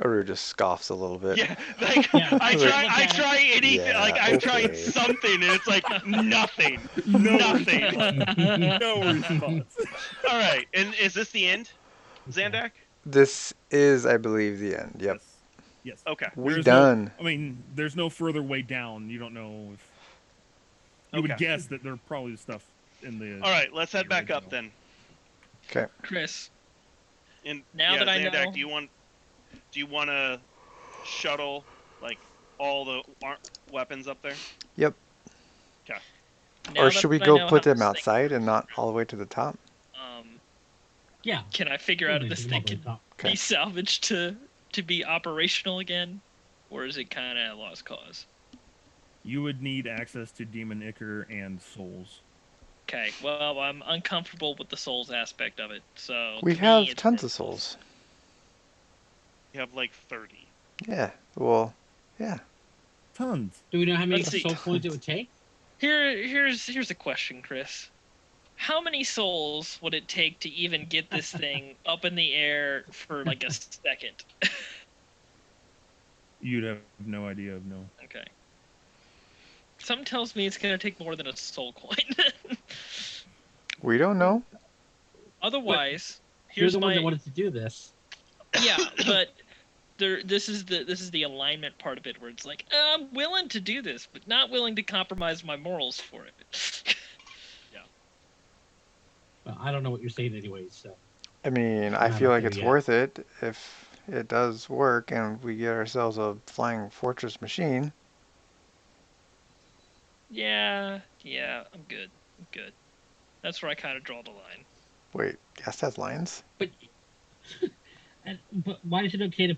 Aru just scoffs a little bit. Yeah, like Yeah. I try anything. Yeah, like I've tried okay. something and it's like nothing, No nothing. No response. All right, and is this the end, Zandak? This is, I believe, the end. Yep. Yes. Okay. We There's done. I mean, there's no further way down. You don't know if you would Okay. guess that there probably stuff in the. All right, let's head the back up original. then. Chris, And Now yeah, that I Zandak, know- do you want to shuttle like all the weapons up there? Yep. now Or that should we I go know put how them this thing outside and not works, all the way to the top? Yeah. Can I figure out if this thing can Okay. be salvaged to be operational again, or is it kind of lost cause? You would need access to Demon Ichor and souls. Okay, well, I'm uncomfortable with the souls aspect of it, so We to me, have it's tons of worthless. souls. You have like 30. Yeah. Well, yeah. Tons. Do we know how many Let's see. soul points it would take? Here's a question, Chris. How many souls would it take to even get this thing up in the air for like a second? You'd have no idea of no. Okay. Something tells me it's gonna take more than a soul coin. We don't know. Otherwise, You're here's the one that my wanted to do this. yeah, but this is the alignment part of it where it's like I'm willing to do this, but not willing to compromise my morals for it. Well, I don't know what you're saying anyways, so. I mean, I Not feel up like there it's yet. worth it if it does work and we get ourselves a flying fortress machine. Yeah, I'm good. I'm good. That's where I kind of draw the line. Wait, gas has lines? But why is it okay to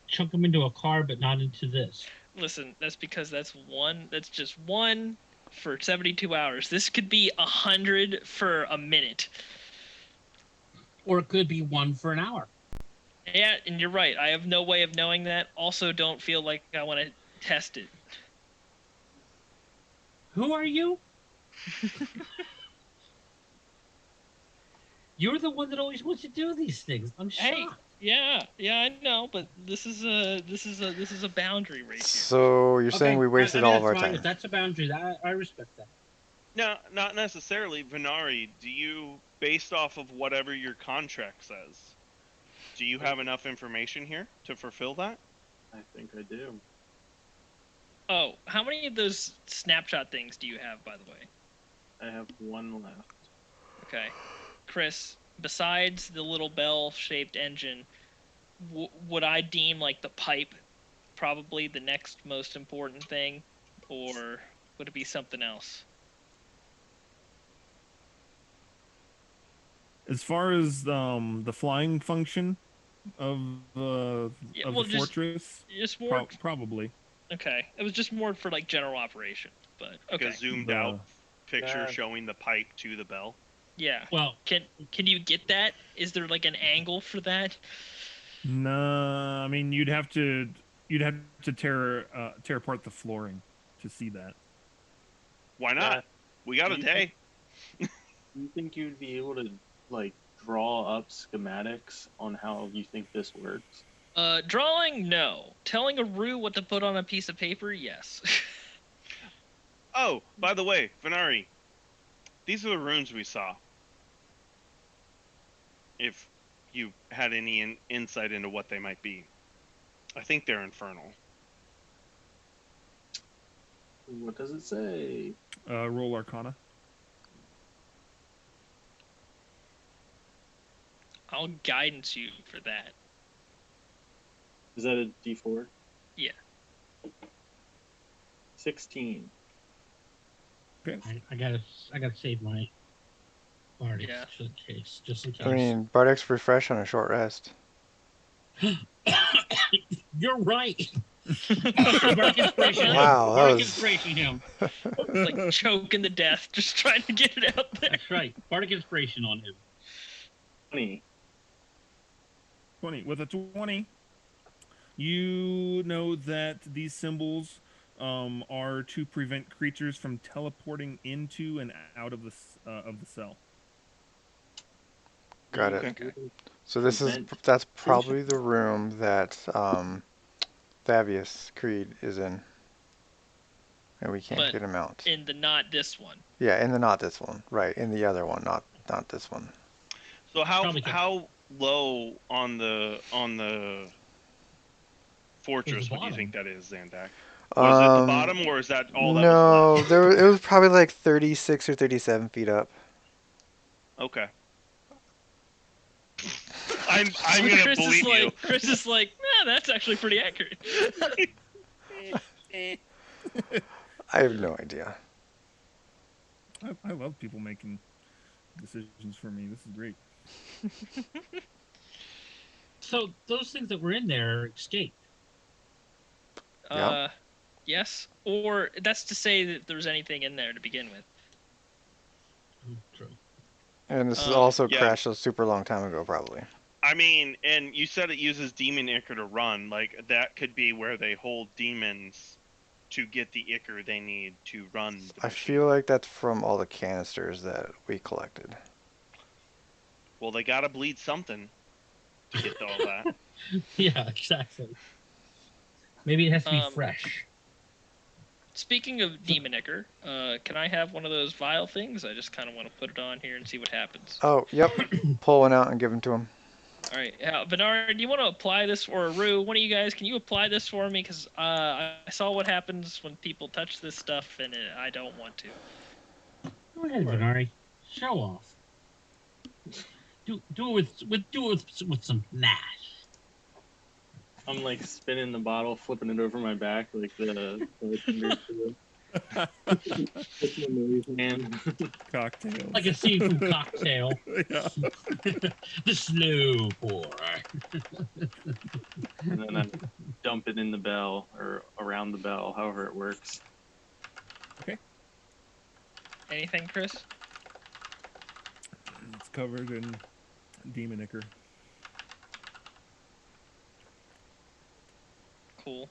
chunk them into a car but not into this? Listen, that's because that's just one for 72 hours. This could be 100 for a minute. Or it could be one for an hour. Yeah, and you're right. I have no way of knowing that. Also, don't feel like I want to test it. Who are you? You're the one that always wants to do these things. I'm shocked. Hey, yeah, I know, but this is a boundary right here. So you're saying we wasted all of our that's fine. time? If that's a boundary, I respect that. No, not necessarily. Venari, do you, based off of whatever your contract says, do you have enough information here to fulfill that? I think I do. Oh, how many of those snapshot things do you have, by the way? I have one left. Okay. Chris, besides the little bell-shaped engine, would I deem like the pipe probably the next most important thing, or would it be something else? As far as the flying function of the Yeah, of well, the fortress, just more. probably. Okay, it was just more for like general operation, but Like okay. a zoomed The- out picture Yeah. showing the pipe to the bell? Yeah. Well, Can you get that? Is there like an angle for that? Nah, I mean you'd have to tear apart the flooring to see that. Why not? We got a You day. Do you think you'd be able to like draw up schematics on how you think this works? Drawing, no. Telling a Rue what to put on a piece of paper, yes. Oh, by the way, Venari, these are the runes we saw. If you had any insight into what they might be. I think they're infernal. What does it say? Roll Arcana. I'll guidance you for that. Is that a D4? Yeah. 16. I gotta save my party Yeah. just in case. I mean, Bardics refresh on a short rest. You're right. Bardic inspiration. Wow, that Bardic was- inspiration him. Like choking to death, just trying to get it out there. That's right. Bardic inspiration on him. 20. 20. With a 20, you know that these symbols are to prevent creatures from teleporting into and out of the cell. Got it. Okay. So that's probably the room that Thavius Creed is in. And we can't But get him out. In the not this one. Yeah, in the not this one. Right, in the other one, not this one. So Probably can. how low on the fortress would you bottom. think that is, Zandak? Was it the bottom, or is that all that was left? No, it was probably like 36 or 37 feet up. Okay. I'm gonna Chris believe is like, you. Chris is like, nah, that's actually pretty accurate. I have no idea. I love people making decisions for me. This is great. So those things that were in there escaped. Yeah. Yes. Or that's to say that there's anything in there to begin with. And this is also Yeah. crashed a super long time ago, probably. I mean, and you said it uses demon ichor to run. Like that could be where they hold demons to get the ichor they need to run the I machine. feel like that's from all the canisters that we collected. Well, they gotta bleed something to get all that. Yeah, exactly. Maybe it has to be Um, fresh. Speaking of demon ichor, can I have one of those vial things? I just kind of want to put it on here and see what happens. Oh, yep. Pull one out and give them to him. All right, Bernard, do you want to apply this, or Rue? One of you guys, can you apply this for me? Because I saw what happens when people touch this stuff, and I don't want to. Go ahead, Venari. Show off. Do it with some panache. I'm like spinning the bottle, flipping it over my back like the hand. Cocktail. Like a seafood cocktail. Yeah. The slow pour. And then I dump it in the bell or around the bell, however it works. Anything, Chris? It's covered in demon ichor. Cool.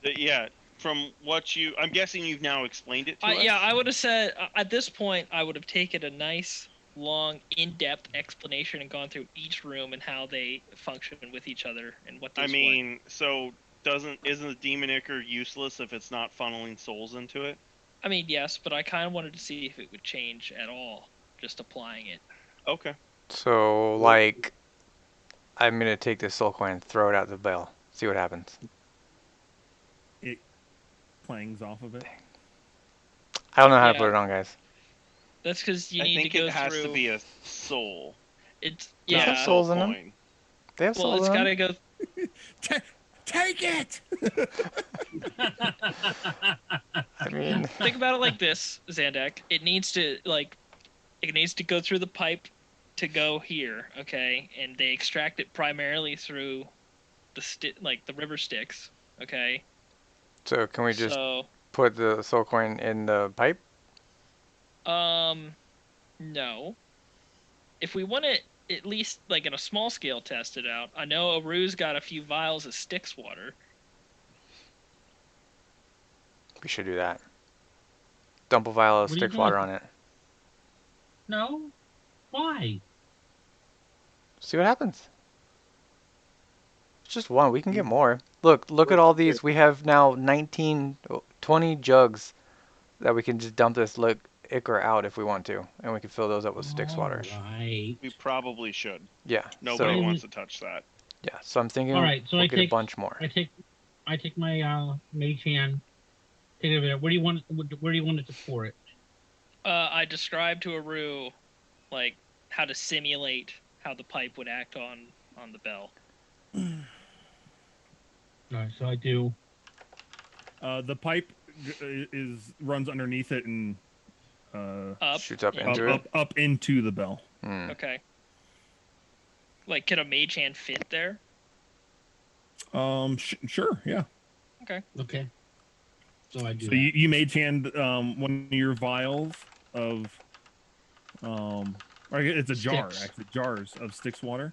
Yeah, from what I'm guessing you've now explained it to us. Yeah, I would have said at this point I would have taken a nice, long, in-depth explanation and gone through each room and how they function with each other and what. I mean, so isn't the demon ichor useless if it's not funneling souls into it? I mean, yes, but I kind of wanted to see if it would change at all, just applying it. Okay. So, like, I'm going to take this soul coin and throw it out the bell. See what happens. It clangs off of it. I don't know how to Yeah. put it on, guys. That's because you I need think to go it has through. to be a soul. It's Does it have yeah. souls in them? Coin. They have Well, souls it's in got them? to go. Take it! I mean, Think about it like this, Zandak. It needs to go through the pipe to go here, okay? And they extract it primarily through the river Styx, okay? so can we just So, put the soul coin in the pipe? no. If we want to at least like in a small scale test it out, I know Aru's got a few vials of Styx water. We should do that. Dump a vial of What are you Styx doing? water on it. No? Why? See what happens. It's just one. We can get more. Look at all these. We have now 20 jugs that we can just dump this ichor out if we want to, and we can fill those up with Styx water. Right. We probably should. Yeah. Nobody so, wants to touch that. Yeah. So I'm thinking All right, so we'll I get a take- bunch more. I take my mage hand. Take it over there. Where do you want it to pour it? I described to Aru like how to simulate how the pipe would act on the bell. All right, so I do. The pipe runs underneath it and Up. Shoots up Yeah. into it. up into the bell. Hmm. Okay. Like, can a mage hand fit there? Sure, yeah. Okay. So I do. So that. you mage hand one of your vials of or it's a jar, Styx. actually, jars of Styx water,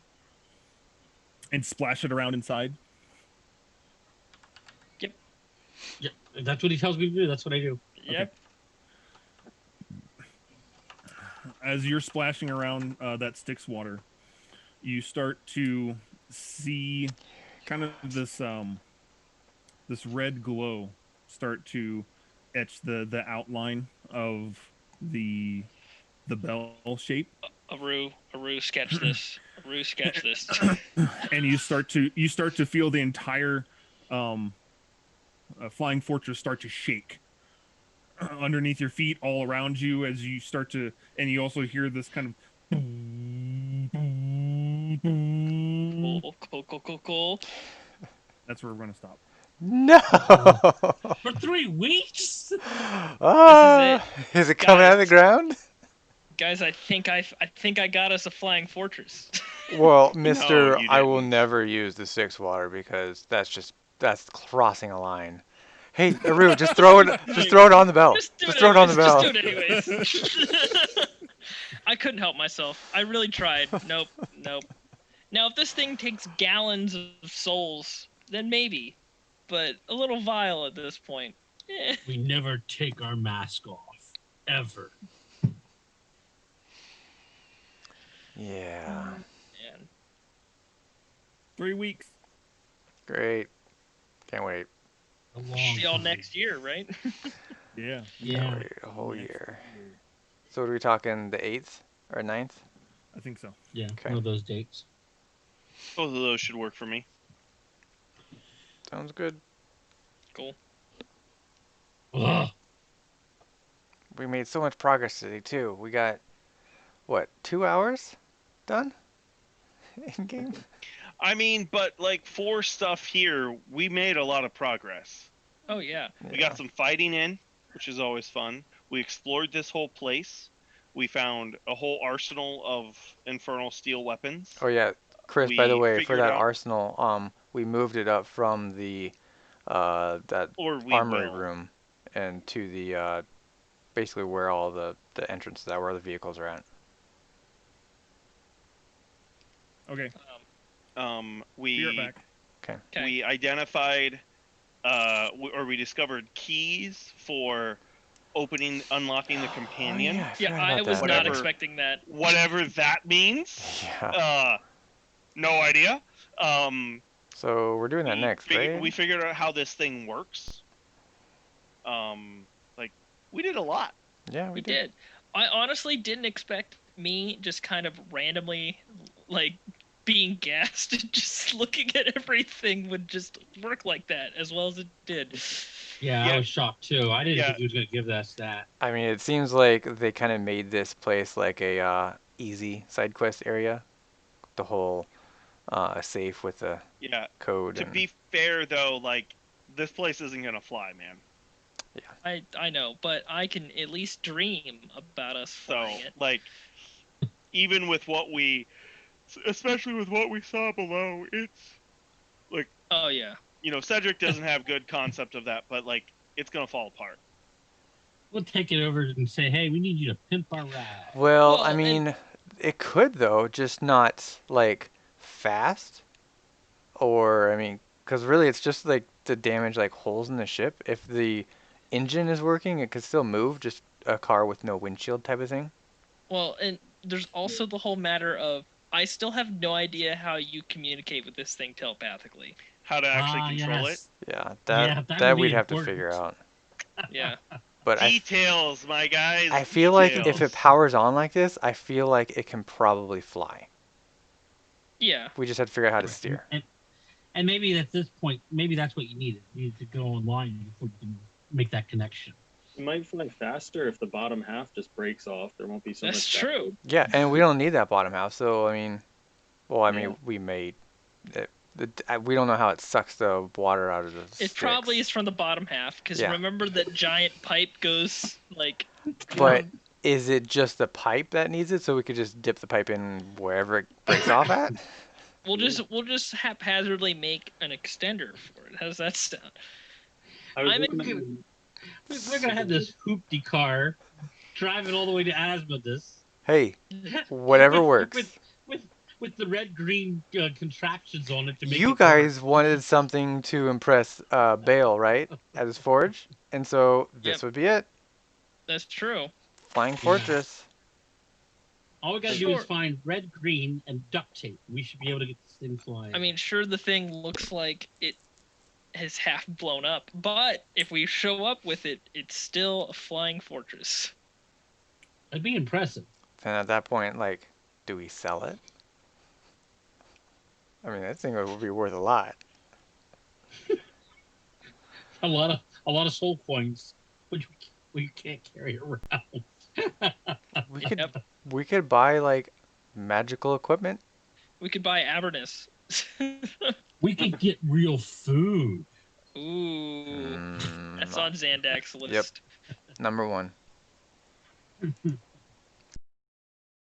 and splash it around inside. Yeah, if that's what he tells me to do. That's what I do. Yep. As you're splashing around that Styx water, you start to see kind of this this red glow start to etch the outline of the bell shape, Aru, sketch this. Aru, sketch this. and you start to feel the entire flying fortress start to shake underneath your feet, all around you, as you start to, and you also hear this kind of Cool. That's where we're gonna stop. No. For 3 weeks? Ah, is it coming out of the Guys. ground? Guys, I think I got us a flying fortress. Well, Mister, you I will didn't. never use the Styx water because that's crossing a line. Hey, Aru, just throw it on the bell. Just do Just it throw it on the anyways. bell. Just do it anyways. I couldn't help myself. I really tried. Nope. Now, if this thing takes gallons of souls, then maybe. But a little vile at this point. We never take our mask off. Ever. Yeah. Man. 3 weeks. Great. Can't wait. A long See y'all time. next year, right? Yeah. Can't Yeah. wait a whole Next year. So what are we talking, the 8th or 9th? I think so. Yeah. Okay. One of those dates. Both of those should work for me. Sounds good. Cool. Ugh. We made so much progress today, too. We got, what, 2 hours done in game? I mean, but like for stuff here, we made a lot of progress. Oh, yeah. We got some fighting in, which is always fun. We explored this whole place. We found a whole arsenal of infernal steel weapons. Oh yeah, Chris, by the We way, for figured that out- arsenal, we moved it up from the that Or we armory will. room and to the basically where all the entrances are, where the vehicles are at. Okay. We Be right back. Okay. we identified or we discovered keys for unlocking the companion. Oh, Yeah, forgot I about was that. not Whatever. expecting that. Whatever that means. Yeah. No idea. So we're doing that next, right? We figured out how this thing works. Like we did a lot. Yeah, we We did. did. I honestly didn't expect me just kind of randomly, like, being gassed and just looking at everything would just work like that as well as it did. Yeah, Yeah. I was shocked too. I didn't Yeah. think he was going to give us that. I mean, it seems like they kind of made this place like a easy side quest area. The whole safe with the Yeah. code. To and, be fair though, like this place isn't gonna fly, man. I know, but I can at least dream about us So flying it. like, even with especially with what we saw below, it's like, Oh yeah. Cedric doesn't have good concept of that, but like it's gonna fall apart. We'll take it over and say, hey, we need you to pimp our ride. Well, Well, I and- mean, it could though, just not like fast. Or I mean, because really, it's just like to damage like holes in the ship. If the engine is working, it could still move. Just a car with no windshield type of thing. Well, and there's also the whole matter of I still have no idea how you communicate with this thing telepathically. How to actually control yes. Yeah, Yeah, that that would we'd be have to important. figure out. Yeah. But it. Details, my guys. I feel like if details. it powers on like this, I feel like it can probably fly. Yeah. We just had to figure out how to steer. And maybe at this point, maybe that's what you needed. You need to go online before you can make that connection. You might fly faster if the bottom half just breaks off. There won't be so That's much. true. Yeah, and we don't need that bottom half. So I mean, well, I mean, Yeah. we made it. We don't know how it sucks the water out of the It probably sticks. is from the bottom half because Yeah. remember that giant pipe goes like. But is it just the pipe that needs it, so we could just dip the pipe in wherever it breaks off at? We'll just haphazardly make an extender for it. How does that sound? I was I'm looking at We're gonna have this hoopty car driving all the way to Asmodus. Hey, whatever works. with the red green contraptions on it to make You it guys work. wanted something to impress Bale, right? At his forge, and so this Yep. would be it. That's true. Flying Fortress. All we gotta do is find red, green, and duct tape. We should be able to get this thing flying. I mean, sure, the thing looks like it is half blown up, but if we show up with it, it's still a flying fortress. that'd be impressive. And at that point, like, do we sell it? I mean, that thing would be worth a lot. A lot of soul coins, which we can't carry around. We could buy like magical equipment. We could buy Avernus. We could get real food. Ooh, that's on Xandak's list. Yep. Number one.